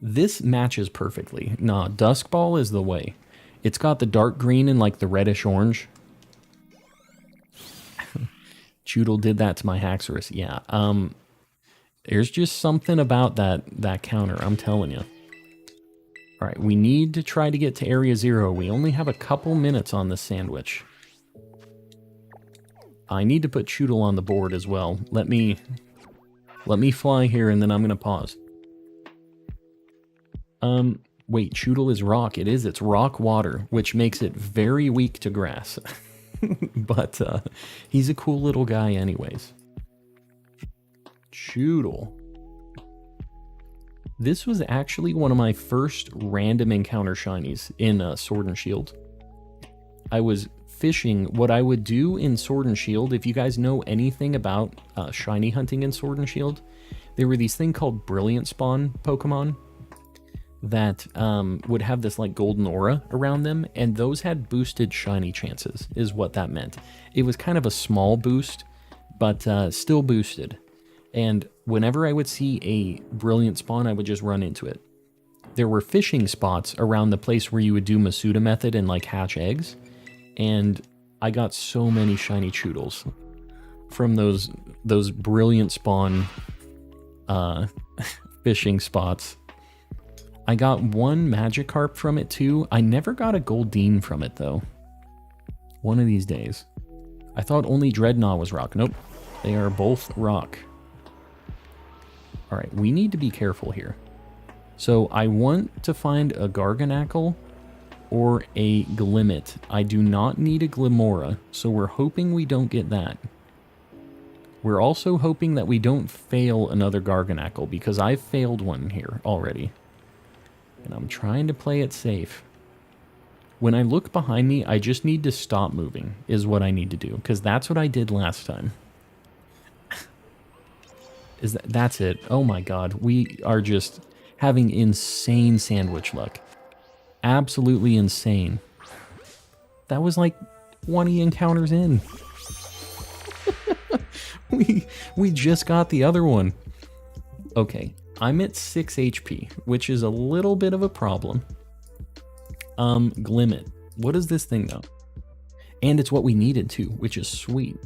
This matches perfectly. Nah, Dusk Ball is the way. It's got the dark green and like the reddish orange. Choodle did that to my Haxorus. Yeah. There's just something about that counter, I'm telling you. All right, we need to try to get to Area 0. We only have a couple minutes on this sandwich. I need to put Choodle on the board as well. Let me fly here and then I'm gonna pause. Wait, Choodle is rock. It is. It's rock water, which makes it very weak to grass. But he's a cool little guy anyways. Choodle. This was actually one of my first random encounter shinies in Sword and Shield. I was fishing. What I would do in Sword and Shield, if you guys know anything about shiny hunting in Sword and Shield, there were these things called Brilliant Spawn Pokemon that would have this like golden aura around them, and those had boosted shiny chances, is what that meant. It was kind of a small boost, but still boosted. And whenever I would see a brilliant spawn, I would just run into it. There were fishing spots around the place where you would do Masuda method and like hatch eggs, and I got so many shiny Choodles from those brilliant spawn fishing spots. I got one Magikarp from it too. I never got a Goldeen from it though. One of these days. I thought only Dreadnought was rock. Nope. They are both rock. Alright, we need to be careful here. So I want to find a Garganackle or a Glimmet. I do not need a Glimmora, so we're hoping we don't get that. We're also hoping that we don't fail another Garganackle, because I've failed one here already. And I'm trying to play it safe. When I look behind me, I just need to stop moving, is what I need to do. Because that's what I did last time. That's it. Oh my god. We are just having insane sandwich luck. Absolutely insane. That was like 20 encounters in. we just got the other one. Okay. I'm at 6 HP, which is a little bit of a problem. Glimmet. What is this thing, though? And it's what we needed, too, which is sweet.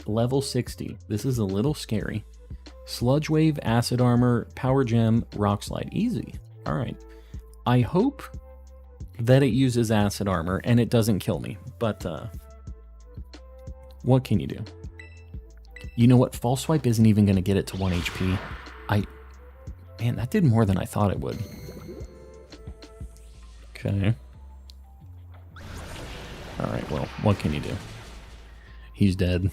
Level 60. This is a little scary. Sludge Wave, Acid Armor, Power Gem, Rock Slide. Easy. Alright. I hope that it uses Acid Armor and it doesn't kill me, but, what can you do? You know what? False Swipe isn't even going to get it to 1 HP. Man, that did more than I thought it would. Okay. Alright, well, what can you do? He's dead.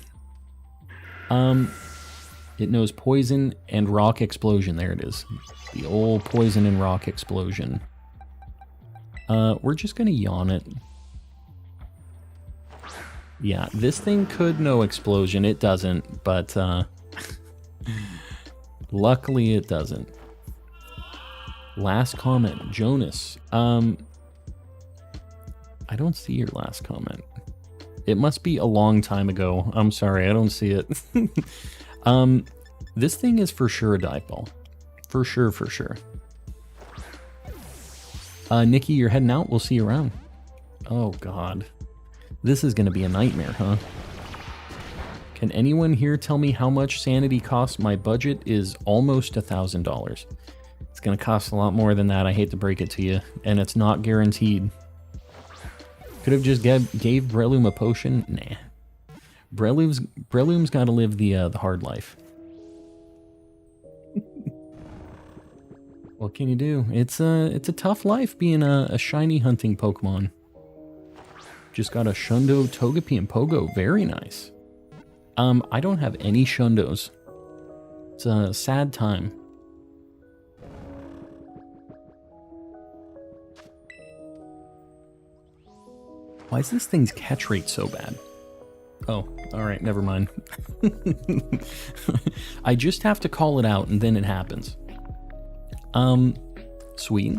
It knows Poison and Rock Explosion. There it is. The old Poison and Rock Explosion. We're just going to yawn it. Yeah, this thing could know Explosion. It doesn't, but luckily it doesn't. Last comment, Jonas. I don't see your last comment. It must be a long time ago. I'm sorry, I don't see it. This thing is for sure a dive ball. For sure, for sure. Nikki, you're heading out. We'll see you around. Oh, God. This is going to be a nightmare, huh? Can anyone here tell me how much sanity costs? My budget is almost $1,000. It's going to cost a lot more than that. I hate to break it to you. And it's not guaranteed. Could have just gave Breloom a potion. Nah. Breloom's got to live the hard life. What can you do? It's a tough life being a shiny hunting Pokemon. Just got a Shundo, Togepi, and Pogo. Very nice. I don't have any Shundos. It's a sad time. Why is this thing's catch rate so bad? Oh, alright, never mind. I just have to call it out and then it happens. Sweet.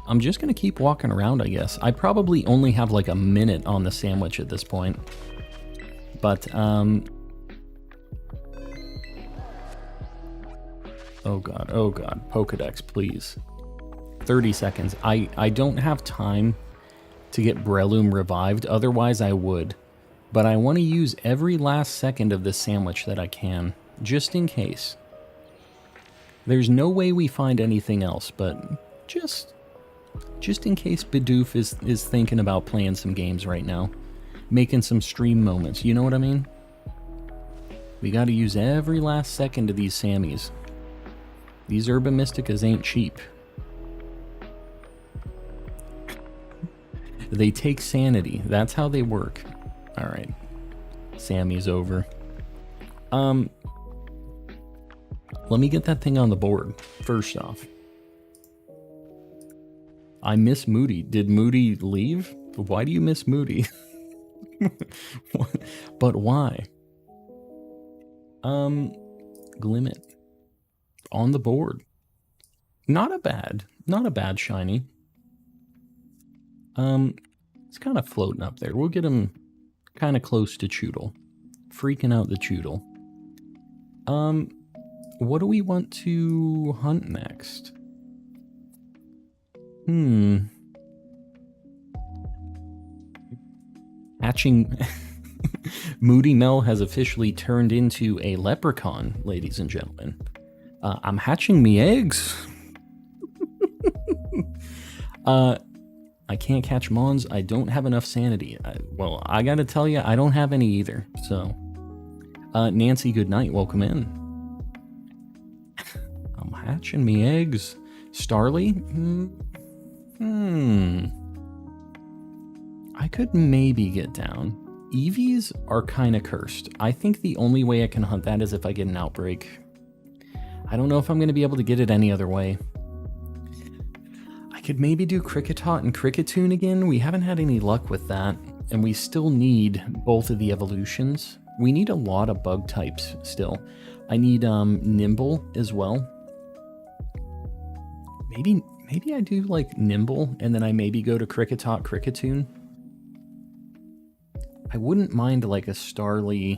I'm just gonna keep walking around, I guess. I probably only have like a minute on the sandwich at this point. But, oh god, Pokedex, please. 30 seconds. I don't have time to get Breloom revived, otherwise I would. But I want to use every last second of this sandwich that I can, just in case. There's no way we find anything else, but just in case Bidoof is thinking about playing some games right now. Making some stream moments, you know what I mean? We gotta use every last second of these Sammies. These Urban Mysticas ain't cheap. They take sanity. That's how they work. Alright. Sammy's over. Let me get that thing on the board, first off. I miss Moody. Did Moody leave? Why do you miss Moody? But why? Glimmet. On the board. Not a bad shiny. It's kind of floating up there. We'll get him kind of close to Choodle. Freaking out the Choodle. What do we want to hunt next? Hatching... Moody Mel has officially turned into a leprechaun, ladies and gentlemen. I'm hatching me eggs. I can't catch Mons. I don't have enough sanity. Well, I gotta tell you, I don't have any either. So, Nancy, good night. Welcome in. I'm hatching me eggs. Starly? I could maybe get down. Eevees are kind of cursed. I think the only way I can hunt that is if I get an outbreak. I don't know if I'm going to be able to get it any other way. I could maybe do Kricketot and Kricketune again. We haven't had any luck with that. And we still need both of the evolutions. We need a lot of bug types still. I need Nimble as well. Maybe I do like Nimble and then I maybe go to Kricketot, Kricketune. I wouldn't mind like a Starly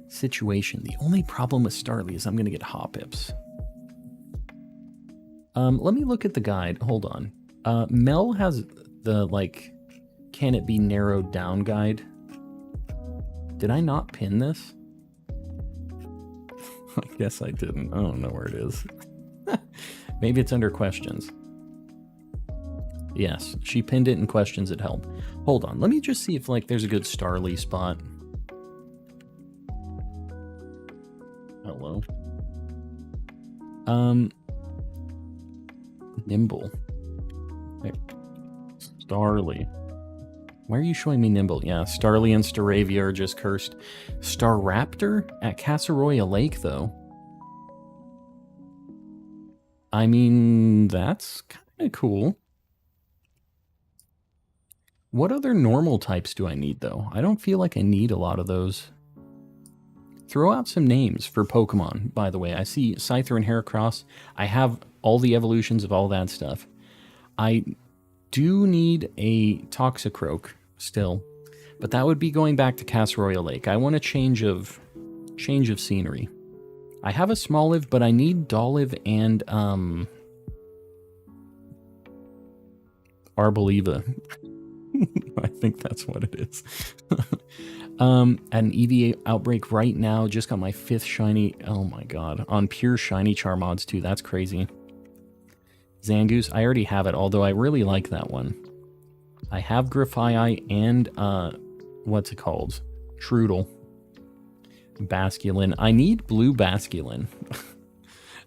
situation. The only problem with Starly is I'm going to get Hoppips. Let me look at the guide. Hold on. Mel has the, like, can it be narrowed down guide. Did I not pin this? I guess I didn't. I don't know where it is. Maybe it's under questions. Yes, she pinned it in questions at help. Hold on, let me just see if like there's a good Starly spot. Hello. Nimble. There. Starly. Why are you showing me Nimble? Yeah, Starly and Staravia are just cursed. Staraptor at Casseroya Lake, though. I mean, that's kind of cool. What other normal types do I need, though? I don't feel like I need a lot of those. Throw out some names for Pokemon, by the way. I see Scyther and Heracross. I have all the evolutions of all that stuff. I do need a Toxicroak still, but that would be going back to Casseroyal Lake. I want a change of scenery. I have a Smoliv, but I need Dolliv and Arboliva. I think that's what it is. An EVA outbreak right now. Just got my 5th shiny. Oh my god. On pure shiny Charmods too. That's crazy. Zangoose. I already have it, although I really like that one. I have Grafaiai and, what's it called? Trudel. Basculin. I need blue Basculin.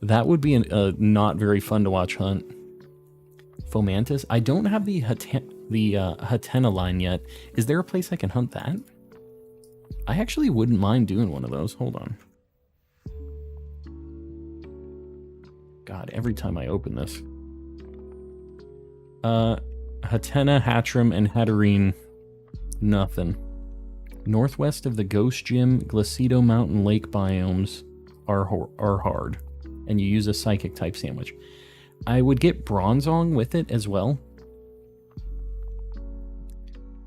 That would be a not very fun to watch hunt. Fomantis. I don't have the Hatena line yet. Is there a place I can hunt that? I actually wouldn't mind doing one of those. Hold on. God, every time I open this. Hatena, Hatchram, and Hatterene. Nothing. Northwest of the Ghost Gym, Glacido Mountain Lake biomes are hard. And you use a Psychic type sandwich. I would get Bronzong with it as well.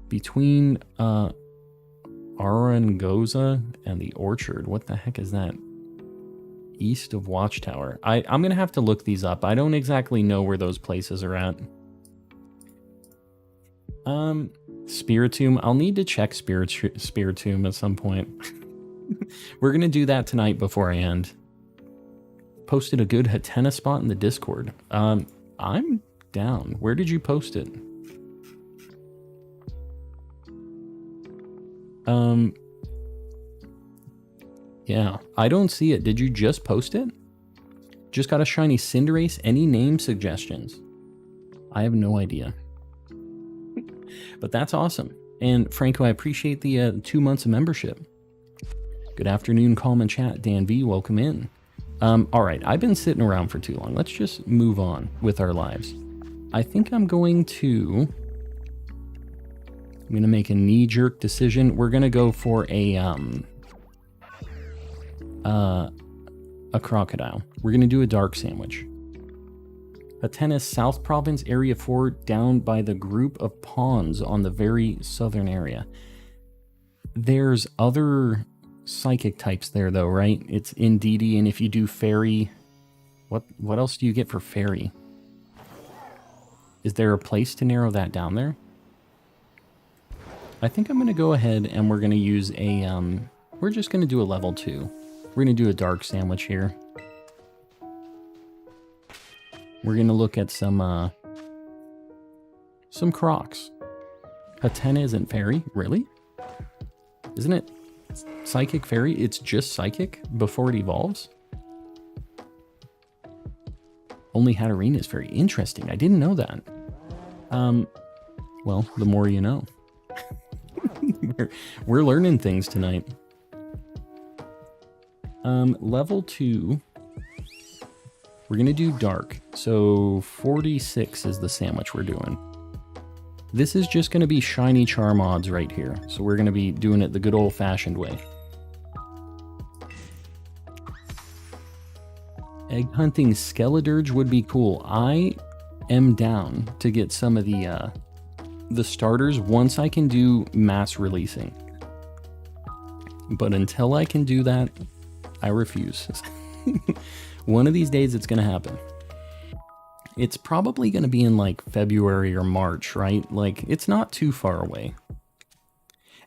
Between Arangoza and the Orchard. What the heck is that? East of Watchtower. I'm going to have to look these up. I don't exactly know where those places are at. Spiritomb. I'll need to check Spiritomb at some point. We're going to do that tonight before I end. Posted a good Hatena spot in the Discord. I'm down. Where did you post it? Yeah, I don't see it. Did you just post it? Just got a shiny Cinderace. Any name suggestions? I have no idea. But that's awesome. And Franco, I appreciate the 2 months of membership. Good afternoon, Calm and Chat. Dan V, welcome in. All right, I've been sitting around for too long. Let's just move on with our lives. I think I'm going to make a knee-jerk decision. We're going to go for a crocodile. We're going to do a dark sandwich. Hatena, South Province, Area 4, down by the group of ponds on the very southern area. There's other Psychic types there, though, right? It's Indeedee, and if you do Fairy... What else do you get for Fairy? Is there a place to narrow that down there? I think I'm going to go ahead and we're going to use a... we're just going to do a level 2. We're going to do a dark sandwich here. We're going to look at some Crocs. Hatena isn't Fairy? Really? Isn't it Psychic Fairy? It's just Psychic before it evolves? Only Hatterene is Fairy. Interesting. I didn't know that. Well, the more you know. We're learning things tonight. Level 2. We're going to do dark. So 46 is the sandwich we're doing. This is just going to be shiny Charmods right here. So we're going to be doing it the good old-fashioned way. Egg hunting Skeledirge would be cool. I am down to get some of the starters once I can do mass releasing. But until I can do that, I refuse. One of these days it's going to happen. It's probably going to be in like February or March, right? Like, it's not too far away.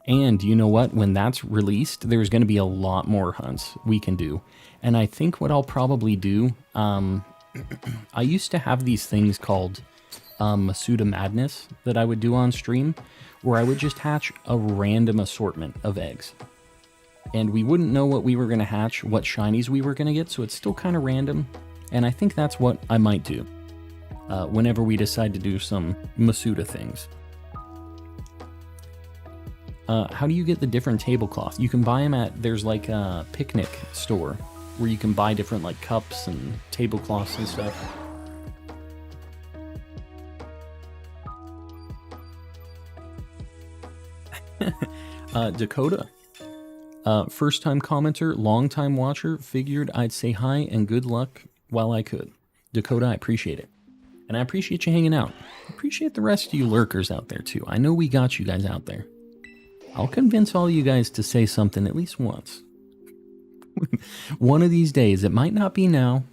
And you know what? When that's released, there's going to be a lot more hunts we can do. And I think what I'll probably do, I used to have these things called Masuda Madness that I would do on stream, where I would just hatch a random assortment of eggs. And we wouldn't know what we were going to hatch, what shinies we were going to get, so it's still kind of random. And I think that's what I might do whenever we decide to do some Masuda things. How do you get the different tablecloths? You can buy them there's like a picnic store where you can buy different like cups and tablecloths and stuff. Dakota. First time commenter, long time watcher, figured I'd say hi and good luck while I could. Dakota, I appreciate it. And I appreciate you hanging out. I appreciate the rest of you lurkers out there too. I know we got you guys out there. I'll convince all you guys to say something at least once. One of these days. It might not be now.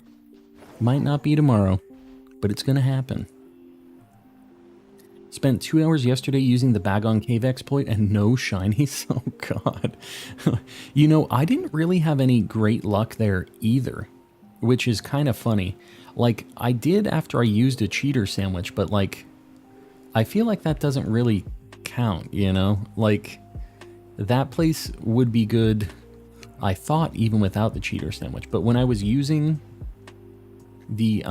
Might not be tomorrow. But it's going to happen. Spent 2 hours yesterday using the bag on cave exploit and no shinies. Oh god. You know, I didn't really have any great luck there either. Which is kind of funny. Like, I did after I used a cheater sandwich, but like, I feel like that doesn't really count, you know? Like, that place would be good, I thought, even without the cheater sandwich. But when I was using the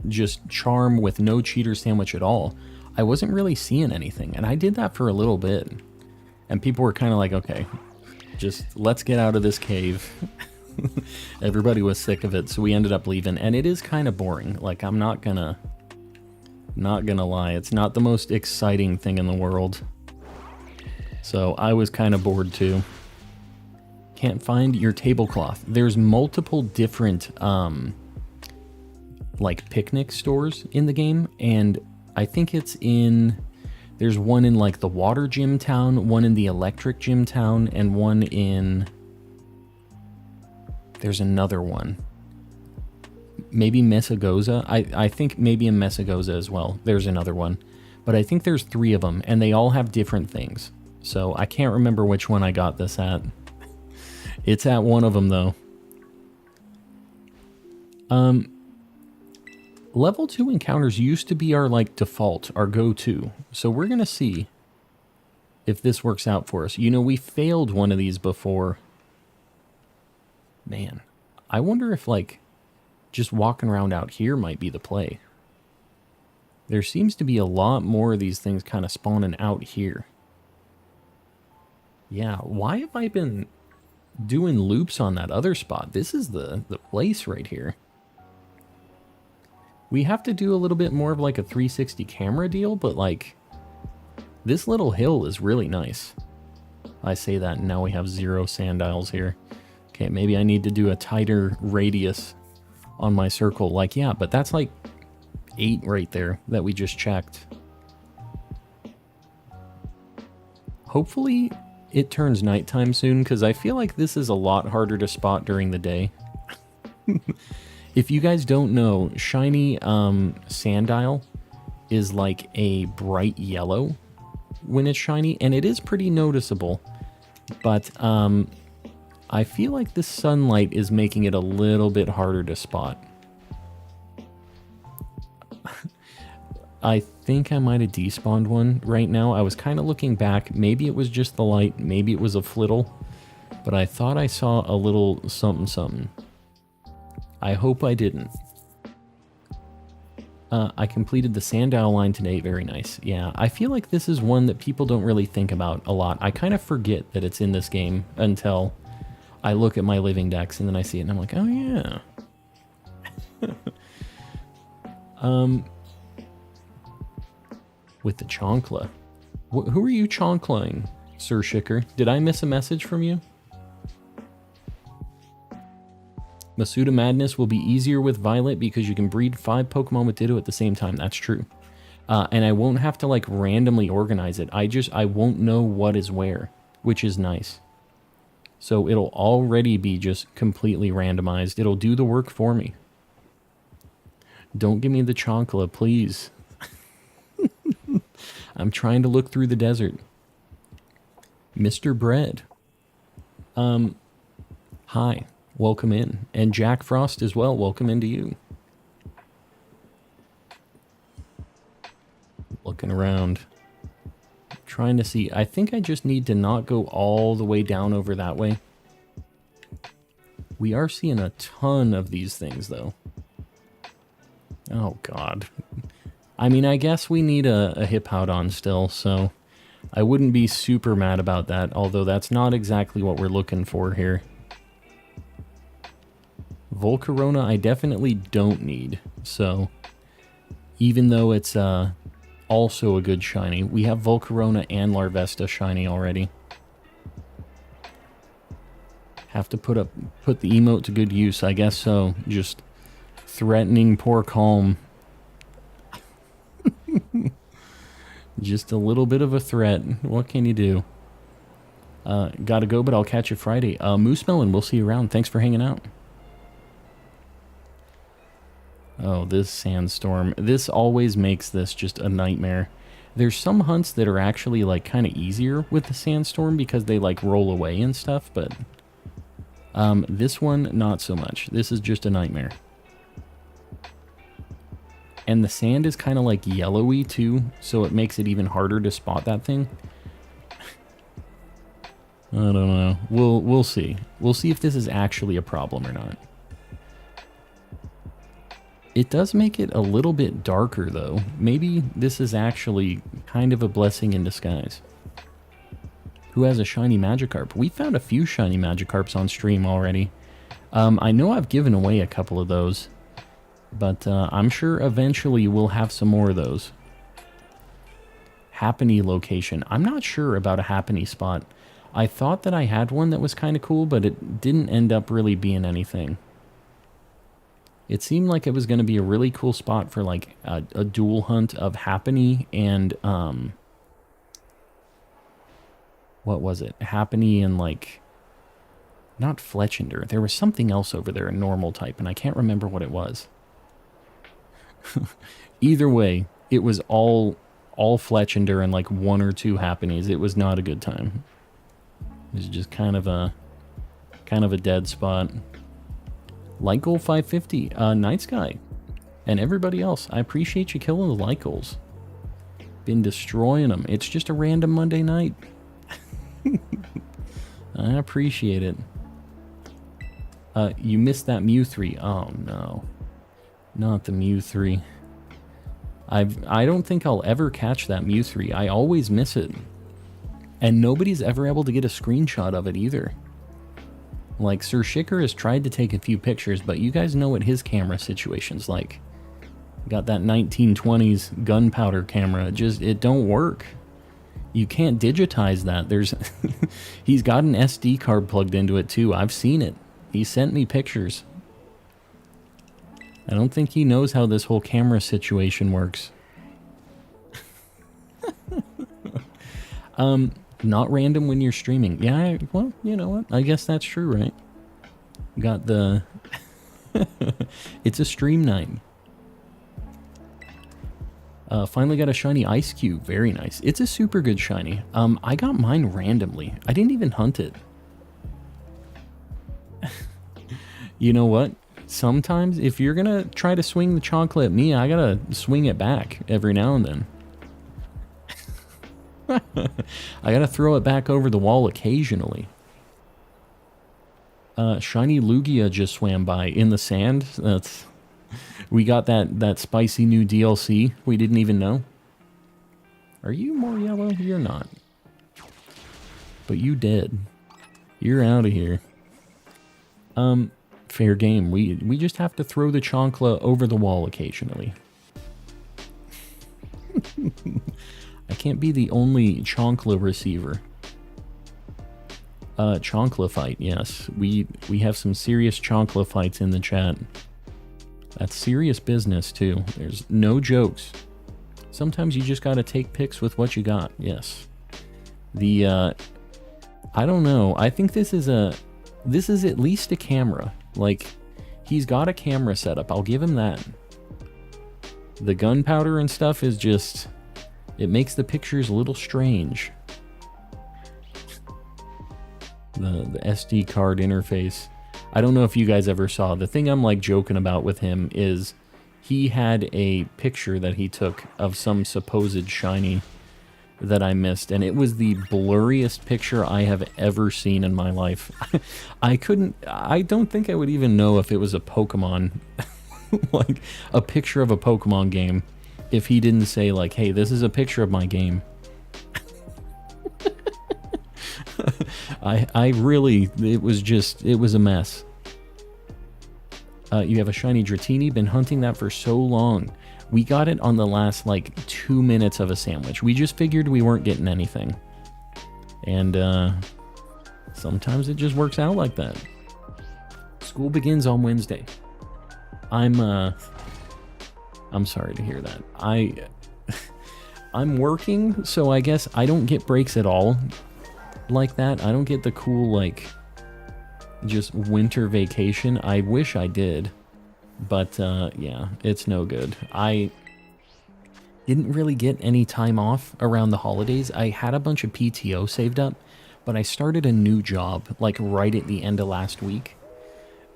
just charm with no cheater sandwich at all, I wasn't really seeing anything. And I did that for a little bit. And people were kind of like, okay, just let's get out of this cave. Everybody was sick of it, so we ended up leaving. And it is kind of boring. Like, I'm not gonna lie. It's not the most exciting thing in the world. So I was kind of bored too. Can't find your tablecloth. There's multiple different like picnic stores in the game, and I think it's in, there's one in like the water gym town, one in the electric gym town, and one in, there's another one. Maybe Messagoza. I think maybe in Messagoza as well. There's another one. But I think there's 3 of them, and they all have different things. So I can't remember which one I got this at. It's at one of them, though. Level 2 encounters used to be our, like, default, our go-to. So we're going to see if this works out for us. You know, we failed one of these before. Man, I wonder if, like, just walking around out here might be the play. There seems to be a lot more of these things kind of spawning out here. Yeah, why have I been doing loops on that other spot? This is the place right here. We have to do a little bit more of like a 360 camera deal, but like, this little hill is really nice. I say that and now we have 0 sandiles here. Okay, maybe I need to do a tighter radius on my circle. Like, yeah, but that's like 8 right there that we just checked. Hopefully it turns nighttime soon, because I feel like this is a lot harder to spot during the day. If you guys don't know, shiny sandile is like a bright yellow when it's shiny, and it is pretty noticeable. But I feel like the sunlight is making it a little bit harder to spot. I think I might have despawned one right now. I was kind of looking back. Maybe it was just the light. Maybe it was a flittle. But I thought I saw a little something something. I hope I didn't. I completed the Sandile line today. Very nice. Yeah, I feel like this is one that people don't really think about a lot. I kind of forget that it's in this game until I look at my Living Dex and then I see it and I'm like, oh yeah. With the chonkla. Who are you chonklaing, Sir Shicker? Did I miss a message from you? Masuda Madness will be easier with Violet because you can breed 5 Pokemon with Ditto at the same time. That's true. And I won't have to like randomly organize it. I won't know what is where, which is nice. So it'll already be just completely randomized. It'll do the work for me. Don't give me the chonkla, please. I'm trying to look through the desert. Mr. Bread. Hi. Welcome in. And Jack Frost as well. Welcome into you. Looking around. Trying to see. I think I just need to not go all the way down over that way. We are seeing a ton of these things, though. Oh, God. I mean, I guess we need a Hippowdon still, so I wouldn't be super mad about that, although that's not exactly what we're looking for here. Volcarona I definitely don't need, so even though it's also a good shiny, we have Volcarona and Larvesta shiny already. Have to put the emote to good use, I guess so. Just threatening poor Calm. Just a little bit of a threat. What can you do? Gotta go, but I'll catch you Friday. Moose Melon, we'll see you around. Thanks for hanging out. Oh, this sandstorm. This always makes this just a nightmare. There's some hunts that are actually, like, kind of easier with the sandstorm because they, like, roll away and stuff, but this one, not so much. This is just a nightmare. And the sand is kind of, like, yellowy, too, so it makes it even harder to spot that thing. I don't know. We'll see. We'll see if this is actually a problem or not. It does make it a little bit darker, though. Maybe this is actually kind of a blessing in disguise. Who has a shiny Magikarp? We found a few shiny Magikarps on stream already. I know I've given away a couple of those, but I'm sure eventually we'll have some more of those. Happiny location. I'm not sure about a Happiny spot. I thought that I had one that was kind of cool, but it didn't end up really being anything. It seemed like it was going to be a really cool spot for, like, a dual hunt of Happiny and, what was it? Happiny and, like, not Fletchinder. There was something else over there, a normal type, and I can't remember what it was. Either way, it was all Fletchinder and, like, 1 or 2 Happinies. It was not a good time. It was just kind of a dead spot. Light Goal 550, Night Sky, and everybody else. I appreciate you killing the Light Goals. Been destroying them. It's just a random Monday night. I appreciate it. You missed that Mew 3. Oh no, not the Mew 3. I don't think I'll ever catch that Mew 3. I always miss it, and nobody's ever able to get a screenshot of it either. Like, Sir Shicker has tried to take a few pictures, but you guys know what his camera situation's like. Got that 1920s gunpowder camera. It don't work. You can't digitize that. He's got an SD card plugged into it too. I've seen it. He sent me pictures. I don't think he knows how this whole camera situation works. Not random when you're streaming. Yeah, well, you know what? I guess that's true, right? Got the... It's a stream night. Finally got a shiny Ice Cube. Very nice. It's a super good shiny. I got mine randomly. I didn't even hunt it. You know what? Sometimes, if you're gonna try to swing the chocolate at me, I gotta swing it back every now and then. I gotta throw it back over the wall occasionally. Shiny Lugia just swam by in the sand. We got that spicy new DLC we didn't even know. Are you more yellow? You're not. But you did. You're out of here. Fair game. We just have to throw the chancla over the wall occasionally. I can't be the only chancla receiver. Chancla fight, yes. We have some serious chancla fights in the chat. That's serious business, too. There's no jokes. Sometimes you just gotta take pics with what you got, yes. I don't know. I think this is at least a camera. Like, he's got a camera setup. I'll give him that. The gunpowder and stuff is just... It makes the pictures a little strange. The SD card interface. I don't know if you guys ever saw. The thing I'm like joking about with him is he had a picture that he took of some supposed shiny that I missed, and it was the blurriest picture I have ever seen in my life. I don't think I would even know if it was a Pokemon, like a picture of a Pokemon game, if he didn't say like, hey, this is a picture of my game. It was a mess. You have a shiny Dratini, been hunting that for so long. We got it on the last, like, 2 minutes of a sandwich. We just figured we weren't getting anything. And, Sometimes it just works out like that. School begins on Wednesday. I'm sorry to hear that. I'm working, so I guess I don't get breaks at all like that. I don't get the cool, like, just winter vacation. I wish I did. But, yeah, it's no good. I didn't really get any time off around the holidays. I had a bunch of PTO saved up, but I started a new job, like, right at the end of last week.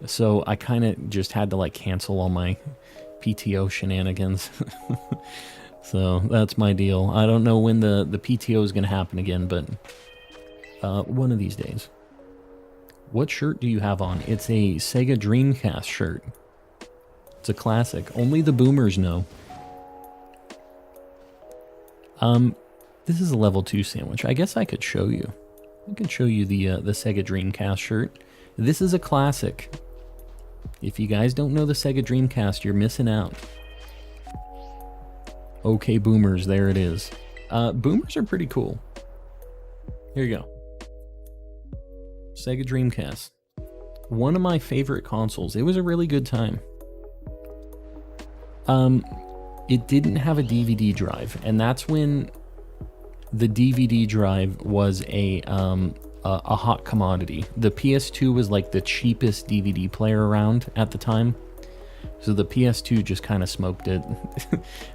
So I kind of just had to, like, cancel all my PTO shenanigans. So that's my deal. I don't know when the PTO is going to happen again, but one of these days. What shirt do you have on? It's a Sega Dreamcast shirt. It's a classic. Only the boomers know. This is a level 2 sandwich. I guess I could show you. I could show you the Sega Dreamcast shirt. This is a classic. If you guys don't know the Sega Dreamcast, you're missing out. Okay, boomers, there it is. Boomers are pretty cool. Here you go. Sega Dreamcast. One of my favorite consoles. It was a really good time. It didn't have a DVD drive, and that's when the DVD drive was a hot commodity. The PS2 was like the cheapest DVD player around at the time, so the PS2 just kind of smoked it,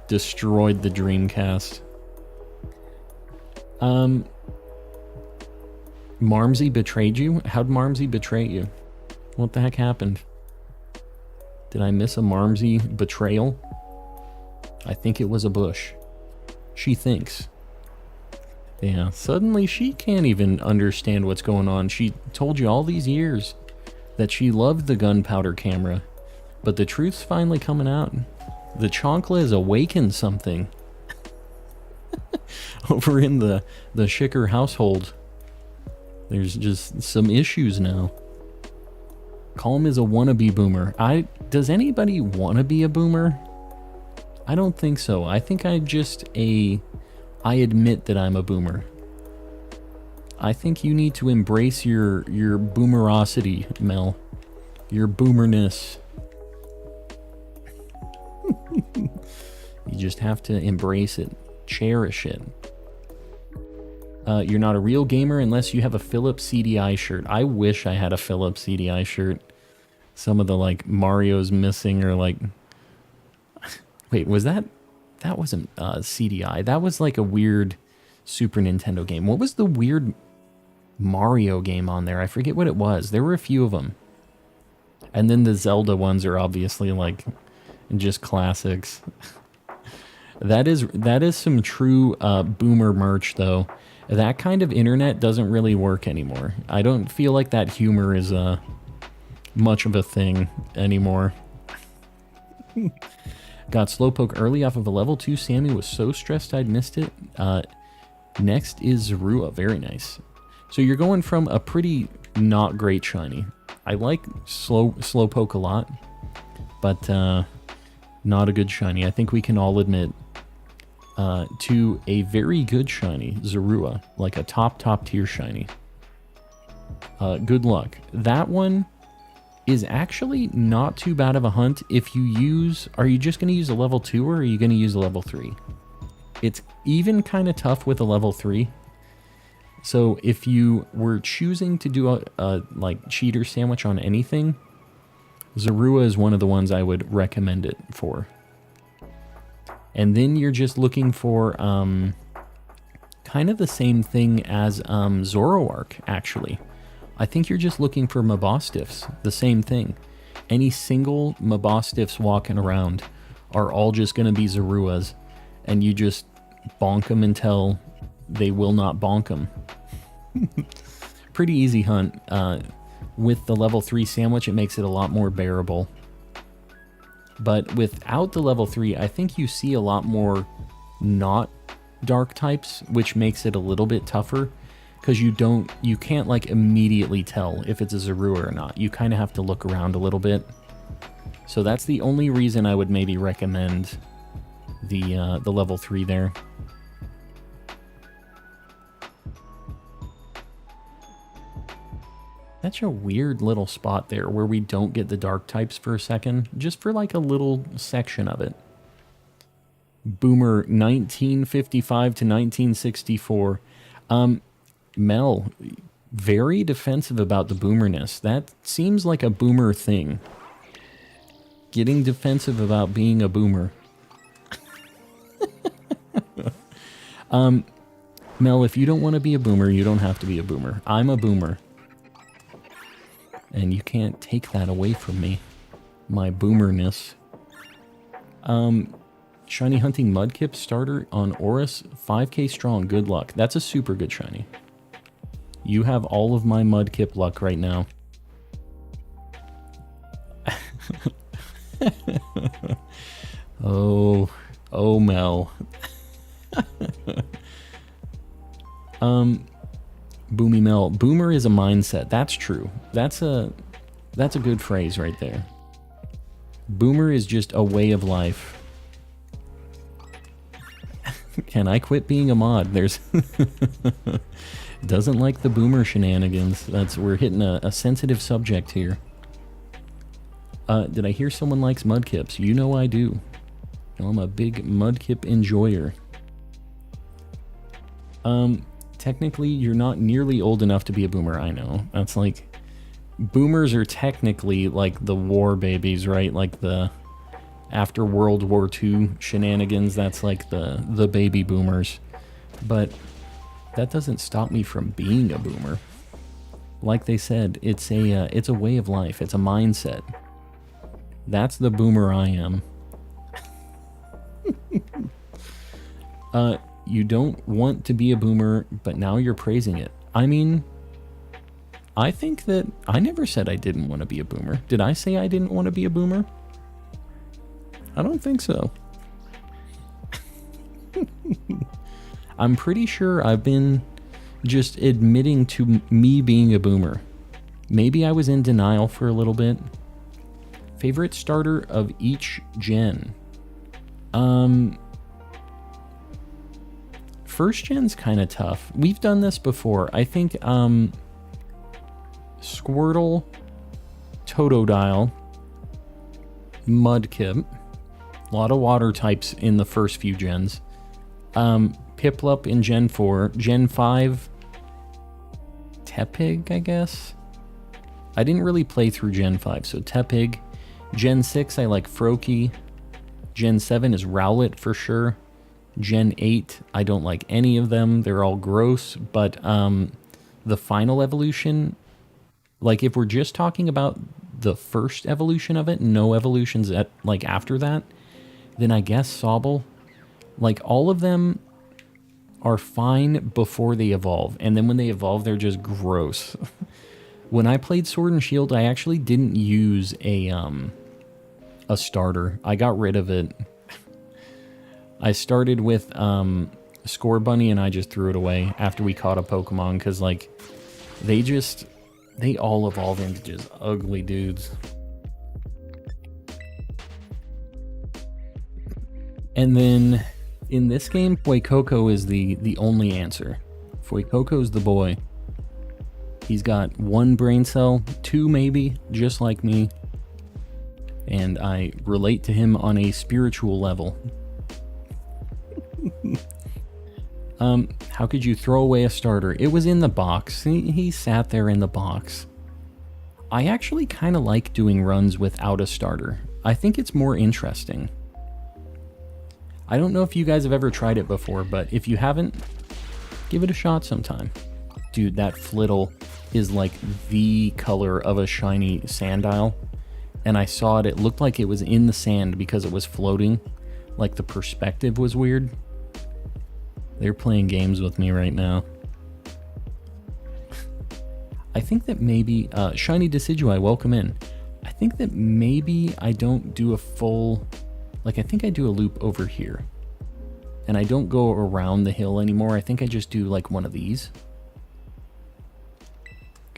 destroyed the Dreamcast. Marmsey betrayed you? How'd Marmsey betray you? What the heck happened? Did I miss a Marmsey betrayal? I think it was a bush. She thinks. Yeah, suddenly she can't even understand what's going on. She told you all these years that she loved the gunpowder camera, but the truth's finally coming out. The Chonkla has awakened something over in the Schicker household. There's just some issues now. Calm is a wannabe boomer. Does anybody want to be a boomer? I don't think so. I think I admit that I'm a boomer. I think you need to embrace your boomerosity, Mel. Your boomerness. You just have to embrace it. Cherish it. You're not a real gamer unless you have a Philips CDI shirt. I wish I had a Philips CDI shirt. Some of the, like, Mario's missing, or, like... Wait, was that... That wasn't CDI. That was, like, a weird Super Nintendo game. What was the weird Mario game on there? I forget what it was. There were a few of them. And then the Zelda ones are obviously, like, just classics. That is some true boomer merch, though. That kind of internet doesn't really work anymore. I don't feel like that humor is much of a thing anymore. Got Slowpoke early off of a level 2. Sammy was so stressed I'd missed it. Next is Zorua. Very nice. So you're going from a pretty not great shiny. I like Slowpoke a lot, but not a good shiny. I think we can all admit to a very good shiny, Zorua, like a top tier shiny. Good luck. That one is actually not too bad of a hunt if you use... Are you just going to use a level 2 or are you going to use a level 3? It's even kind of tough with a level 3. So if you were choosing to do a like cheater sandwich on anything, Zorua is one of the ones I would recommend it for. And then you're just looking for kind of the same thing as Zoroark, actually. I think you're just looking for Mabostiffs, the same thing. Any single Mabostiffs walking around are all just going to be Zoruas, and you just bonk them until they will not bonk them. Pretty easy hunt. With the level 3 sandwich, it makes it a lot more bearable. But without the level 3, I think you see a lot more not dark types, which makes it a little bit tougher. Because you can't like immediately tell if it's a Zorua or not. You kind of have to look around a little bit. So that's the only reason I would maybe recommend the level 3 there. Such a weird little spot there where we don't get the dark types for a second, just for like a little section of it. Boomer 1955 to 1964. Mel, very defensive about the boomerness. That seems like a boomer thing. Getting defensive about being a boomer. Mel, if you don't want to be a boomer, you don't have to be a boomer. I'm a boomer. And you can't take that away from me. My boomerness. Shiny Hunting Mudkip starter on Oris. 5k strong. Good luck. That's a super good shiny. You have all of my Mudkip luck right now. Oh Mel. Boomy Mel. Boomer is a mindset. That's true. That's a good phrase right there. Boomer is just a way of life. Can I quit being a mod? There's doesn't like the boomer shenanigans. We're hitting a sensitive subject here. Did I hear someone likes Mudkips? You know I do. I'm a big Mudkip enjoyer. Technically, you're not nearly old enough to be a boomer. I know. That's like... Boomers are technically like the war babies, right? Like the... After World War II shenanigans, that's like the baby boomers. But that doesn't stop me from being a boomer. Like they said, it's a way of life. It's a mindset. That's the boomer I am. You don't want to be a boomer, but now you're praising it. I mean, I think that I never said I didn't want to be a boomer. Did I say I didn't want to be a boomer? I don't think so. I'm pretty sure I've been just admitting to me being a boomer. Maybe I was in denial for a little bit. Favorite starter of each gen? First gen's kind of tough. We've done this before. I think Squirtle, Totodile, Mudkip. A lot of water types in the first few gens. Piplup in Gen 4. Gen 5, Tepig, I guess? I didn't really play through Gen 5, so Tepig. Gen 6, I like Froakie. Gen 7 is Rowlet for sure. Gen 8, I don't like any of them. They're all gross, but the final evolution, like if we're just talking about the first evolution of it, no evolutions at like after that, then I guess Sobble. Like all of them are fine before they evolve, and then when they evolve, they're just gross. When I played Sword and Shield, I actually didn't use a starter. I got rid of it. I started with Score Bunny, and I just threw it away after we caught a Pokemon, because like they all evolve into just ugly dudes. And then in this game, Fuecoco is the only answer. Fuecoco's the boy. He's got 1 brain cell, 2 maybe, just like me. And I relate to him on a spiritual level. How could you throw away a starter? It was in the box. He sat there in the box. I actually kind of like doing runs without a starter. I think it's more interesting. I don't know if you guys have ever tried it before, but if you haven't, give it a shot sometime. Dude, that Flittle is like the color of a shiny Sandile. And I saw it, it looked like it was in the sand because it was floating. Like the perspective was weird. They're playing games with me right now. I think that maybe, Shiny Decidueye, welcome in. I think that maybe I don't do a full, like I think I do a loop over here. And I don't go around the hill anymore. I think I just do like one of these.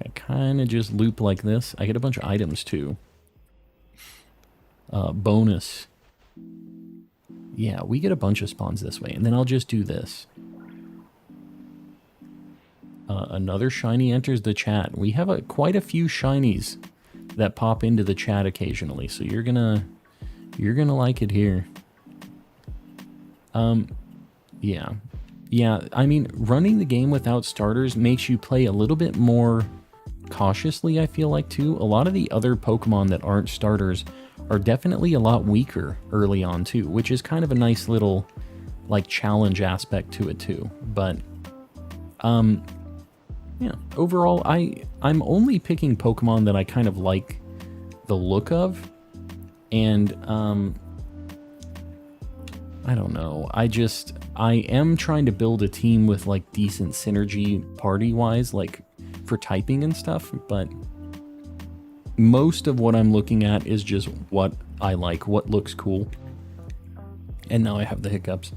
I kind of just loop like this. I get a bunch of items too. Bonus. Yeah, we get a bunch of spawns this way. And then I'll just do this. Another shiny enters the chat. We have quite a few shinies that pop into the chat occasionally, so you're gonna like it here. Yeah. Yeah, I mean, running the game without starters makes you play a little bit more cautiously, I feel like, too. A lot of the other Pokemon that aren't starters are definitely a lot weaker early on, too, which is kind of a nice little, like, challenge aspect to it, too. But, yeah, overall, I'm only picking Pokemon that I kind of like the look of, and, I don't know, I am trying to build a team with, like, decent synergy party-wise, like, for typing and stuff, but most of what I'm looking at is just what I like, what looks cool. And now I have the hiccups.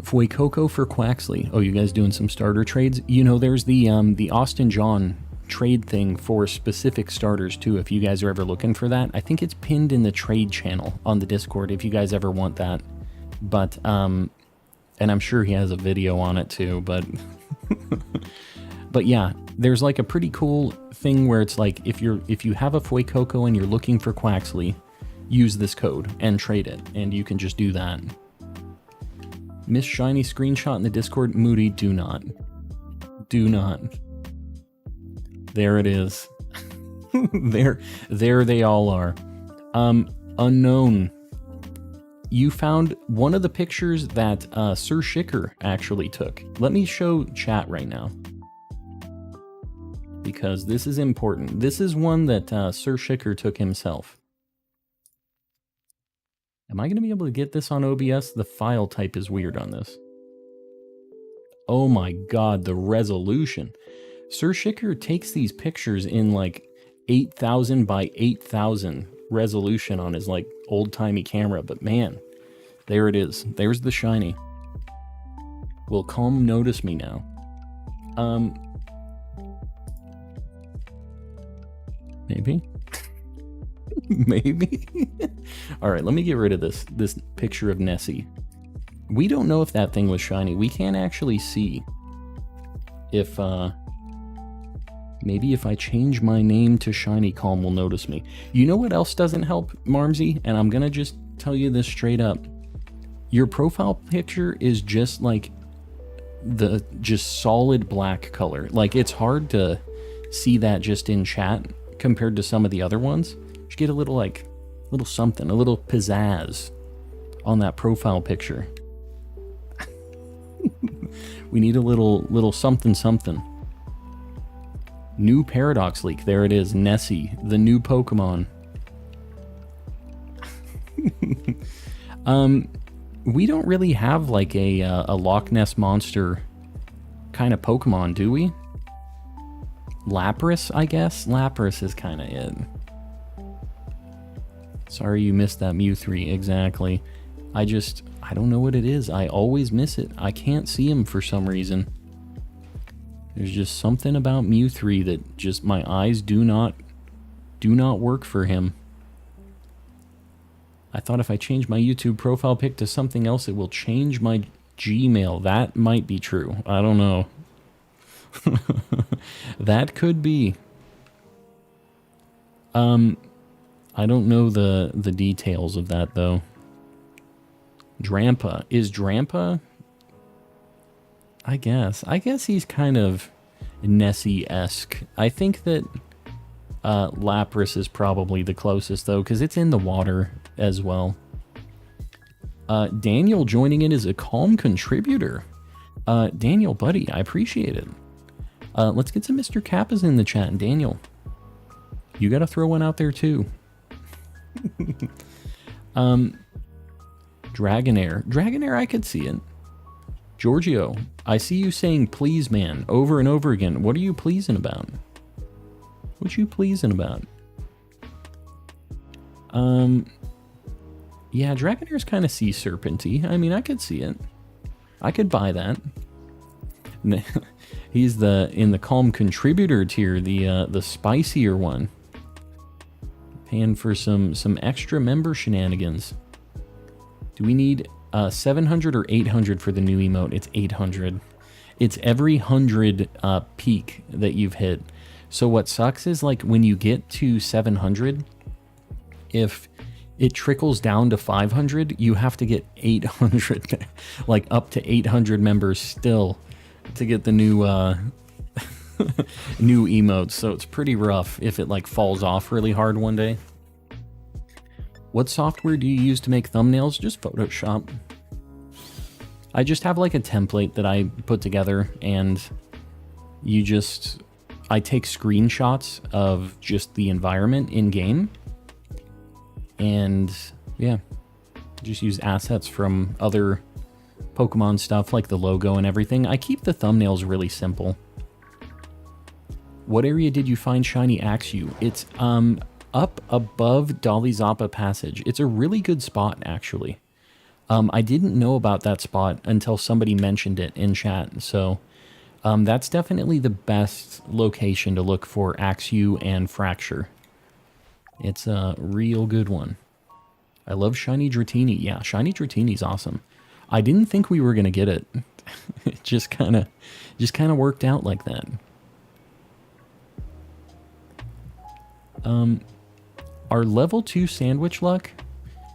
Fuecoco for Quaxley. Oh, you guys doing some starter trades? You know, there's the Austin John trade thing for specific starters too, if you guys are ever looking for that. I think it's pinned in the trade channel on the Discord if you guys ever want that. But, and I'm sure he has a video on it too, but... But yeah, there's like a pretty cool thing where it's like, if you have a Fuecoco and you're looking for Quaxley, use this code and trade it, and you can just do that. Miss Shiny screenshot in the Discord. Moody, do not. Do not. There it is. there they all are. Unknown. You found one of the pictures that Sir Shicker actually took. Let me show chat right now, because this is important. This is one that Sir Shicker took himself. Am I going to be able to get this on OBS? The file type is weird on this. Oh my god, the resolution. Sir Shicker takes these pictures in like 8,000 by 8,000 resolution on his like old-timey camera, but man, there it is. There's the shiny. Will Calm notice me now? Maybe? Maybe? Alright, let me get rid of this picture of Nessie. We don't know if that thing was shiny. We can't actually see if, maybe if I change my name to Shiny, Calm will notice me. You know what else doesn't help, Marmsy? And I'm gonna just tell you this straight up. Your profile picture is just like the solid black color. Like, it's hard to see that just in chat compared to some of the other ones. Just get a little, like, little something, a little pizzazz on that profile picture. We need a little something something. New Paradox leak. There it is. Nessie, the new Pokemon. We don't really have like a Loch Ness Monster kind of Pokemon, do we? Lapras, I guess? Lapras is kind of it. Sorry you missed that Mew 3, exactly. I don't know what it is. I always miss it. I can't see him for some reason. There's just something about Mew 3 that just my eyes do not work for him. I thought if I change my YouTube profile pic to something else, it will change my Gmail. That might be true. I don't know. That could be. I don't know the details of that, though. Drampa. Is Drampa? I guess he's kind of Nessie-esque. I think that Lapras is probably the closest, though, because it's in the water as well. Daniel joining in as a Calm contributor. Daniel, buddy, I appreciate it. Let's get some Mr. Kappas in the chat. And Daniel, you got to throw one out there, too. Dragonair. Dragonair, I could see it. Giorgio, I see you saying please, man, over and over again. What are you pleasing about? What you pleasing about? Yeah, Dragonair's kind of sea serpenty. I mean, I could see it. I could buy that. He's in the Calm contributor tier, the spicier one. Paying for some extra member shenanigans. Do we need 700 or 800 for the new emote? It's 800. It's every 100 peak that you've hit. So what sucks is like when you get to 700, if it trickles down to 500, you have to get 800, like up to 800 members still to get the new new emotes. So it's pretty rough if it like falls off really hard one day. What software do you use to make thumbnails? Just Photoshop. I just have like a template that I put together, and I take screenshots of just the environment in game, and yeah, just use assets from other Pokemon stuff like the logo and everything. I keep the thumbnails really simple. What area did you find Shiny Axew? It's up above Dolly Zappa Passage. It's a really good spot, actually. I didn't know about that spot until somebody mentioned it in chat, so that's definitely the best location to look for Axew and Fracture. It's a real good one. I love Shiny Dratini. Yeah, Shiny Dratini's awesome. I didn't think we were gonna get it. It just kind of worked out like that. Our level 2 sandwich luck,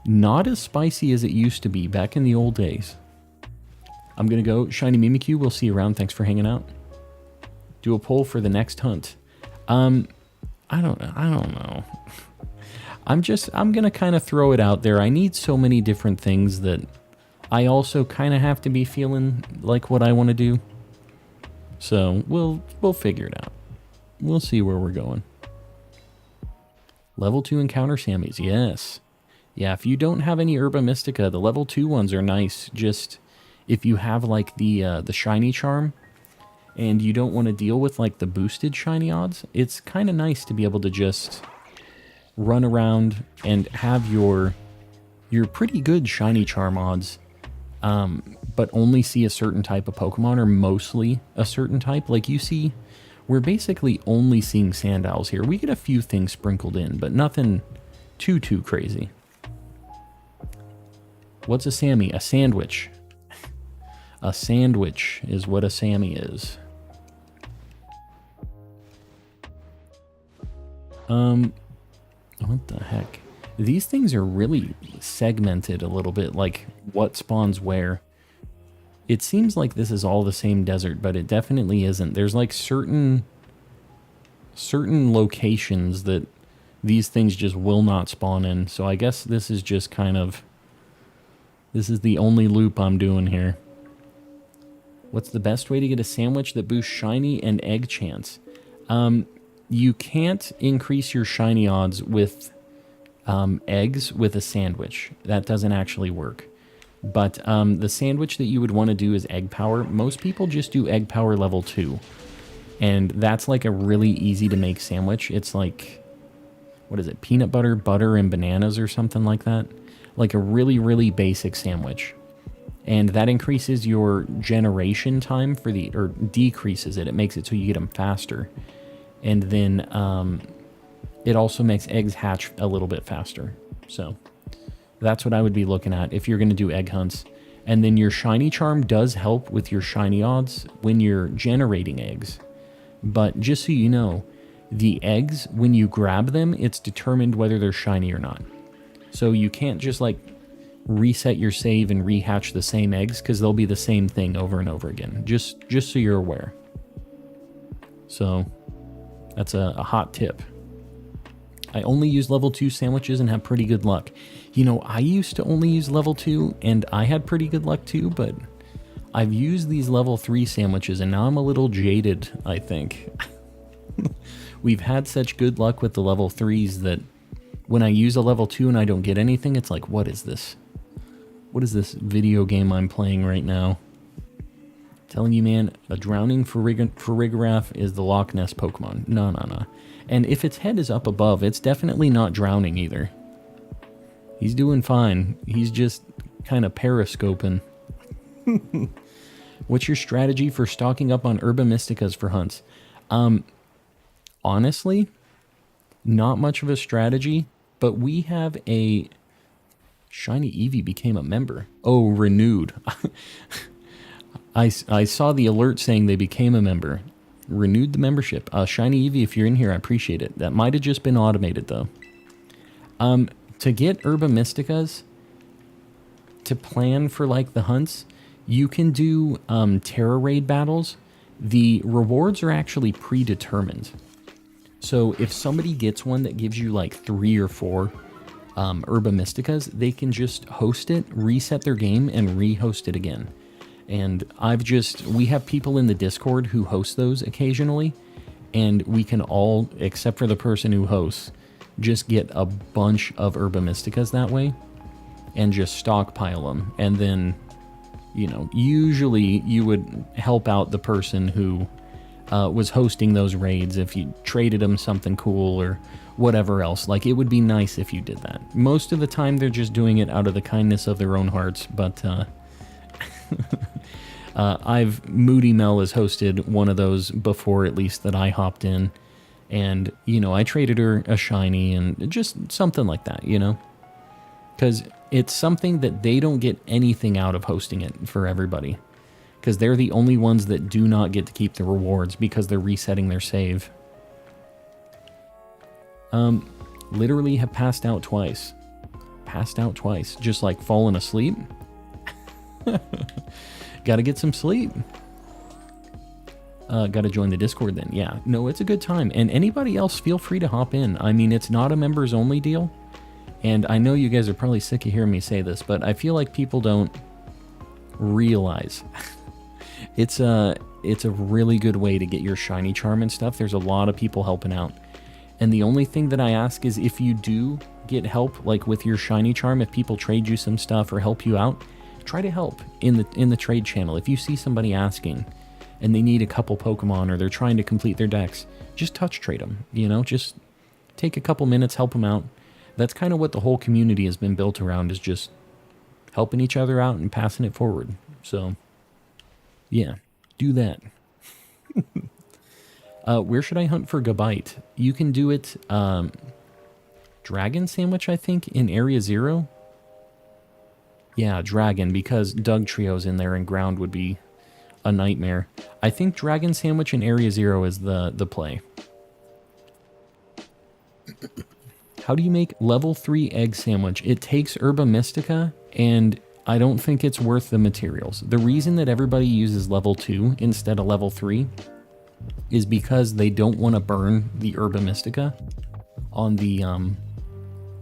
not as spicy as it used to be back in the old days. I'm gonna go Shiny Mimikyu. We'll see you around. Thanks for hanging out. Do a poll for the next hunt. I don't know. I'm gonna kind of throw it out there. I need so many different things that I also kind of have to be feeling like what I want to do. So we'll figure it out. We'll see where we're going. Level 2 encounter Sammys, yes. Yeah, if you don't have any Herba Mystica, the level 2 ones are nice. Just if you have like the shiny charm and you don't want to deal with like the boosted shiny odds, it's kind of nice to be able to just run around and have your pretty good shiny charm odds, but only see a certain type of Pokemon, or mostly a certain type. Like you see, we're basically only seeing Sandowls here. We get a few things sprinkled in, but nothing too crazy. What's a Sammy? A sandwich. A sandwich is what a Sammy is. What the heck? These things are really segmented a little bit, like what spawns where. It seems like this is all the same desert, but it definitely isn't. There's like certain locations that these things just will not spawn in. So I guess this is just kind of, this is the only loop I'm doing here. What's the best way to get a sandwich that boosts shiny and egg chance? You can't increase your shiny odds with eggs with a sandwich. That doesn't actually work. But the sandwich that you would want to do is egg power. Most people just do egg power level 2. And that's like a really easy to make sandwich. It's like, what is it? Peanut butter, butter, and bananas or something like that. Like a really basic sandwich. And that increases your generation time for the, or decreases it. It makes it so you get them faster. And then it also makes eggs hatch a little bit faster. So that's what I would be looking at if you're going to do egg hunts. And then your shiny charm does help with your shiny odds when you're generating eggs. But just so you know, the eggs, when you grab them, it's determined whether they're shiny or not. So you can't just like reset your save and rehatch the same eggs, because they'll be the same thing over and over again. Just so you're aware. So that's a hot tip. I only use level 2 sandwiches and have pretty good luck. You know, I used to only use level 2 and I had pretty good luck too, but I've used these level 3 sandwiches and now I'm a little jaded, I think. We've had such good luck with the level 3s that when I use a level 2 and I don't get anything, it's like, what is this? What is this video game I'm playing right now? Telling you, man, a drowning Frigibax is the Loch Ness Pokemon. No. And if its head is up above, it's definitely not drowning either. He's doing fine. He's just kind of periscoping. What's your strategy for stocking up on Herba Mysticas for hunts? Honestly, not much of a strategy, but we have a... Shiny Eevee became a member. Oh, renewed. I saw the alert saying they became a member. Renewed the membership. Shiny Eevee, if you're in here, I appreciate it. That might have just been automated, though. To get Herba Mysticas, to plan for, like, the hunts, you can do Tera Raid battles. The rewards are actually predetermined. So if somebody gets one that gives you, like, 3 or 4 Herba Mysticas, they can just host it, reset their game, and re-host it again. And we have people in the Discord who host those occasionally, and we can all, except for the person who hosts, just get a bunch of Herba Mysticas that way, and just stockpile them. And then, you know, usually you would help out the person who was hosting those raids if you traded them something cool or whatever else. Like, it would be nice if you did that. Most of the time they're just doing it out of the kindness of their own hearts, but Moody Mel has hosted one of those before, at least that I hopped in, and, you know, I traded her a shiny and just something like that, you know, because it's something that they don't get anything out of hosting it for everybody, because they're the only ones that do not get to keep the rewards because they're resetting their save. Literally have passed out twice, just like fallen asleep. Gotta get some sleep. Gotta join the Discord then. Yeah, no, it's a good time. And anybody else, feel free to hop in. I mean, it's not a members only deal. And I know you guys are probably sick of hearing me say this, but I feel like people don't realize it's a really good way to get your shiny charm and stuff. There's a lot of people helping out. And the only thing that I ask is, if you do get help, like with your shiny charm, if people trade you some stuff or help you out, try to help in the trade channel. If you see somebody asking and they need a couple Pokemon or they're trying to complete their decks, just touch trade them, you know, just take a couple minutes, help them out. That's kind of what the whole community has been built around, is just helping each other out and passing it forward. So yeah, do that. Where should I hunt for Gabite? You can do it, Dragon Sandwich, I think, in Area 0. Yeah, Dragon, because Doug Trio's in there and ground would be a nightmare. I think Dragon Sandwich in Area 0 is the play. How do you make level 3 egg sandwich? It takes Herba Mystica, and I don't think it's worth the materials. The reason that everybody uses level 2 instead of level 3 is because they don't want to burn the Herba Mystica on the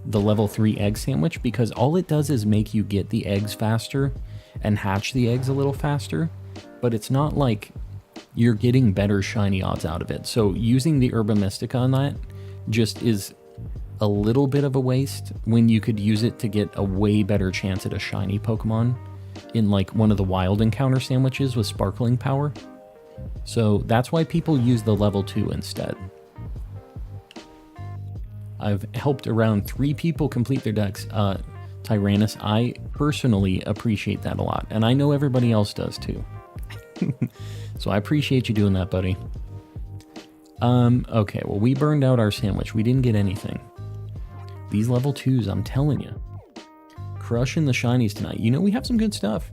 level 3 egg sandwich, because all it does is make you get the eggs faster and hatch the eggs a little faster, but it's not like you're getting better shiny odds out of it. So using the Herba Mystica on that just is a little bit of a waste when you could use it to get a way better chance at a shiny Pokemon in like one of the wild encounter sandwiches with sparkling power. So that's why people use the level 2 instead. I've helped around 3 people complete their decks. Tyrannus, I personally appreciate that a lot, and I know everybody else does too. So I appreciate you doing that, buddy. Okay, well, we burned out our sandwich. We didn't get anything. These level 2s, I'm telling you. Crushing the shinies tonight. You know, we have some good stuff.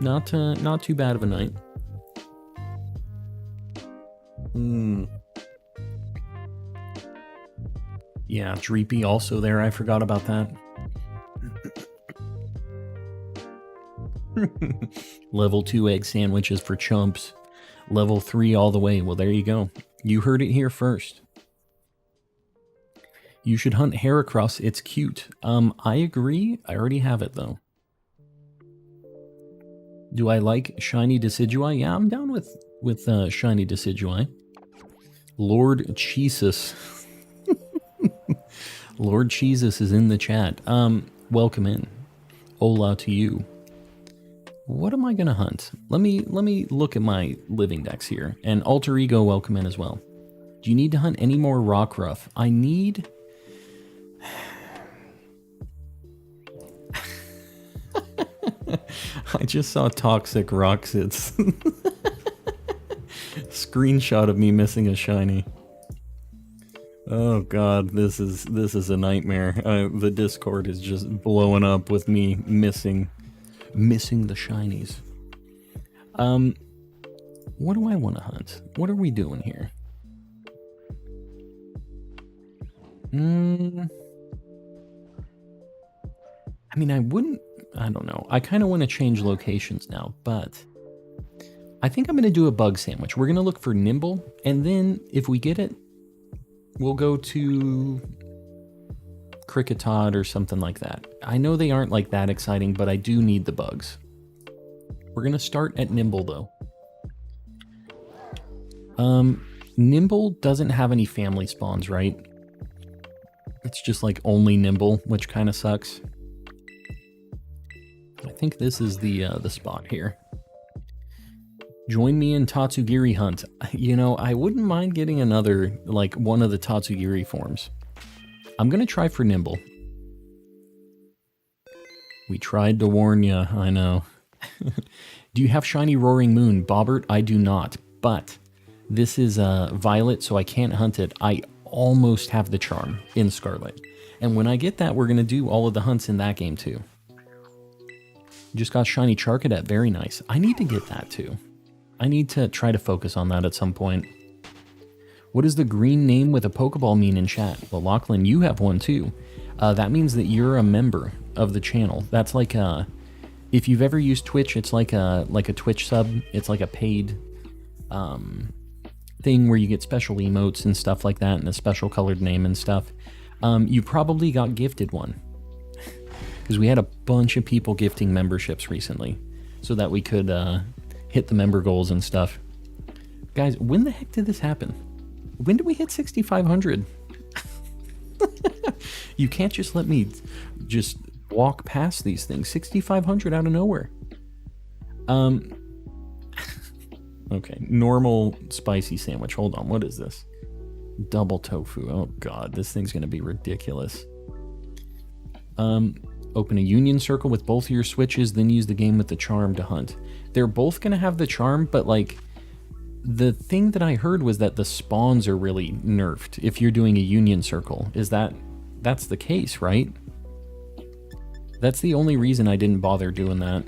Not too bad of a night. Yeah, Dreepy also there. I forgot about that. Level 2 egg sandwiches for chumps. Level 3 all the way. Well, there you go. You heard it here first. You should hunt Heracross. It's cute. I agree. I already have it, though. Do I like Shiny Decidueye? Yeah, I'm down with Shiny Decidueye. Lord Jesus. Lord Jesus is in the chat. Welcome in. Hola to you. What am I gonna hunt? Let me look at my living dex here. And Alter Ego, welcome in as well. Do you need to hunt any more Rockruff? I need... I just saw Toxic Roxits. Screenshot of me missing a shiny. Oh god, this is a nightmare. The Discord is just blowing up with me missing the shinies. What do I want to hunt? What are we doing here? I mean, I don't know. I kind of want to change locations now, but I think I'm going to do a bug sandwich. We're going to look for Nimble, and then if we get it, we'll go to Cricketod or something like that. I know they aren't like that exciting, but I do need the bugs. We're going to start at Nimble, though. Nimble doesn't have any family spawns, right? It's just like only Nimble, which kind of sucks. I think this is the spot here. Join me in Tatsugiri hunt. You know, I wouldn't mind getting another, like, one of the Tatsugiri forms. I'm gonna try for Nimble. We tried to warn ya, I know. Do you have Shiny Roaring Moon? Bobbert, I do not, but this is Violet, so I can't hunt it. I almost have the charm in Scarlet. And when I get that, we're gonna do all of the hunts in that game too. Just got Shiny Charcadet, very nice. I need to get that too. I need to try to focus on that at some point. What does the green name with a Pokeball mean in chat? Well, Lachlan, you have one too. That means that you're a member of the channel. That's like if you've ever used Twitch, it's like a Twitch sub. It's like a paid thing where you get special emotes and stuff like that and a special colored name and stuff. You probably got gifted one. Because we had a bunch of people gifting memberships recently so that we could hit the member goals and stuff. Guys, when the heck did this happen? When did we hit 6,500? You can't just let me just walk past these things. 6,500 out of nowhere. Okay, normal spicy sandwich. Hold on, what is this? Double tofu. Oh god, this thing's gonna be ridiculous. Open a union circle with both of your switches, then use the game with the charm to hunt. They're both gonna have the charm, but like, the thing that I heard was that the spawns are really nerfed if you're doing a union circle. That's the case, right? That's the only reason I didn't bother doing that.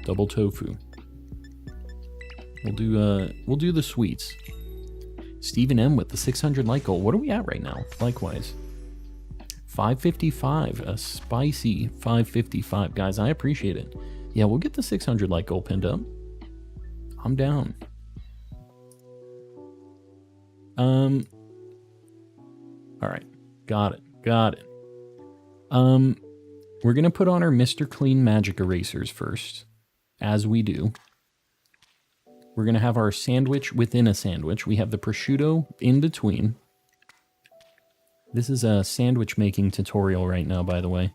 Double tofu. We'll do the sweets. Stephen M with the 600 like goal. What are we at right now? Likewise. 555. A spicy 555. Guys, I appreciate it. Yeah, we'll get the 600 like goal pinned up. I'm down. Alright. Got it. We're gonna put on our Mr. Clean Magic Erasers first. As we do. We're going to have our sandwich within a sandwich. We have the prosciutto in between. This is a sandwich making tutorial right now, by the way.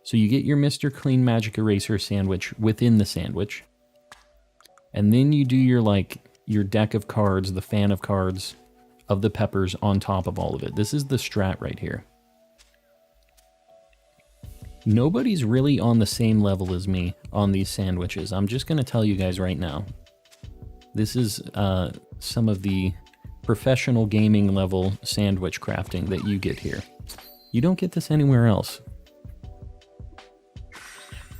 So you get your Mr. Clean Magic Eraser sandwich within the sandwich. And then you do your deck of cards, the fan of cards of the peppers on top of all of it. This is the strat right here. Nobody's really on the same level as me on these sandwiches. I'm just going to tell you guys right now. This is some of the professional gaming level sandwich crafting that you get here. You don't get this anywhere else.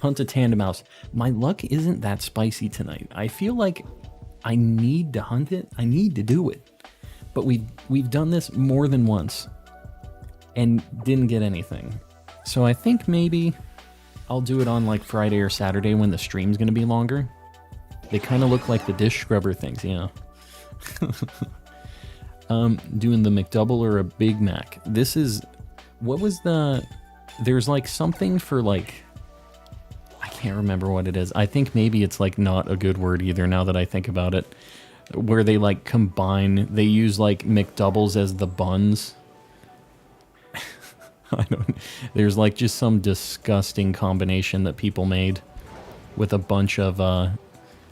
Hunt a Tandemouse. My luck isn't that spicy tonight. I feel like I need to hunt it. I need to do it. But we've done this more than once and didn't get anything. So I think maybe I'll do it on like Friday or Saturday when the stream's going to be longer. They kind of look like the dish scrubber things, yeah. Doing the McDouble or a Big Mac. This is... What was the... There's like something for like... I can't remember what it is. I think maybe it's like not a good word either now that I think about it. Where they like combine... They use like McDoubles as the buns. There's like just some disgusting combination that people made. With a bunch of...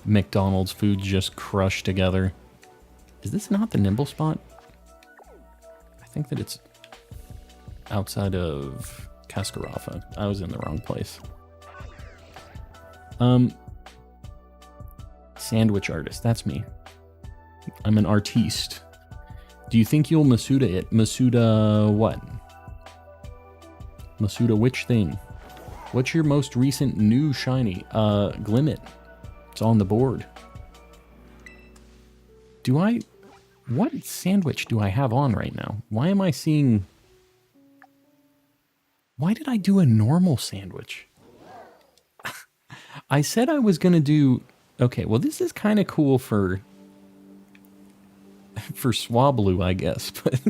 McDonald's food just crushed together. Is this not the Nimble spot? I think that it's outside of Cascarafa. I was in the wrong place. Sandwich artist, that's me. I'm an artiste. Do you think you'll Masuda it? Masuda what? Masuda which thing? What's your most recent new shiny? Glimmet. It's on the board. What sandwich do I have on right now? Why am I seeing... Why did I do a normal sandwich? I said I was going to do... Okay, well, this is kind of cool for Swablu, I guess. But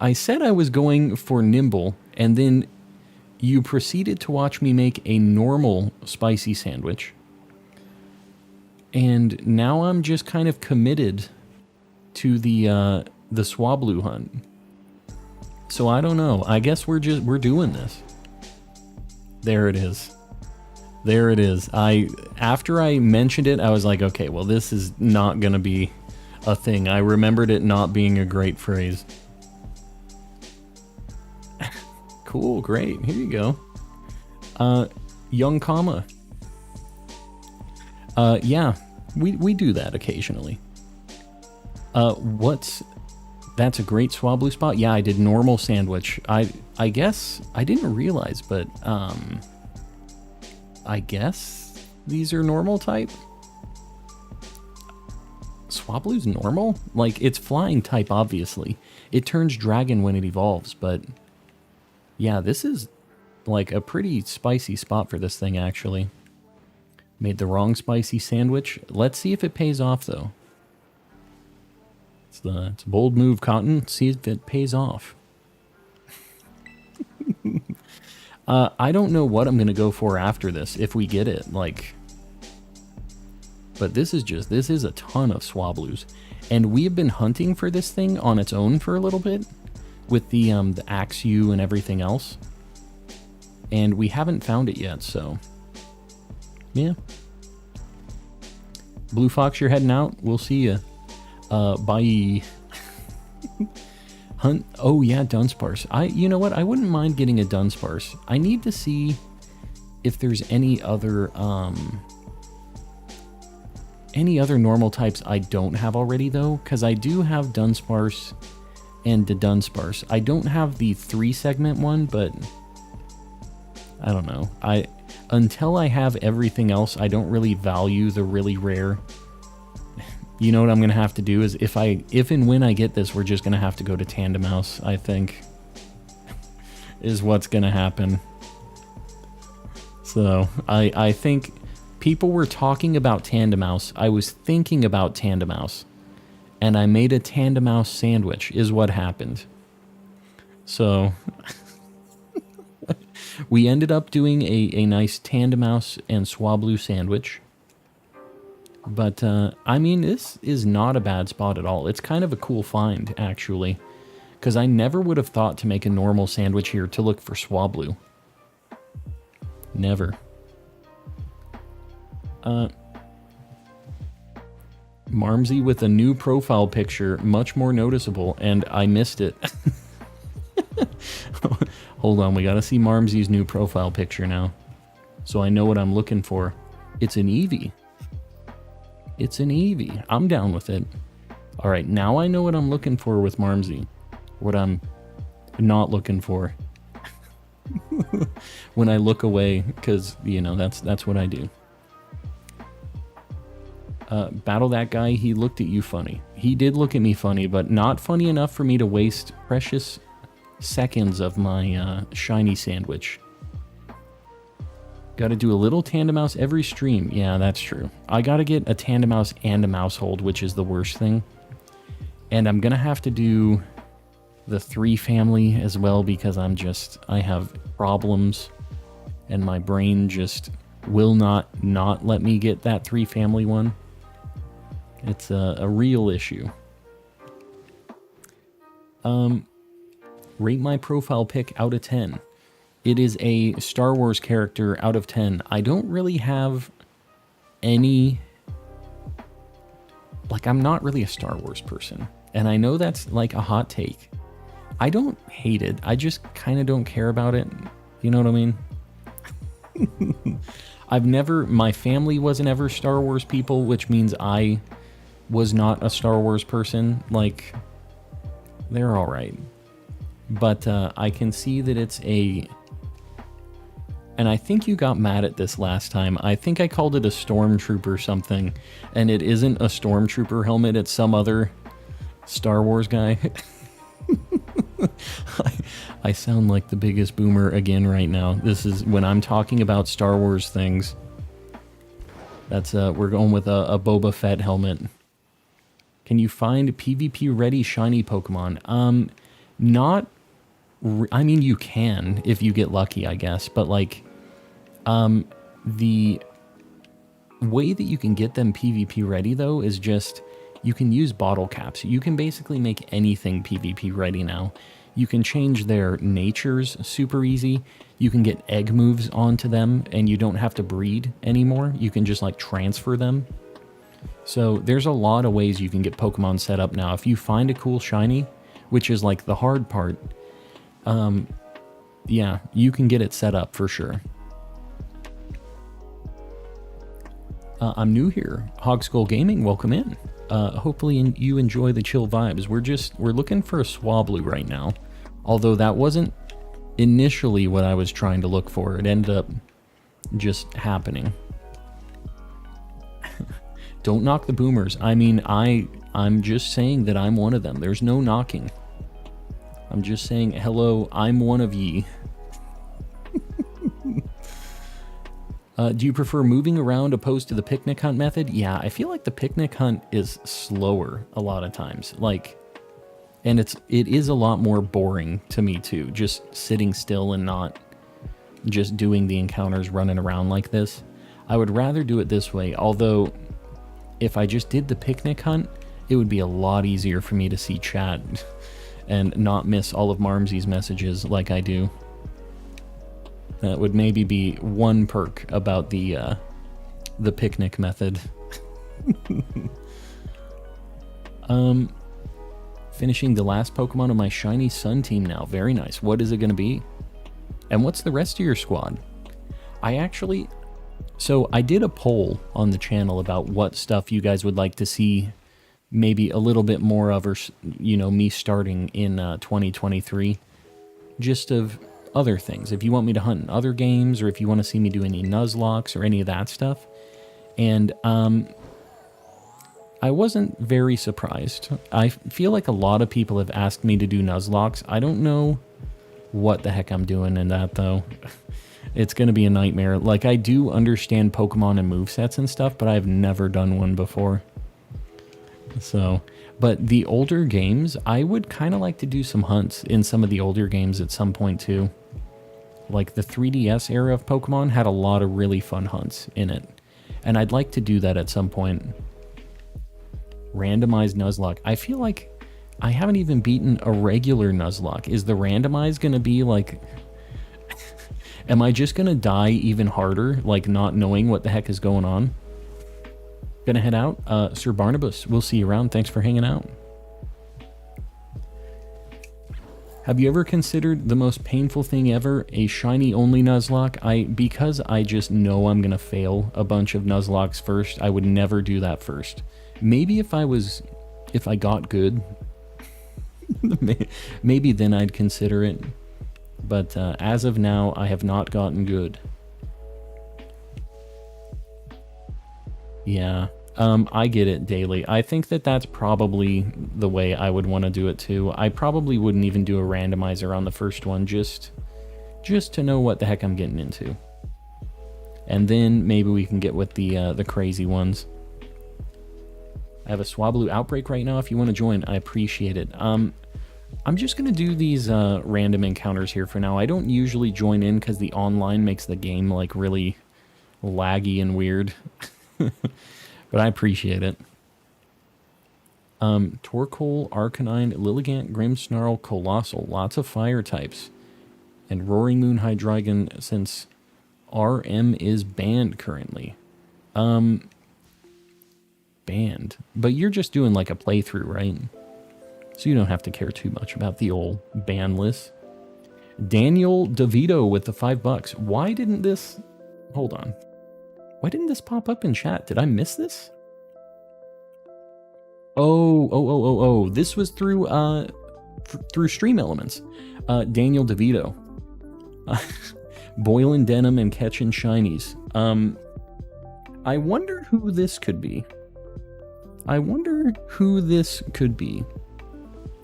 I said I was going for Nimble, and then you proceeded to watch me make a normal spicy sandwich. And now I'm just kind of committed to the Swablu hunt. So I don't know. I guess we're doing this. There it is. There it is. After I mentioned it, I was like, okay, well, this is not gonna be a thing. I remembered it not being a great phrase. Cool, great. Here you go. Young comma. Yeah, we do that occasionally. That's a great Swablu spot. Yeah, I did normal sandwich. I guess I didn't realize, but I guess these are normal type. Swablu's normal? Like, it's flying type, obviously. It turns dragon when it evolves, but yeah, this is like a pretty spicy spot for this thing, actually. Made the wrong spicy sandwich. Let's see if it pays off, though. It's a bold move, Cotton. See if it pays off. I don't know what I'm going to go for after this, if we get it, like... But this is a ton of Swablus. And we have been hunting for this thing on its own for a little bit, with the Axew and everything else. And we haven't found it yet, so... Yeah. Blue Fox, you're heading out. We'll see you. Bye. Hunt. Oh yeah, Dunsparce. You know what? I wouldn't mind getting a Dunsparce. I need to see if there's any other normal types I don't have already, though, because I do have Dunsparce and the Dunsparce. I don't have the 3-segment one, but I don't know. Until I have everything else, I don't really value the really rare. You know what I'm going to have to do is if and when I get this, we're just going to have to go to Tandemouse, I think. Is what's going to happen. So, I think people were talking about Tandemouse. I was thinking about Tandemouse. And I made a Tandemouse sandwich, is what happened. So... We ended up doing a nice Tandemouse and Swablu sandwich. But, I mean, this is not a bad spot at all. It's kind of a cool find, actually. Because I never would have thought to make a normal sandwich here to look for Swablu. Never. Marmsey with a new profile picture, much more noticeable, and I missed it. Hold on, we gotta see Marmsey's new profile picture now. So I know what I'm looking for. It's an Eevee. It's an Eevee. I'm down with it. Alright, now I know what I'm looking for with Marmsey. What I'm not looking for. When I look away, because, you know, that's what I do. Battle that guy, he looked at you funny. He did look at me funny, but not funny enough for me to waste precious seconds of my shiny sandwich. Gotta do a little Tandemouse every stream. Yeah, that's true. I gotta get a Tandemouse and a Mousehold, which is the worst thing. And I'm gonna have to do the 3 family as well, because I have problems and my brain just will not let me get that 3 family one. It's a real issue. Rate my profile pic out of 10. It is a Star Wars character out of 10. I don't really have any... Like, I'm not really a Star Wars person. And I know that's, like, a hot take. I don't hate it. I just kind of don't care about it. You know what I mean? My family wasn't ever Star Wars people, which means I was not a Star Wars person. Like, they're alright. But I can see that it's And I think you got mad at this last time. I think I called it a Stormtrooper something, and it isn't a Stormtrooper helmet, it's some other Star Wars guy. I sound like the biggest boomer again right now. This is when I'm talking about Star Wars things. That's we're going with a Boba Fett helmet. Can you find PvP ready shiny Pokemon? Not. I mean, you can if you get lucky, I guess. But like, the way that you can get them PvP ready though is just you can use bottle caps. You can basically make anything PvP ready now. You can change their natures super easy. You can get egg moves onto them and you don't have to breed anymore. You can just like transfer them. So there's a lot of ways you can get Pokemon set up now. If you find a cool shiny, which is like the hard part, yeah, you can get it set up for sure. I'm new here. Hogskull Gaming, welcome in. Hopefully you enjoy the chill vibes. We're looking for a Swablu right now. Although that wasn't initially what I was trying to look for. It ended up just happening. Don't knock the boomers. I mean, I'm just saying that I'm one of them. There's no knocking. I'm just saying, hello, I'm one of ye. Do you prefer moving around opposed to the picnic hunt method? Yeah, I feel like the picnic hunt is slower a lot of times. Like, and it is a lot more boring to me too, just sitting still and not just doing the encounters running around like this. I would rather do it this way, although if I just did the picnic hunt, it would be a lot easier for me to see chat and not miss all of Marmsy's messages like I do. That would maybe be one perk about the picnic method. Finishing the last Pokemon of my Shiny Sun team now. Very nice. What is it going to be? And what's the rest of your squad? So I did a poll on the channel about what stuff you guys would like to see maybe a little bit more of, or, you know, me starting in 2023. Just of other things. If you want me to hunt in other games, or if you want to see me do any Nuzlocks or any of that stuff. And I wasn't very surprised. I feel like a lot of people have asked me to do Nuzlocks. I don't know what the heck I'm doing in that, though. It's going to be a nightmare. Like, I do understand Pokemon and movesets and stuff, but I've never done one before. So, but the older games, I would kind of like to do some hunts in some of the older games at some point, too. Like, the 3DS era of Pokemon had a lot of really fun hunts in it. And I'd like to do that at some point. Randomized Nuzlocke. I feel like I haven't even beaten a regular Nuzlocke. Is the randomized going to be like... Am I just going to die even harder, like not knowing what the heck is going on? Gonna head out. Sir Barnabas, we'll see you around. Thanks for hanging out. Have you ever considered the most painful thing ever, a shiny only Nuzlocke? Because I just know I'm gonna fail a bunch of Nuzlocks first, I would never do that first. Maybe if I got good, maybe then I'd consider it. But as of now, I have not gotten good. Yeah, I get it, Daily. I think that that's probably the way I would want to do it too. I probably wouldn't even do a randomizer on the first one, just to know what the heck I'm getting into. And then maybe we can get with the crazy ones. I have a Swablu outbreak right now. If you want to join, I appreciate it. I'm just going to do these random encounters here for now. I don't usually join in because the online makes the game like really laggy and weird. But I appreciate it. Torkoal, Arcanine, Lilligant, Grimmsnarl, Colossal. Lots of fire types. And Roaring Moon Hydreigon, since RM is banned currently. Banned. But you're just doing like a playthrough, right? So you don't have to care too much about the old ban list. Daniel DeVito with the $5. Why didn't this... Hold on. Why didn't this pop up in chat? Did I miss this? Oh. This was through Stream Elements. Daniel DeVito. Boiling denim and catching shinies. I wonder who this could be.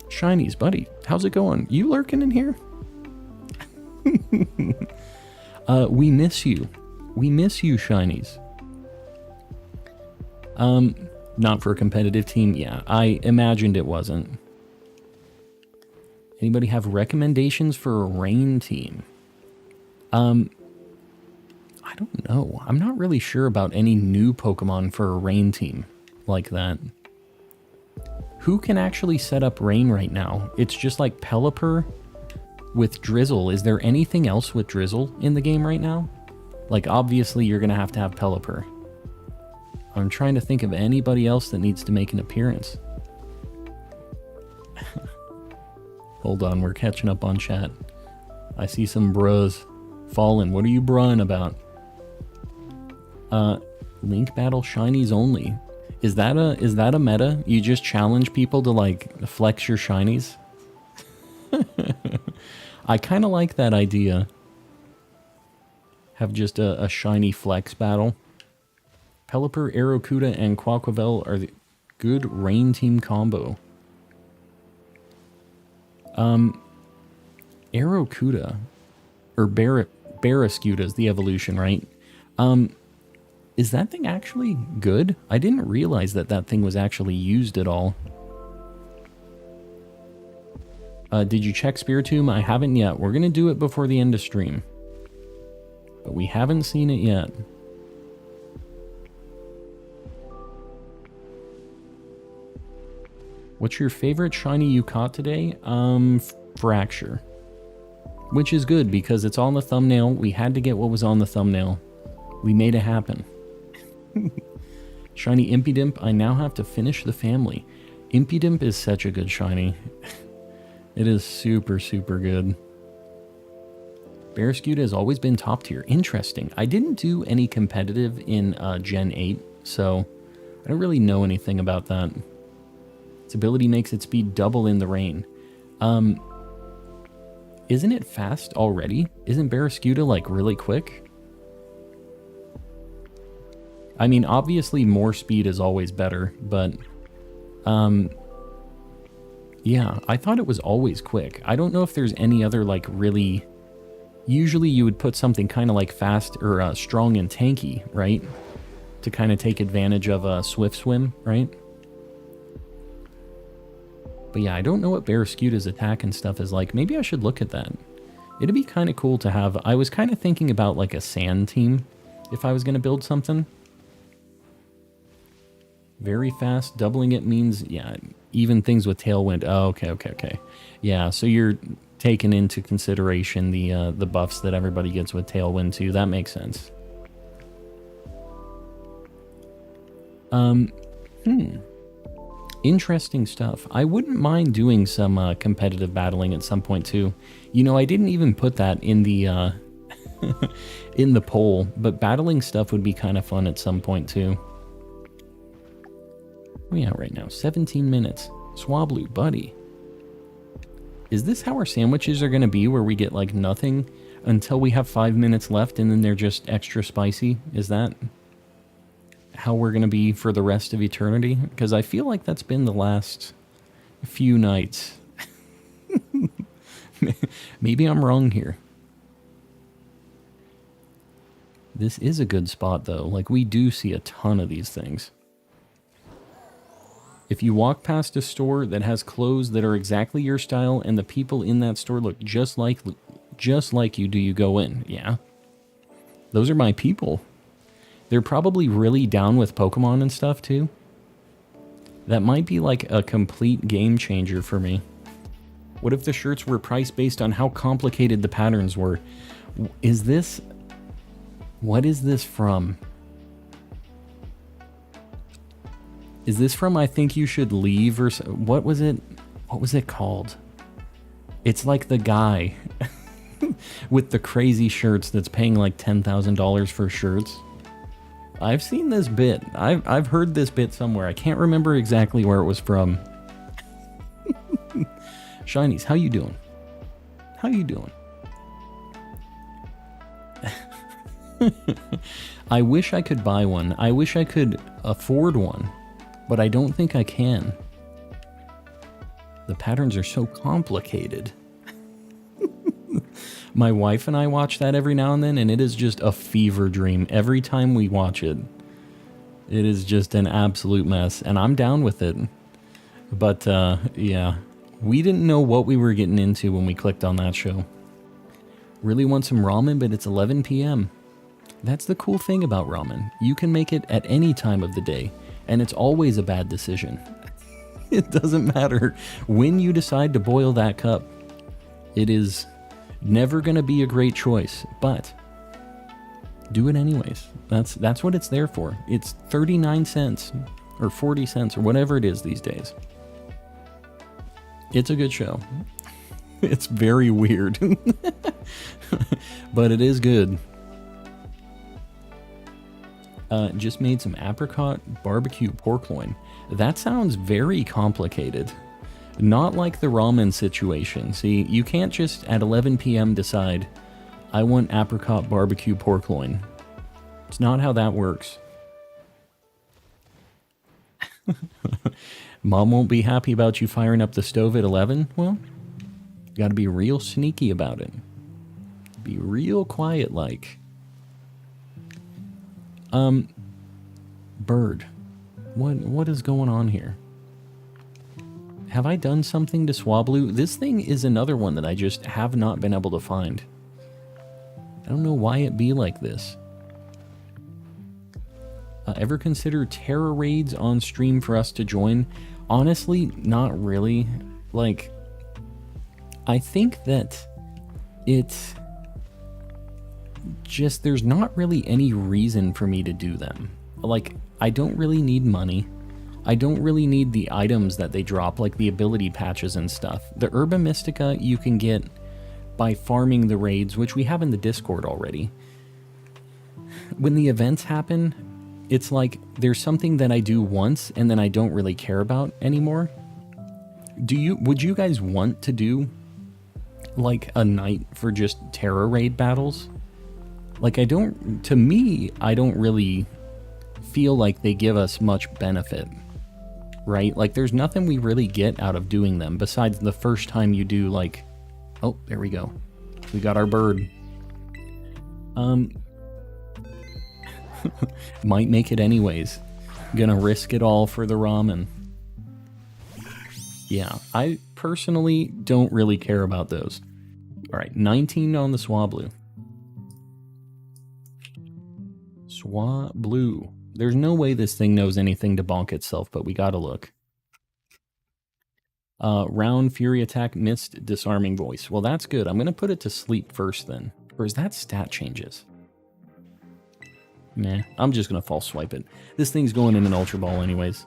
Shinies, buddy. How's it going? You lurking in here? We miss you. We miss you, shinies. Not for a competitive team. Yeah, I imagined it wasn't. Anybody have recommendations for a rain team? I don't know. I'm not really sure about any new Pokemon for a rain team like that. Who can actually set up rain right now? It's just like Pelipper with Drizzle. Is there anything else with Drizzle in the game right now? Like, obviously, you're going to have Pelipper. I'm trying to think of anybody else that needs to make an appearance. Hold on, we're catching up on chat. I see some bros. Fallen, what are you bruhing about? Link battle shinies only. Is that a meta? You just challenge people to like flex your shinies? I kind of like that idea. Have just a shiny flex battle. Pelipper, Aerocuda, and Quaquavel are the good rain team combo. Aerocuda, or Barrascuda is the evolution, right? Is that thing actually good? I didn't realize that thing was actually used at all. Did you check Spiritomb? I haven't yet. We're gonna do it before the end of stream. But we haven't seen it yet. What's your favorite shiny you caught today? Fracture. Which is good because it's on the thumbnail. We had to get what was on the thumbnail. We made it happen. Shiny Impidimp. I now have to finish the family. Impidimp is such a good shiny. It is super, super good. Barrascuda has always been top tier. Interesting. I didn't do any competitive in Gen 8, so I don't really know anything about that. Its ability makes its speed double in the rain. Isn't it fast already? Isn't Barrascuda like really quick? I mean, obviously more speed is always better, but yeah, I thought it was always quick. I don't know if there's any other like really... Usually you would put something kind of like fast or strong and tanky, right? To kind of take advantage of Swift Swim, right? But yeah, I don't know what Barrascuda's attack and stuff is like. Maybe I should look at that. It'd be kind of cool to have... I was kind of thinking about like a sand team if I was going to build something. Very fast. Doubling it means, yeah, even things with Tailwind. Oh, okay. Yeah, so you're taking into consideration the buffs that everybody gets with Tailwind too. That makes sense. Interesting stuff. I wouldn't mind doing some competitive battling at some point too. You know, I didn't even put that in the in the poll, but battling stuff would be kind of fun at some point too. Where are we at right now? 17 minutes. Swablu, buddy. Is this how our sandwiches are going to be, where we get like nothing until we have 5 minutes left and then they're just extra spicy? Is that how we're going to be for the rest of eternity? Because I feel like that's been the last few nights. Maybe I'm wrong here. This is a good spot though. Like, we do see a ton of these things. If you walk past a store that has clothes that are exactly your style and the people in that store look just like you, do you go in? Yeah. Those are my people. They're probably really down with Pokemon and stuff too. That might be like a complete game changer for me. What if the shirts were priced based on how complicated the patterns were? Is this... What is this from? Is this from I Think You Should Leave or so? What was it? What was it called? It's like the guy with the crazy shirts that's paying like $10,000 for shirts. I've seen this bit. I've heard this bit somewhere. I can't remember exactly where it was from. Shinies, how you doing? How you doing? I wish I could buy one. I wish I could afford one, but I don't think I can. The patterns are so complicated. My wife and I watch that every now and then, and it is just a fever dream. Every time we watch it, it is just an absolute mess, and I'm down with it. But, yeah, we didn't know what we were getting into when we clicked on that show. Really want some ramen, but it's 11 p.m. That's the cool thing about ramen. You can make it at any time of the day, and it's always a bad decision. It doesn't matter when you decide to boil that cup. It is never going to be a great choice, but do it anyways. That's what it's there for. It's 39 cents or 40 cents or whatever it is these days. It's a good show. It's very weird, but it is good. Just made some apricot barbecue pork loin. That sounds very complicated. Not like the ramen situation. See, you can't just at 11 p.m. decide, I want apricot barbecue pork loin. It's not how that works. Mom won't be happy about you firing up the stove at 11? Well, you gotta be real sneaky about it. Be real quiet like. Bird. What is going on here? Have I done something to Swablu? This thing is another one that I just have not been able to find. I don't know why it be like this. Ever consider Terra raids on stream for us to join? Honestly, not really. Like, I think that it's just, there's not really any reason for me to do them. Like, I don't really need money. I don't really need the items that they drop, like the ability patches and stuff. The Herba Mystica you can get by farming the raids, which we have in the Discord already. When the events happen, it's like there's something that I do once and then I don't really care about anymore. Would you guys want to do like a night for just Terra raid battles? Like, to me, I don't really feel like they give us much benefit, right? Like, there's nothing we really get out of doing them besides the first time you do, like, oh, there we go. We got our bird. Might make it anyways. Gonna risk it all for the ramen. Yeah, I personally don't really care about those. Alright, 19 on the Swablu. Swablu. There's no way this thing knows anything to bonk itself, but we gotta look. Round, Fury Attack, Missed, Disarming Voice. Well, that's good. I'm gonna put it to sleep first then. Or is that stat changes? Nah, I'm just gonna false swipe it. This thing's going in an Ultra Ball anyways.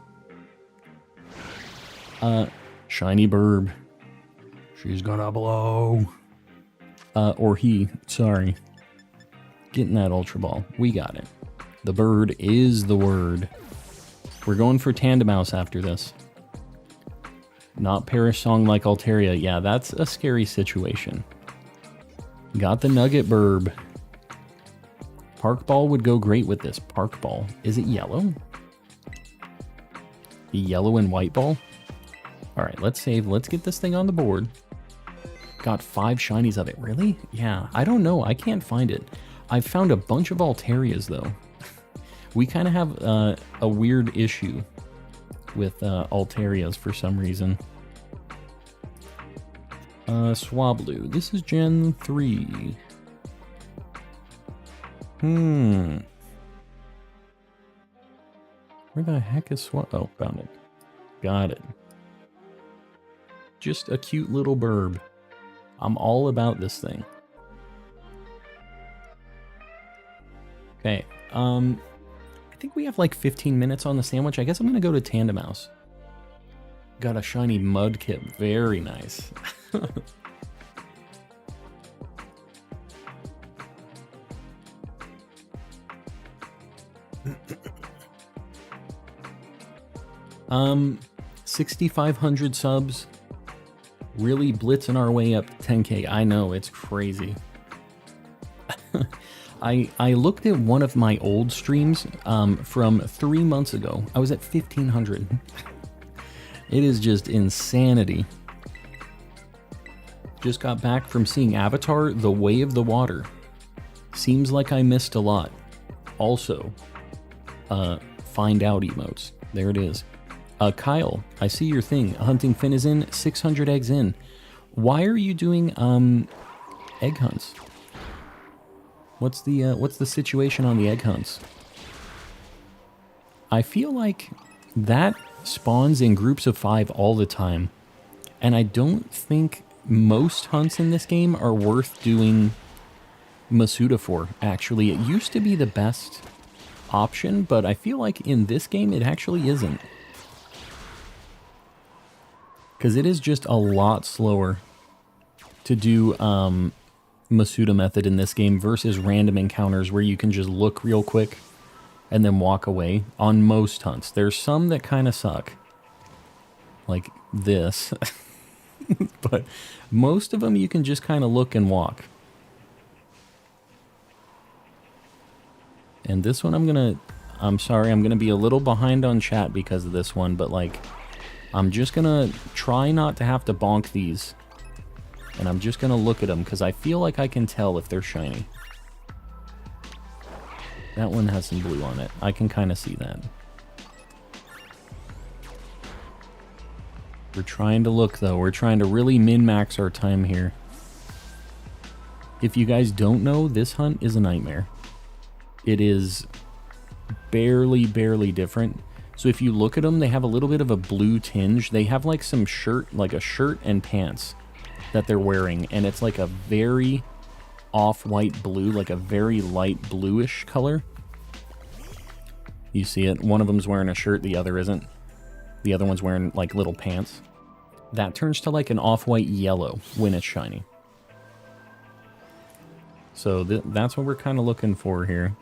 Shiny Burb. She's gonna blow. Or he, sorry. Getting that Ultra Ball. We got it. The bird is the word. We're going for Tandemouse after this. Not Perish Song like Altaria. Yeah, that's a scary situation. Got the Nugget Burb. Park Ball would go great with this. Park Ball. Is it yellow? The yellow and white ball? Alright, let's save. Let's get this thing on the board. Got 5 shinies of it. Really? Yeah, I don't know. I can't find it. I've found a bunch of Altarias, though. We kind of have a weird issue with Altarias for some reason. Swablu. This is Gen 3. Where the heck is Oh, found it. Got it. Just a cute little burb. I'm all about this thing. Okay, I think we have like 15 minutes on the sandwich. I guess I'm gonna go to Tandemouse. Got a shiny Mudkip. Very nice. Um, 6,500 subs. Really blitzing our way up to 10K. I know, it's crazy. I looked at one of my old streams from 3 months ago. I was at 1,500. It is just insanity. Just got back from seeing Avatar: The Way of the Water. Seems like I missed a lot. Also, find out emotes. There it is. Kyle, I see your thing. Hunting Fin is in, 600 eggs in. Why are you doing egg hunts? What's the situation on the egg hunts? I feel like that spawns in groups of 5 all the time, and I don't think most hunts in this game are worth doing Masuda for. Actually, it used to be the best option, but I feel like in this game it actually isn't. Because it is just a lot slower to do Masuda method in this game versus random encounters where you can just look real quick and then walk away on most hunts. There's some that kind of suck, like this, but most of them you can just kind of look and walk. And this one I'm sorry, I'm gonna be a little behind on chat because of this one, but like, I'm just gonna try not to have to bonk these. And I'm just gonna look at them because I feel like I can tell if they're shiny. That one has some blue on it. I can kind of see that. We're trying to look though. We're trying to really min-max our time here. If you guys don't know, this hunt is a nightmare. It is barely different. So if you look at them, they have a little bit of a blue tinge. They have like some shirt, like a shirt and pants that they're wearing, and it's like a very off-white blue, like a very light bluish color. You see it? One of them's wearing a shirt, the other isn't. The other one's wearing like little pants. That turns to like an off-white yellow when it's shiny. So that's what we're kind of looking for here.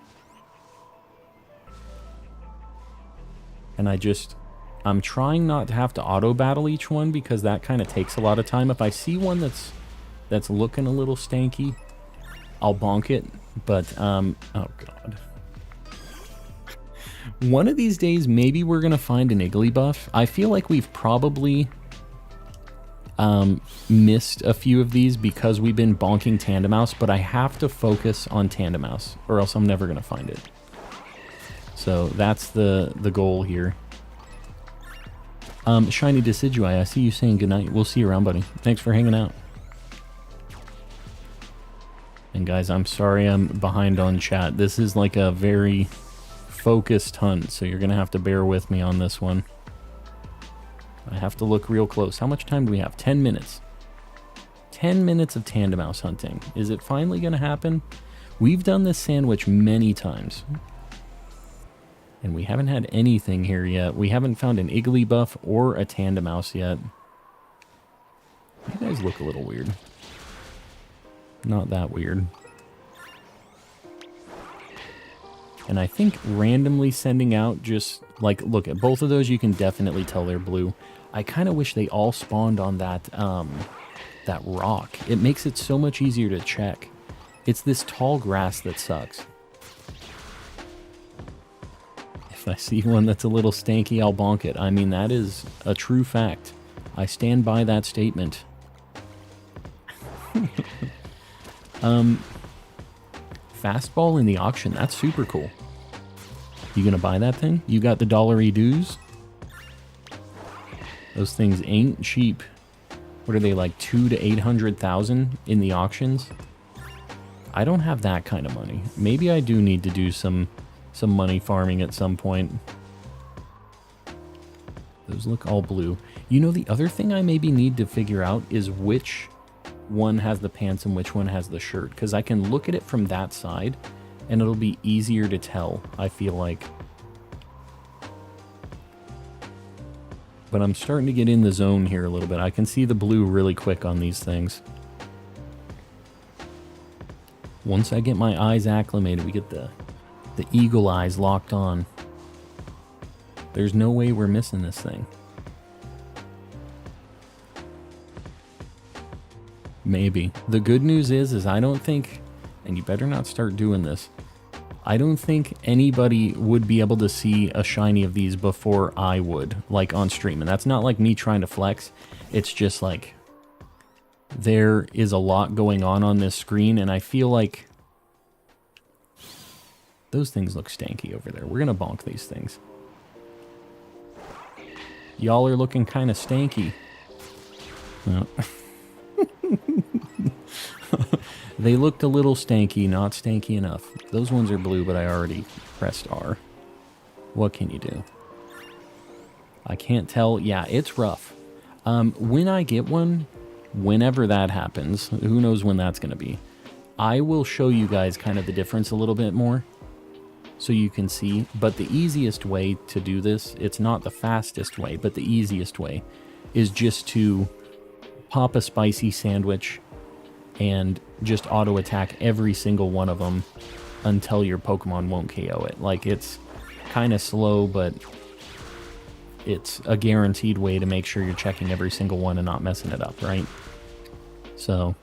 And I'm trying not to have to auto-battle each one because that kind of takes a lot of time. If I see one that's looking a little stanky, I'll bonk it. But, oh god. One of these days, maybe we're going to find an Igglybuff. I feel like we've probably missed a few of these because we've been bonking Tandemouse, but I have to focus on Tandemouse or else I'm never going to find it. So that's the goal here. Shiny Decidui, I see you saying goodnight. We'll see you around, buddy. Thanks for hanging out. And guys, I'm sorry I'm behind on chat. This is like a very focused hunt, so you're going to have to bear with me on this one. I have to look real close. How much time do we have? 10 minutes. 10 minutes of Tandemouse hunting. Is it finally going to happen? We've done this sandwich many times. And we haven't had anything here yet. We haven't found an Igglybuff or a Tandemouse yet. You guys look a little weird. Not that weird. And I think randomly sending out just, like, look at both of those, you can definitely tell they're blue. I kind of wish they all spawned on that, that rock. It makes it so much easier to check. It's this tall grass that sucks. If I see one that's a little stanky, I'll bonk it. I mean, that is a true fact. I stand by that statement. Fastball in the auction. That's super cool. You gonna buy that thing? You got the dollary dues? Those things ain't cheap. What are they, like 200,000 to 800,000 in the auctions? I don't have that kind of money. Maybe I do need to do some money farming at some point. Those look all blue. You know, the other thing I maybe need to figure out is which one has the pants and which one has the shirt, because I can look at it from that side and it'll be easier to tell, I feel like. But I'm starting to get in the zone here a little bit. I can see the blue really quick on these things. Once I get my eyes acclimated, we get the eagle eyes locked on. There's no way we're missing this thing. Maybe. The good news is I don't think and you better not start doing this. I don't think anybody would be able to see a shiny of these before I would, like on stream. And that's not like me trying to flex. It's just like there is a lot going on this screen, and I feel like those things look stanky over there. We're going to bonk these things. Y'all are looking kind of stanky. Oh. They looked a little stanky, not stanky enough. Those ones are blue, but I already pressed R. What can you do? I can't tell. Yeah, it's rough. When I get one, whenever that happens, who knows when that's going to be, I will show you guys kind of the difference a little bit more so you can see. But the easiest way to do this, it's not the fastest way, but the easiest way is just to pop a spicy sandwich and just auto attack every single one of them until your Pokemon won't KO it. Like, it's kind of slow, but it's a guaranteed way to make sure you're checking every single one and not messing it up, right? So,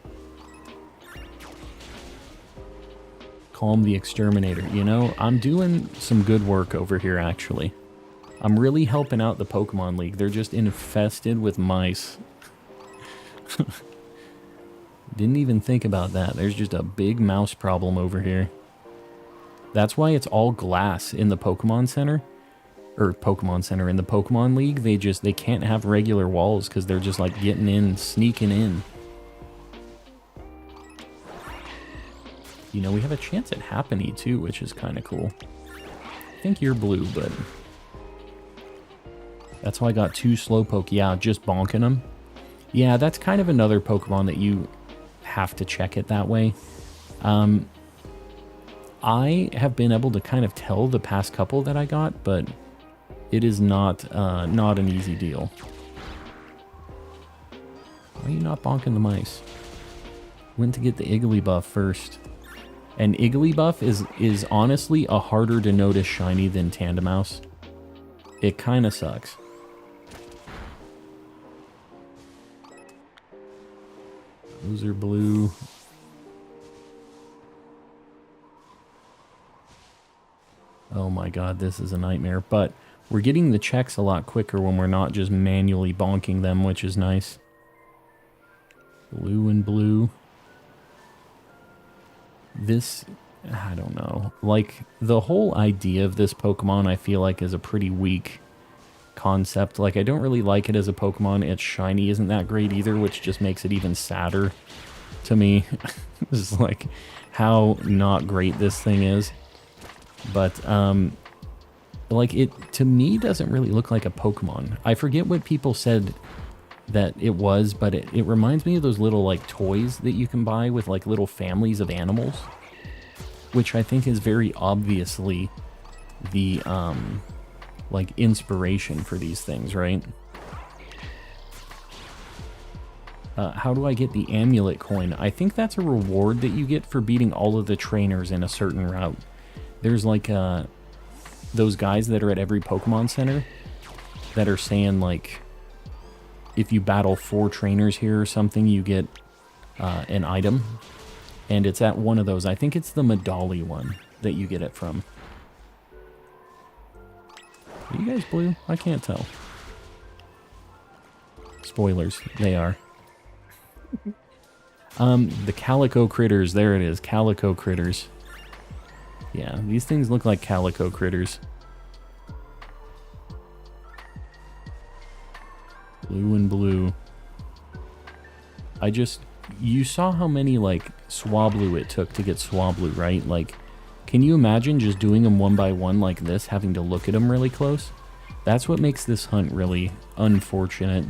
calm the exterminator. You know, I'm doing some good work over here, actually. I'm really helping out the Pokemon League. They're just infested with mice. Didn't even think about that. There's just a big mouse problem over here. That's why it's all glass in the Pokemon Center. Or Pokemon Center in the Pokemon League. They can't have regular walls because they're just like getting in, sneaking in. You know, we have a chance at Happiny too, which is kind of cool. I think you're blue, but that's why I got 2 Slowpoke. Yeah, just bonking them. Yeah, that's kind of another Pokemon that you have to check it that way. I have been able to kind of tell the past couple that I got, but it is not an easy deal. Why are you not bonking the mice? Went to get the Igglybuff first. And Igglybuff is honestly a harder to notice shiny than Tandemouse. It kind of sucks. Those are blue. Oh my god, this is a nightmare. But we're getting the checks a lot quicker when we're not just manually bonking them, which is nice. Blue and blue. This, I don't know. Like, the whole idea of this Pokemon, I feel like, is a pretty weak concept. Like, I don't really like it as a Pokemon. Its shiny isn't that great either, which just makes it even sadder to me. It's like how not great this thing is. But like, it to me doesn't really look like a Pokemon. I forget what people said that it was, but it reminds me of those little like toys that you can buy with like little families of animals, which I think is very obviously the like inspiration for these things, right? How do I get the amulet coin? I think that's a reward that you get for beating all of the trainers in a certain route. There's like those guys that are at every Pokemon Center that are saying like, if you battle 4 trainers here or something, you get an item. And it's at one of those. I think it's the Medali one that you get it from. Are you guys blue? I can't tell. Spoilers. They are. The Calico Critters. There it is. Calico Critters. Yeah, these things look like Calico Critters. Blue and blue. You saw how many, like, Swablu it took to get Swablu, right? Like, can you imagine just doing them one by one like this, having to look at them really close? That's what makes this hunt really unfortunate.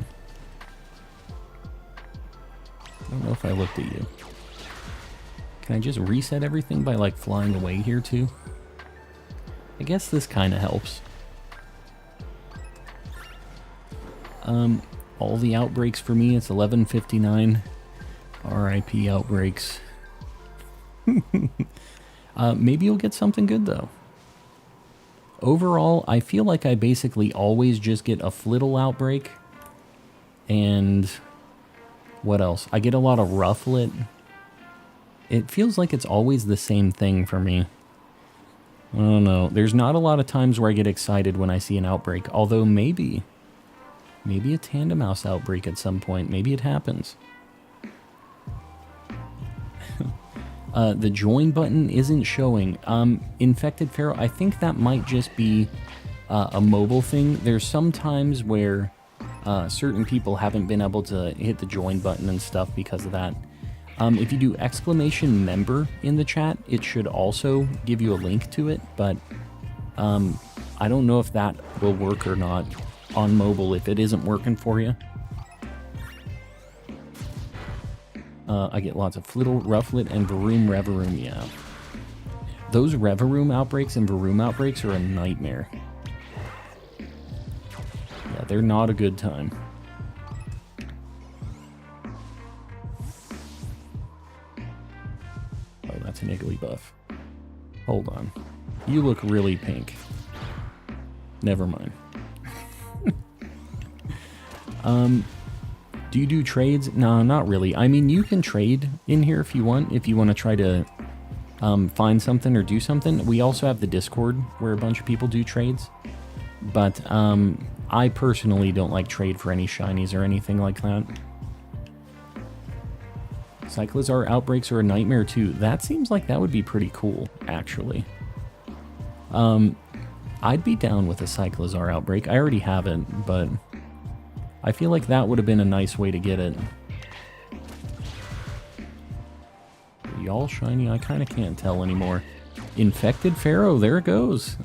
I don't know if I looked at you. Can I just reset everything by, like, flying away here, too? I guess this kind of helps. All the outbreaks for me, it's 11:59. RIP outbreaks. Maybe you'll get something good, though. Overall, I feel like I basically always just get a Flittle outbreak. And what else? I get a lot of Rufflet. It feels like it's always the same thing for me. I don't know. There's not a lot of times where I get excited when I see an outbreak, although maybe a Tandemouse outbreak at some point. Maybe it happens. The join button isn't showing. Infected Pharaoh, I think that might just be a mobile thing. There's some times where certain people haven't been able to hit the join button and stuff because of that. If you do exclamation member in the chat, it should also give you a link to it, but I don't know if that will work or not on mobile if it isn't working for you. I get lots of Flittle, Rufflet, and Varoom Revaroom, yeah. Those Revaroom outbreaks and Varoom outbreaks are a nightmare. Yeah, they're not a good time. Oh, that's an Igglybuff. Hold on. You look really pink. Never mind. Do you do trades? No, not really. I mean, you can trade in here if you want to try to find something or do something. We also have the Discord where a bunch of people do trades. But I personally don't like trade for any shinies or anything like that. Cyclizar outbreaks are a nightmare too. That seems like that would be pretty cool, actually. I'd be down with a Cyclizar outbreak. I already have it, but I feel like that would have been a nice way to get it. Y'all shiny? I kind of can't tell anymore. Infected Pharaoh, there it goes.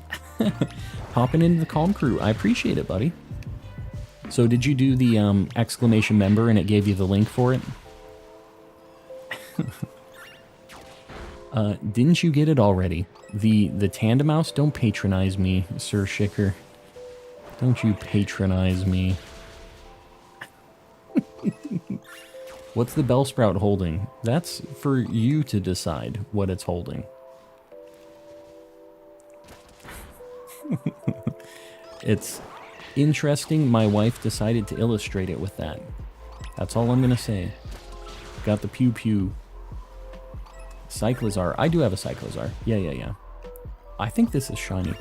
Popping into the Calm Crew. I appreciate it, buddy. So did you do the exclamation member and it gave you the link for it? Didn't you get it already? The Tandemouse? Don't patronize me, Sir Shicker. Don't you patronize me. What's the Bellsprout holding? That's for you to decide what it's holding. It's interesting. My wife decided to illustrate it with that. That's all I'm gonna say. Got the pew pew. Cyclizar. I do have a Cyclizar. Yeah. I think this is shiny.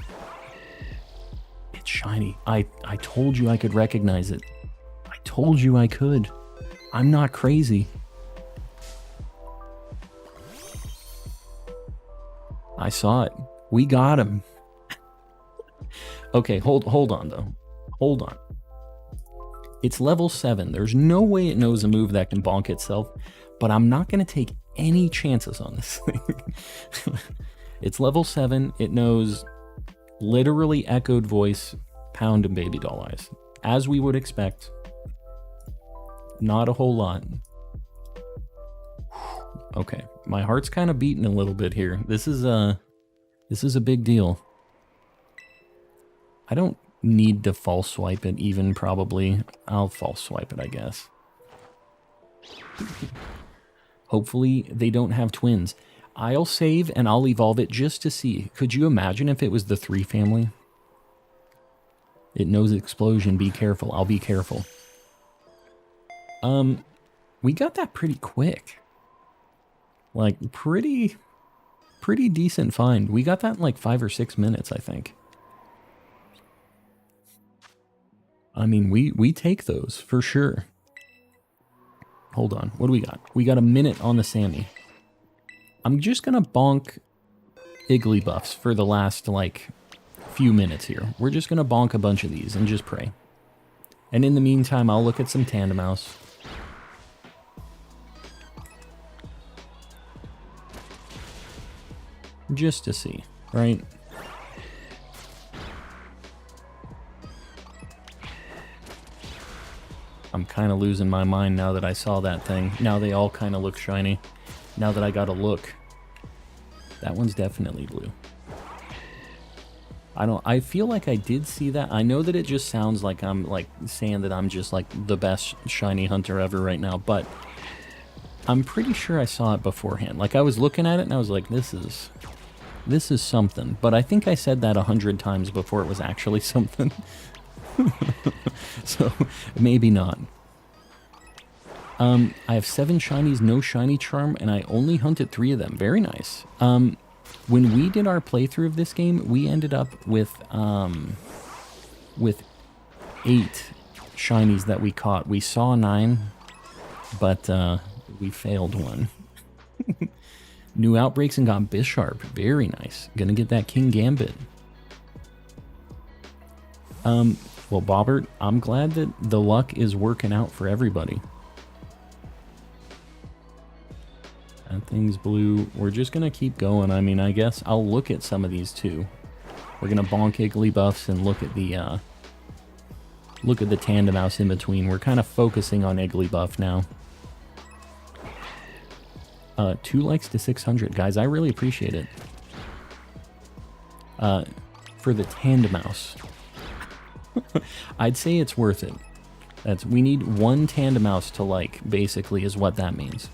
It's shiny. I told you I could recognize it. I told you I could. I'm not crazy. I saw it. We got him. Okay, hold on though. Hold on. It's level 7. There's no way it knows a move that can bonk itself, but I'm not going to take any chances on this thing. It's level 7. It knows literally echoed voice, pound, and baby doll eyes. As we would expect. Not a whole lot. Okay, my heart's kind of beating a little bit here. This is a big deal. I don't need to false swipe it even, probably. I'll false swipe it, I guess. Hopefully they don't have twins. I'll save and I'll evolve it just to see. Could you imagine if it was the 3 family? It knows explosion, be careful. I'll be careful. We got that pretty quick. Like, pretty decent find. We got that in like 5 or 6 minutes, I think. I mean, we take those, for sure. Hold on, what do we got? We got a minute on the Sammy. I'm just gonna bonk Igglybuffs for the last, like, few minutes here. We're just gonna bonk a bunch of these and just pray. And in the meantime, I'll look at some Tandemouse. Just to see, right? I'm kind of losing my mind now that I saw that thing. Now they all kind of look shiny. Now that I got a look. That one's definitely blue. I feel like I did see that. I know that it just sounds like I'm like saying that I'm just like the best shiny hunter ever right now, but I'm pretty sure I saw it beforehand. Like I was looking at it and I was like, this is something. But I think I said that 100 times before it was actually something. So maybe not. I have 7 shinies, no shiny charm, and I only hunted 3 of them. Very nice. When we did our playthrough of this game, we ended up with 8 shinies that we caught. We saw 9, but we failed one. New outbreaks and got Bisharp. Very nice. Gonna get that King Gambit. Well, Bobbert, I'm glad that the luck is working out for everybody. That thing's blue. We're just gonna keep going. I mean, I guess I'll look at some of these too. We're gonna bonk Igglybuffs and look at the Tandemouse in between. We're kind of focusing on Igglybuff now. 2 likes to 600, guys. I really appreciate it. For the Tandemouse, I'd say it's worth it. We need 1 Tandemouse to like, basically, is what that means.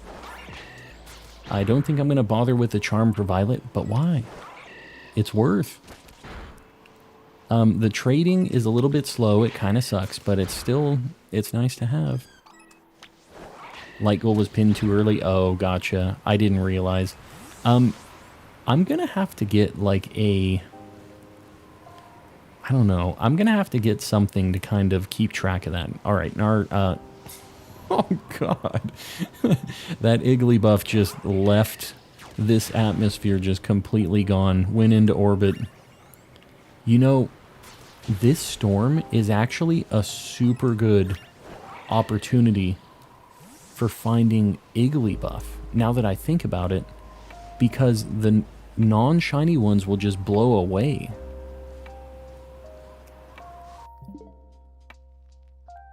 I don't think I'm going to bother with the Charm for Violet, but why? It's worth. The trading is a little bit slow. It kind of sucks, but it's nice to have. Light Goal was pinned too early. Oh, gotcha. I didn't realize. I'm going to have to get like I don't know. I'm going to have to get something to kind of keep track of that. All right. Oh, God. That Igglybuff just left this atmosphere just completely gone. Went into orbit. You know, this storm is actually a super good opportunity for finding Igglybuff, now that I think about it, because the non-shiny ones will just blow away.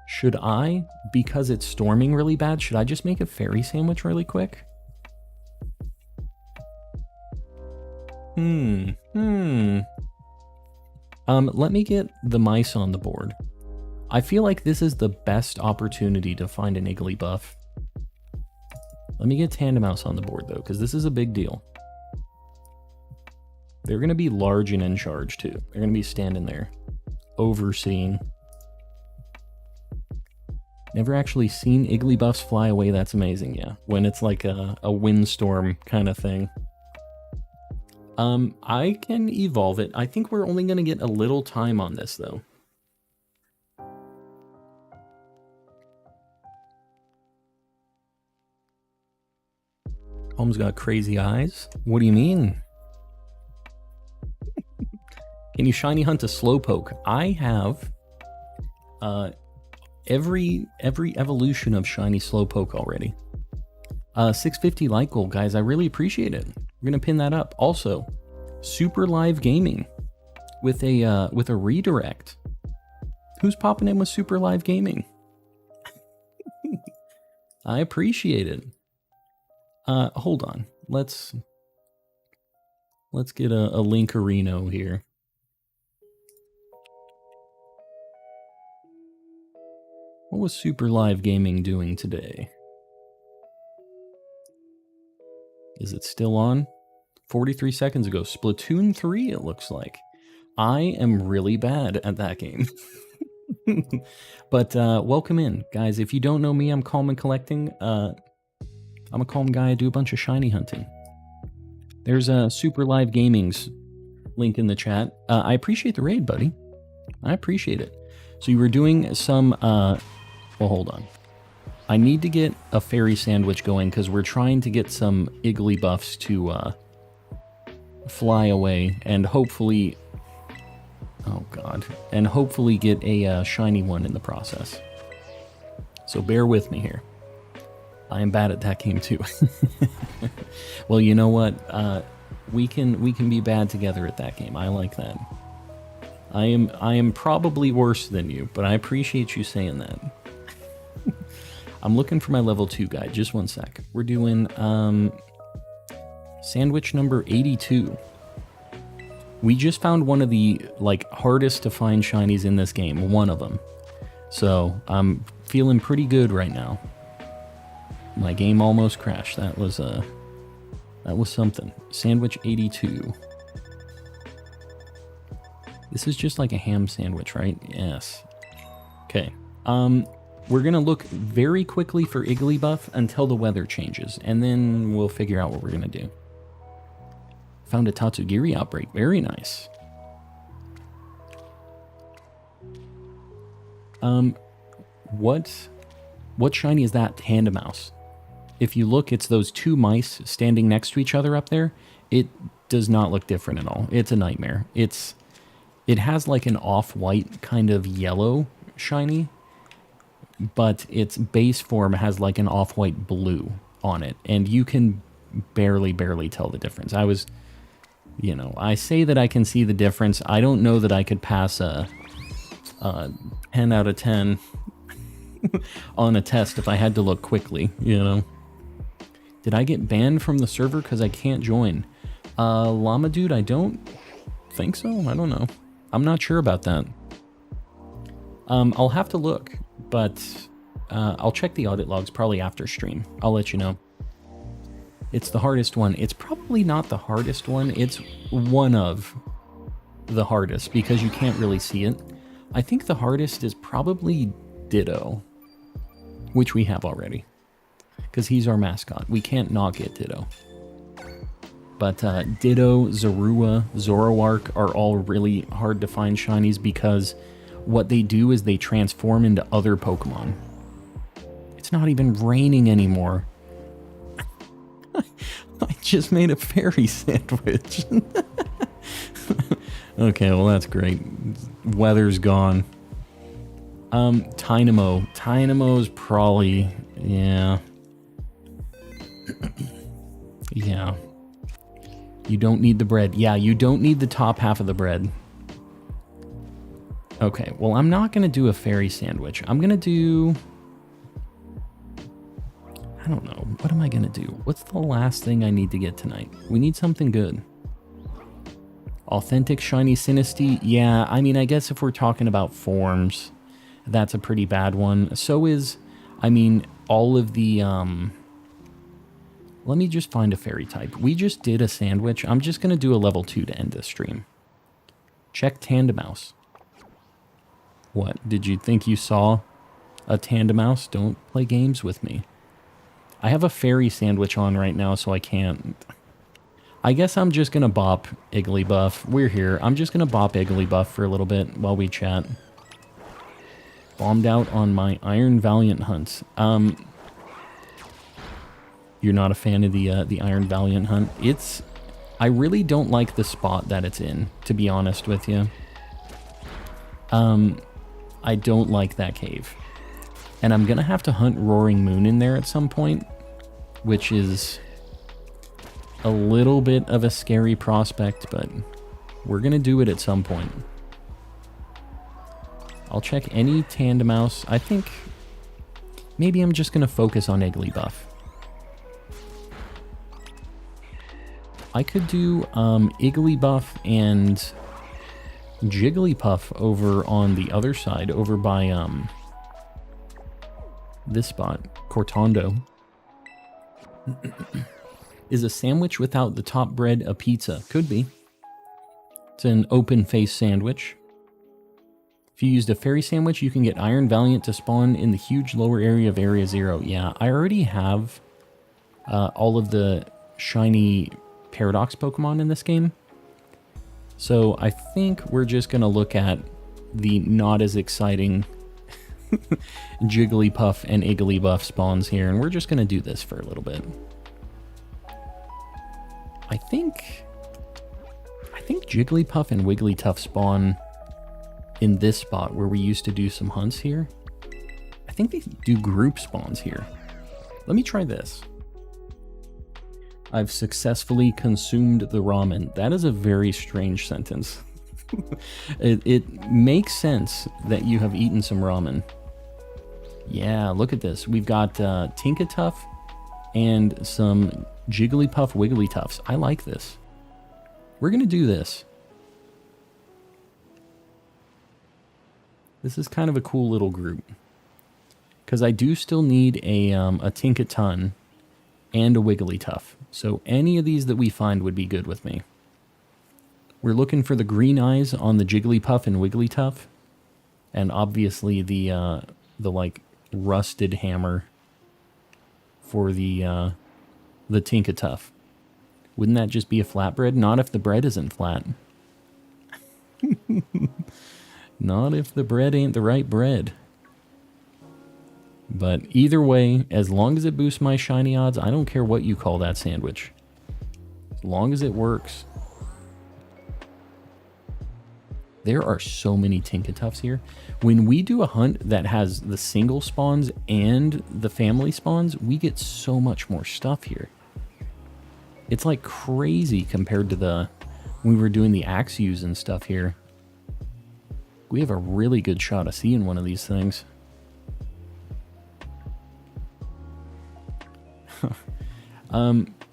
Should I, because it's storming really bad, should I just make a fairy sandwich really quick? Let me get the mice on the board. I feel like this is the best opportunity to find an Igglybuff. Let me get Tandemouse on the board, though, because this is a big deal. They're going to be large and in charge, too. They're going to be standing there, overseeing. Never actually seen Igglybuffs fly away. That's amazing, yeah. When it's like a windstorm kind of thing. I can evolve it. I think we're only going to get a little time on this, though. Holmes got crazy eyes. What do you mean? Can you shiny hunt a Slowpoke? I have every evolution of shiny Slowpoke already. 650 light goal, guys. I really appreciate it. We're gonna pin that up. Also, Super Live Gaming with a redirect. Who's popping in with Super Live Gaming? I appreciate it. Hold on. Let's get a Linkarino here. What was Super Live Gaming doing today? Is it still on? 43 seconds ago. Splatoon 3, it looks like. I am really bad at that game. But welcome in, guys. If you don't know me, I'm Calm and Collecting. I'm a calm guy. I do a bunch of shiny hunting. There's a Super Live Gaming's link in the chat. I appreciate the raid, buddy. I appreciate it. So you were doing some... well, hold on. I need to get a fairy sandwich going because we're trying to get some Igglybuffs to fly away and hopefully... Oh, God. And hopefully get a shiny one in the process. So bear with me here. I am bad at that game too. Well, you know what? We can be bad together at that game. I like that. I am probably worse than you, but I appreciate you saying that. I'm looking for my level 2 guide. Just one sec. We're doing sandwich number 82. We just found one of the hardest to find shinies in this game. One of them. So I'm feeling pretty good right now. My game almost crashed. That was something. Sandwich 82. This is just like a ham sandwich, right? Yes. Okay. We're going to look very quickly for Igglybuff until the weather changes, and then we'll figure out what we're going to do. Found a Tatsugiri outbreak. Very nice. What shiny is that? Tandemouse. If you look, it's those two mice standing next to each other up there. It does not look different at all. It's a nightmare. It has like an off-white kind of yellow shiny, but its base form has like an off-white blue on it, and you can barely tell the difference. I say that I can see the difference. I don't know that I could pass a 10 out of 10 on a test if I had to look quickly, Did I get banned from the server because I can't join? Llama Dude, I don't think so. I don't know. I'm not sure about that. I'll have to look, but I'll check the audit logs probably after stream. I'll let you know. It's the hardest one. It's probably not the hardest one. It's one of the hardest because you can't really see it. I think the hardest is probably Ditto, which we have already because he's our mascot. We can't not get Ditto. But Ditto, Zorua, Zoroark are all really hard to find shinies because what they do is they transform into other Pokemon. It's not even raining anymore. I just made a fairy sandwich. Okay, well that's great. Weather's gone. Tynamo. Tynamo's probably, yeah. Yeah. You don't need the bread. Yeah, you don't need the top half of the bread. Okay, well I'm not going to do a fairy sandwich. I'm going to do... I don't know. What am I going to do? What's the last thing I need to get tonight? We need something good. Authentic Shiny Sinisty? Yeah, I mean, I guess if we're talking about forms, that's a pretty bad one. So is, I mean, all of the, let me just find a fairy type. We just did a sandwich. I'm just going to do a level 2 to end this stream. Check Tandemouse. What? Did you think you saw a Tandemouse? Don't play games with me. I have a fairy sandwich on right now, so I can't. I guess I'm just going to bop Igglybuff. We're here. I'm just going to bop Igglybuff for a little bit while we chat. Bombed out on my Iron Valiant hunt. You're not a fan of the Iron Valiant hunt? I really don't like the spot that it's in, to be honest with you. I don't like that cave. And I'm going to have to hunt Roaring Moon in there at some point, which is a little bit of a scary prospect, but we're going to do it at some point. I'll check any Tandemouse. I think maybe I'm just going to focus on Igglybuff. I could do Igglybuff and Jigglypuff over on the other side, over by this spot, Cortondo. Is a sandwich without the top bread a pizza? Could be. It's an open face sandwich. If you used a fairy sandwich, you can get Iron Valiant to spawn in the huge lower area of Area 0. Yeah, I already have all of the shiny Paradox Pokemon in this game. So I think we're just going to look at the not as exciting Jigglypuff and Igglybuff spawns here, and we're just going to do this for a little bit. I think Jigglypuff and Wigglytuff spawn in this spot where we used to do some hunts here. I think they do group spawns here. Let me try this. I've successfully consumed the ramen. That is a very strange sentence. It makes sense that you have eaten some ramen. Yeah, look at this. We've got Tinkatuff and some Jigglypuff Wigglytuffs. I like this. We're going to do this. This is kind of a cool little group. Because I do still need a Tinkaton and a Wigglytuff. So any of these that we find would be good with me. We're looking for the green eyes on the Jigglypuff and Wigglytuff. And obviously the like rusted hammer for the Tinkatuff. Wouldn't that just be a flatbread? Not if the bread isn't flat. Not if the bread ain't the right bread. But either way, as long as it boosts my shiny odds, I don't care what you call that sandwich. As long as it works. There are so many Tinkatuffs here. When we do a hunt that has the single spawns and the family spawns, we get so much more stuff here. It's like crazy compared to when we were doing the Axews and stuff here. We have a really good shot of seeing one of these things.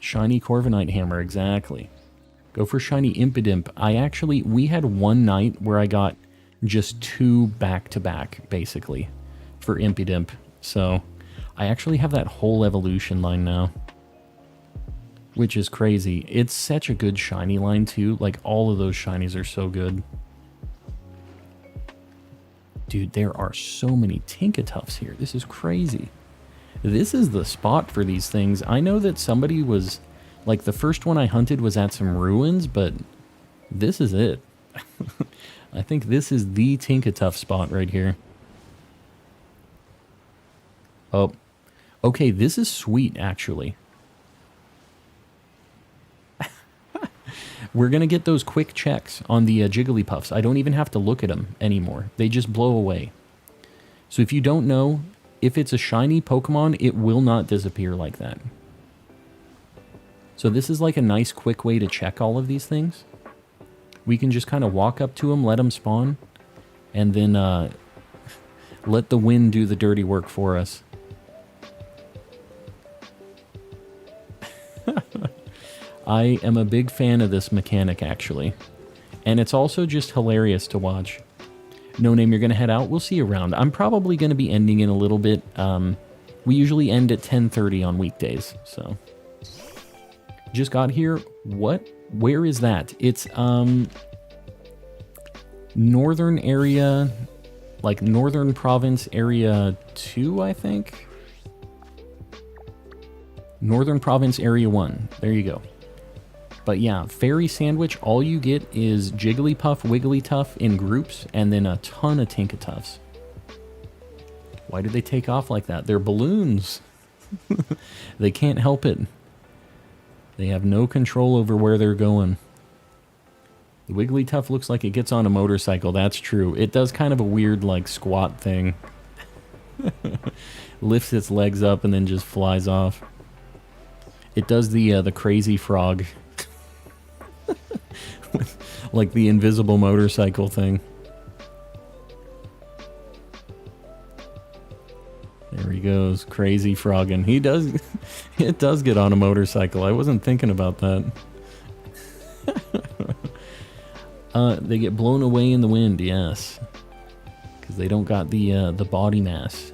Shiny Corviknight hammer, exactly. Go for shiny Impidimp. We had one night where I got just 2 back-to-back, basically, for Impidimp. So, I actually have that whole evolution line now. Which is crazy. It's such a good shiny line, too. Like, all of those shinies are so good. Dude, there are so many Tinkatuffs here. This is crazy. This is the spot for these things. I know that somebody was... Like, the first one I hunted was at some ruins, but this is it. I think this is the Tinkatuff spot right here. Oh. Okay, this is sweet, actually. We're going to get those quick checks on the Jigglypuffs. I don't even have to look at them anymore. They just blow away. So if you don't know, if it's a shiny Pokemon, it will not disappear like that. So this is like a nice quick way to check all of these things. We can just kind of walk up to them, let them spawn, and then let the wind do the dirty work for us. I am a big fan of this mechanic, actually. And it's also just hilarious to watch. No Name, you're going to head out? We'll see you around. I'm probably going to be ending in a little bit. We usually end at 10:30 on weekdays, so... Just got here. What? Where is that? It's northern area, like northern province area 2, I think. Northern province area 1. There you go. But yeah, fairy sandwich, all you get is Jigglypuff, Wigglytuff in groups, and then a ton of Tinkatuffs. Why did they take off like that? They're balloons. They can't help it. They have no control over where they're going. The Wigglytuff looks like it gets on a motorcycle. That's true. It does kind of a weird, like, squat thing. Lifts its legs up and then just flies off. It does the crazy frog. Like the invisible motorcycle thing. There he goes, crazy frogging. He does, it does get on a motorcycle. I wasn't thinking about that. They get blown away in the wind, yes. Because they don't got the body mass.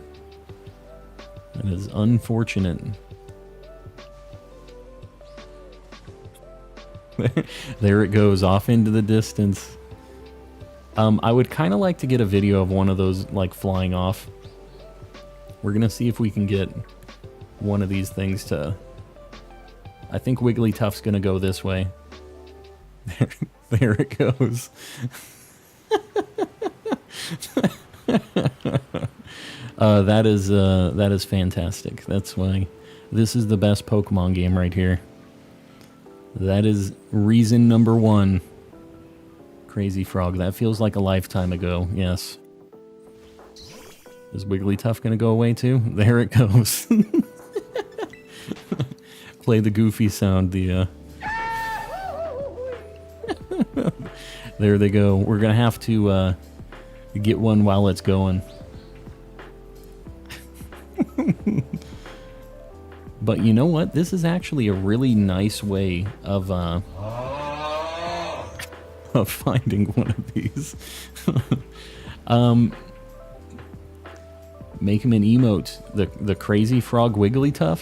That is unfortunate. There it goes, off into the distance. I would kind of like to get a video of one of those, like, flying off. We're going to see if we can get one of these things to... I think Wigglytuff's going to go this way. There it goes. That is fantastic. That's why this is the best Pokemon game right here. That is reason number 1. Crazy frog. That feels like a lifetime ago. Yes. Is Wigglytuff gonna go away too? There it goes. Play the goofy sound. The there they go. We're gonna have to get one while it's going. But you know what? This is actually a really nice way of finding one of these. Make him an emote. The crazy frog Wigglytuff?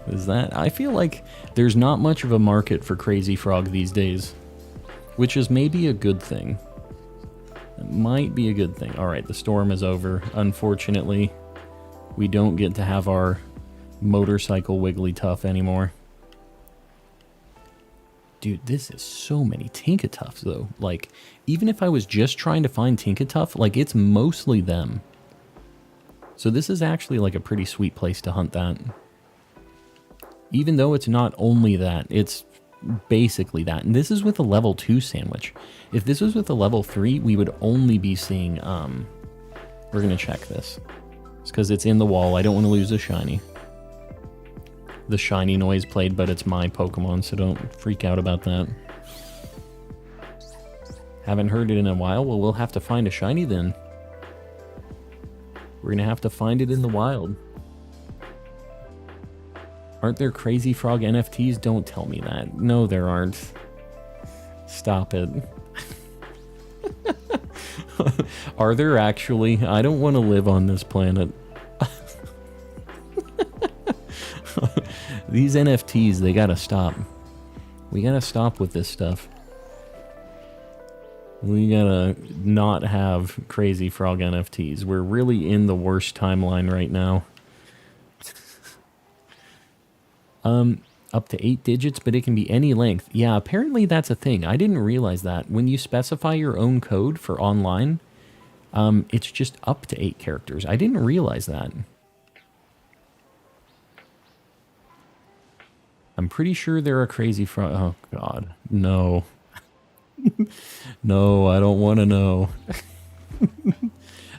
Is that? I feel like there's not much of a market for crazy frog these days. Which is maybe a good thing. It might be a good thing. Alright, the storm is over, unfortunately. We don't get to have our motorcycle Wigglytuff anymore. Dude, this is so many Tinkatuffs, though. Like, even if I was just trying to find Tinkatuff, like, it's mostly them. So this is actually, like, a pretty sweet place to hunt that. Even though it's not only that, it's basically that. And this is with a level 2 sandwich. If this was with a level 3, we would only be seeing, we're gonna check this. It's because it's in the wall. I don't want to lose a shiny. The shiny noise played, but it's my Pokemon, so don't freak out about that. Haven't heard it in a while? Well, we'll have to find a shiny then. We're gonna have to find it in the wild. Aren't there Crazy Frog NFTs? Don't tell me that. No, there aren't. Stop it. Are there actually? I don't want to live on this planet. These NFTs, they gotta stop. We gotta stop with this stuff. We gotta not have Crazy Frog NFTs. We're really in the worst timeline right now. Up to 8 digits, but it can be any length. Yeah, apparently that's a thing. I didn't realize that. When you specify your own code for online, it's just up to 8 characters. I didn't realize that. I'm pretty sure there are Crazy Frog... Oh, God. No. No, I don't want to know.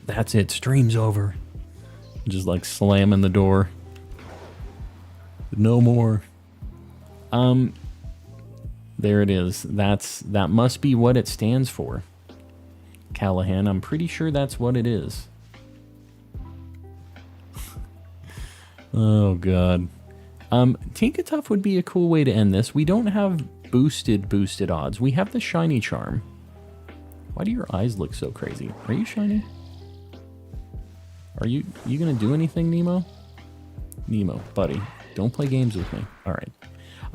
That's it. Stream's over. Just like slamming the door. No more. There it is. That must be what it stands for. Callahan, I'm pretty sure that's what it is. Oh, God. Tinkatuff would be a cool way to end this. We don't have boosted odds. We have the shiny charm. Why do your eyes look so crazy? Are you shiny? Are you gonna do anything, Nemo? Nemo, buddy, don't play games with me. All right.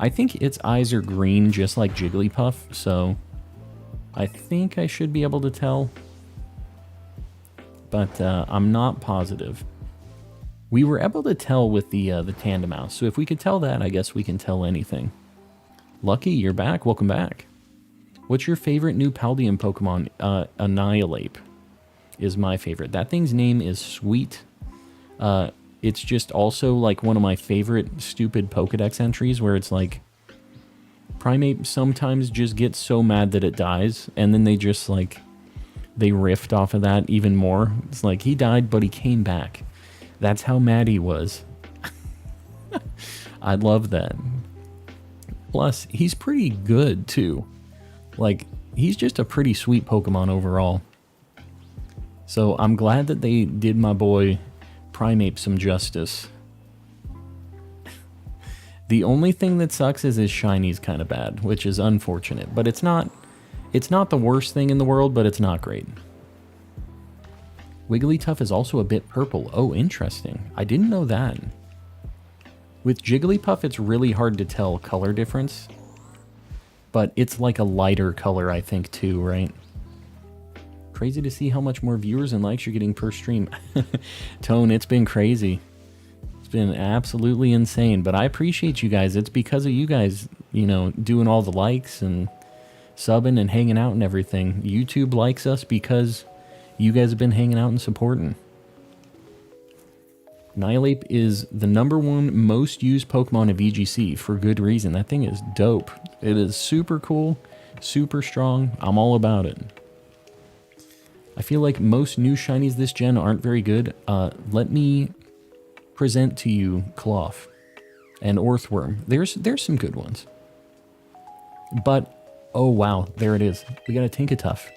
I think its eyes are green, just like Jigglypuff, so I think I should be able to tell, but I'm not positive. We were able to tell with the Tandemouse, so if we could tell that, I guess we can tell anything. Lucky, you're back. Welcome back. What's your favorite new Paldean Pokemon? Annihilate is my favorite. That thing's name is Sweet. It's just also like one of my favorite stupid Pokedex entries where it's like Primeape sometimes just gets so mad that it dies, and then they just like, they riffed off of that even more. It's like, he died, but he came back. That's how mad he was. I love that. Plus, he's pretty good, too. Like, he's just a pretty sweet Pokemon overall. So, I'm glad that they did my boy Primeape some justice. The only thing that sucks is his shiny's kind of bad, which is unfortunate. But it's not the worst thing in the world, but it's not great. Wigglytuff is also a bit purple. Oh, interesting. I didn't know that. With Jigglypuff, it's really hard to tell color difference. But it's like a lighter color, I think, too, right? Crazy to see how much more viewers and likes you're getting per stream. Tone, it's been crazy. It's been absolutely insane. But I appreciate you guys. It's because of you guys, you know, doing all the likes and subbing and hanging out and everything. YouTube likes us because you guys have been hanging out and supporting. Nihilape is the #1 most used Pokemon of VGC for good reason. That thing is dope. It is super cool, super strong. I'm all about it. I feel like most new shinies this gen aren't very good. Let me present to you Cloth and Earthworm. There's some good ones. But, oh wow, there it is. We got a Tinkatuff.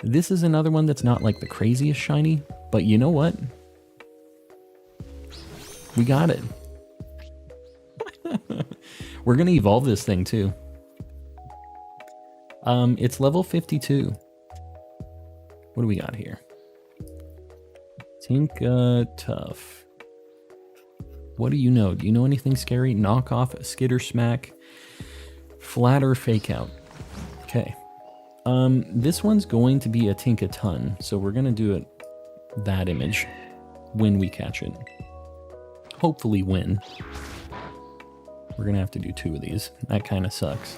This is another one that's not like the craziest shiny, but you know what? We got it. We're going to evolve this thing too. It's level 52. What do we got here? Tinkatuff. What do you know? Do you know anything scary? Knockoff, Skitter Smack, Flat or Fake Out. Okay. This one's going to be a Tinkaton, so we're going to do it that image. when we catch it. Hopefully win. We're gonna have to do 2 of these. That kind of sucks.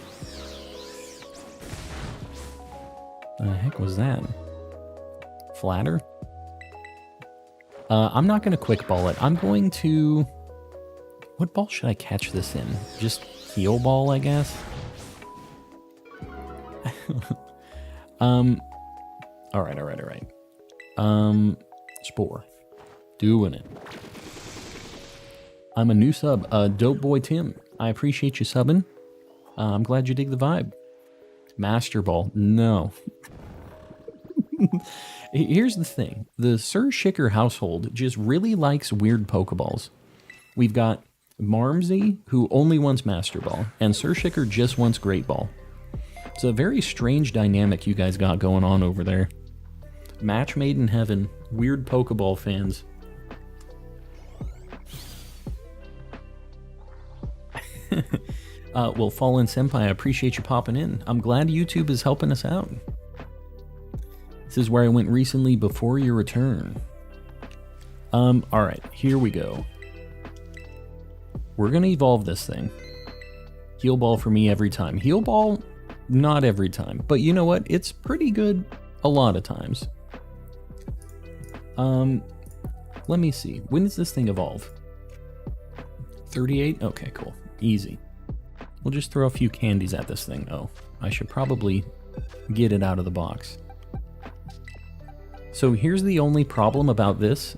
The heck was that? Flatter? I'm not gonna quick ball it. I'm going to... What ball should I catch this in? Just heal ball, I guess? Alright. Spore. Doing it. I'm a new sub. Dope Boy Tim. I appreciate you subbing. I'm glad you dig the vibe. Master Ball. No. Here's the thing. The Sir Shicker household just really likes weird Pokeballs. We've got Marmsey, who only wants Master Ball, and Sir Shicker just wants Great Ball. It's a very strange dynamic you guys got going on over there. Match made in heaven. Weird Pokeball fans. Well, Fallen Senpai, I appreciate you popping in. I'm glad YouTube is helping us out. This is where I went recently before your return. Alright, here we go. We're gonna evolve this thing. Heal Ball for me every time. Heal Ball, not every time. But you know what? It's pretty good a lot of times. Let me see. When does this thing evolve? 38? Okay, cool. Easy. We'll just throw a few candies at this thing. Oh, I should probably get it out of the box. So here's the only problem about this.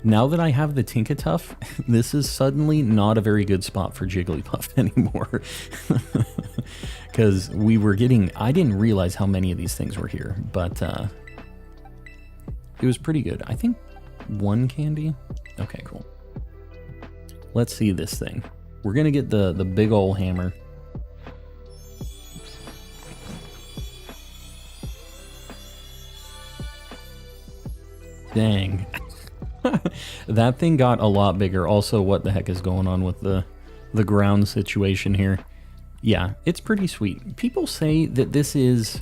Now that I have the Tinkatuff, this is suddenly not a very good spot for Jigglypuff anymore. Because we were getting... I didn't realize how many of these things were here, but it was pretty good. I think 1 candy? Okay, cool. Let's see this thing. We're going to get the big ol' hammer. Dang. That thing got a lot bigger. Also, what the heck is going on with the ground situation here? Yeah, it's pretty sweet. People say that this is...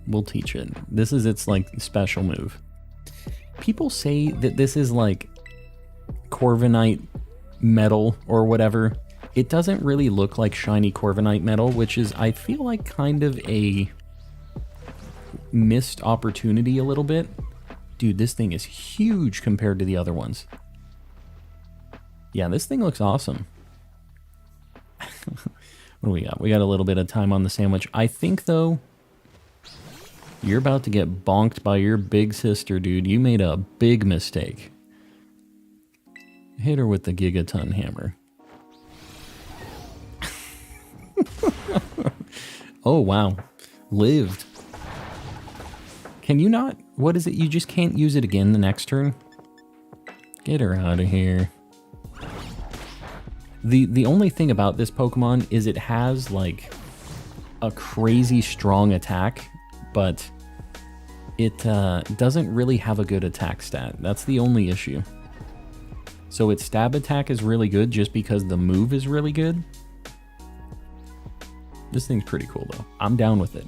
We'll teach it. This is its, like, special move. People say that this is, like, Corviknight metal or whatever. It doesn't really look like shiny Corviknight metal, which is, I feel like, kind of a missed opportunity a little bit. Dude, this thing is huge compared to the other ones. Yeah, this thing looks awesome. What do we got? We got a little bit of time on the sandwich. I think, though, you're about to get bonked by your big sister, dude. You made a big mistake. Hit her with the Gigaton hammer. Oh, wow. Lived. Can you not? What is it? You just can't use it again the next turn? Get her out of here. The only thing about this Pokemon is it has, like, a crazy strong attack, but it doesn't really have a good attack stat. That's the only issue. So its stab attack is really good just because the move is really good. This thing's pretty cool, though. I'm down with it.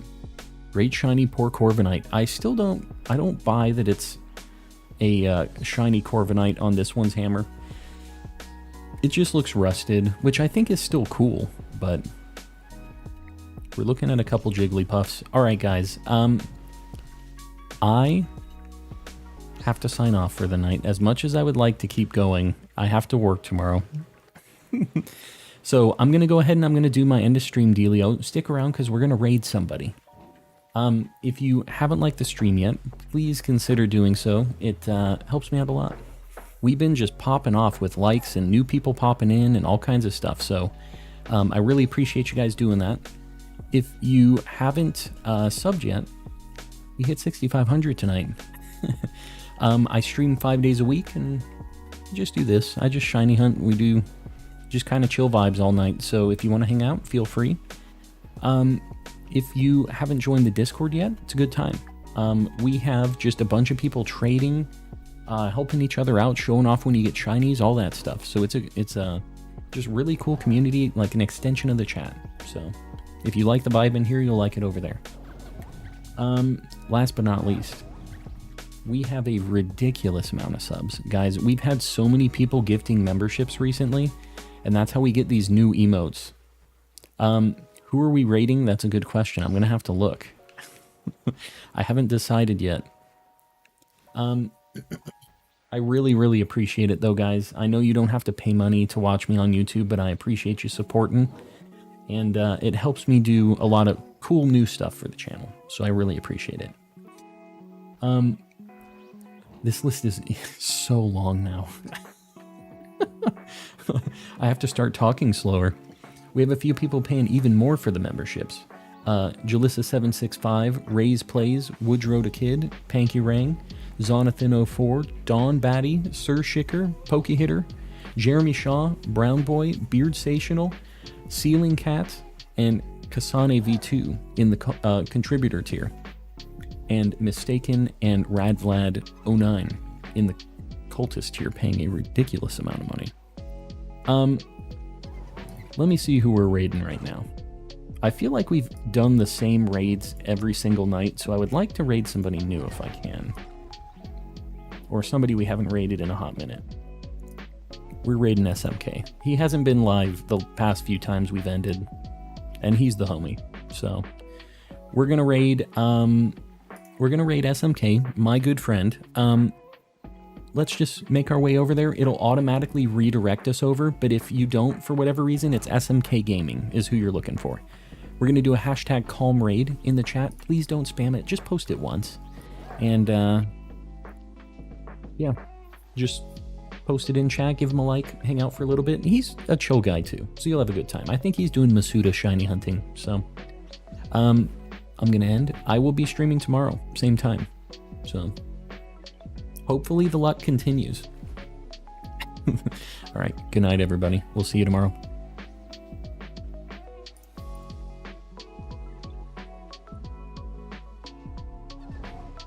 Great shiny poor Corviknight. I don't buy that it's a shiny Corviknight on this one's hammer. It just looks rusted, which I think is still cool, but we're looking at a couple Jigglypuffs. Alright, guys. I have to sign off for the night. As much as I would like to keep going, I have to work tomorrow. So I'm going to go ahead and I'm going to do my end of stream dealio. Stick around because we're going to raid somebody. If you haven't liked the stream yet, please consider doing so. It helps me out a lot. We've been just popping off with likes and new people popping in and all kinds of stuff. So I really appreciate you guys doing that. If you haven't subbed yet, we hit 6,500 tonight. I stream 5 days a week and just do this. I just shiny hunt. We do just kind of chill vibes all night. So if you want to hang out, feel free. If you haven't joined the Discord yet, it's a good time. We have just a bunch of people trading, helping each other out, showing off when you get shinies, all that stuff. So it's a just really cool community, like an extension of the chat. So if you like the vibe in here, you'll like it over there. Last but not least, We have a ridiculous amount of subs. Guys, we've had so many people gifting memberships recently, and that's how we get these new emotes. Who are we rating? That's a good question. I'm going to have to look. I haven't decided yet. I really, really appreciate it, though, guys. I know you don't have to pay money to watch me on YouTube, but I appreciate you supporting. And it helps me do a lot of cool new stuff for the channel, so I really appreciate it. This list is so long now. I have to start talking slower. We have a few people paying even more for the memberships. Jalissa765, Raise Plays, Woodrow the Kid, Panky Rang, Zonathan04, Dawn Batty, Sir Shicker, Pokey Hitter, Jeremy Shaw, Brown Boy, Beard Sational, Ceiling Cat, and Kasane V2 in the contributor tier. And Mistaken and Radvlad09 in the cultist tier, paying a ridiculous amount of money. Let me see who we're raiding right now. I feel like we've done the same raids every single night, so I would like to raid somebody new if I can. Or somebody we haven't raided in a hot minute. We're raiding SMK. He hasn't been live the past few times we've ended, and he's the homie. So we're gonna raid SMK, my good friend. Let's just make our way over there. It'll automatically redirect us over, but if you don't, for whatever reason, it's SMK Gaming is who you're looking for. We're going to do a hashtag calm raid in the chat. Please don't spam it. Just post it once. And, yeah, just post it in chat, give him a like, hang out for a little bit. He's a chill guy, too, so you'll have a good time. I think he's doing Masuda shiny hunting, so I'm going to end. I will be streaming tomorrow, same time, so hopefully the luck continues. All right, good night, everybody. We'll see you tomorrow.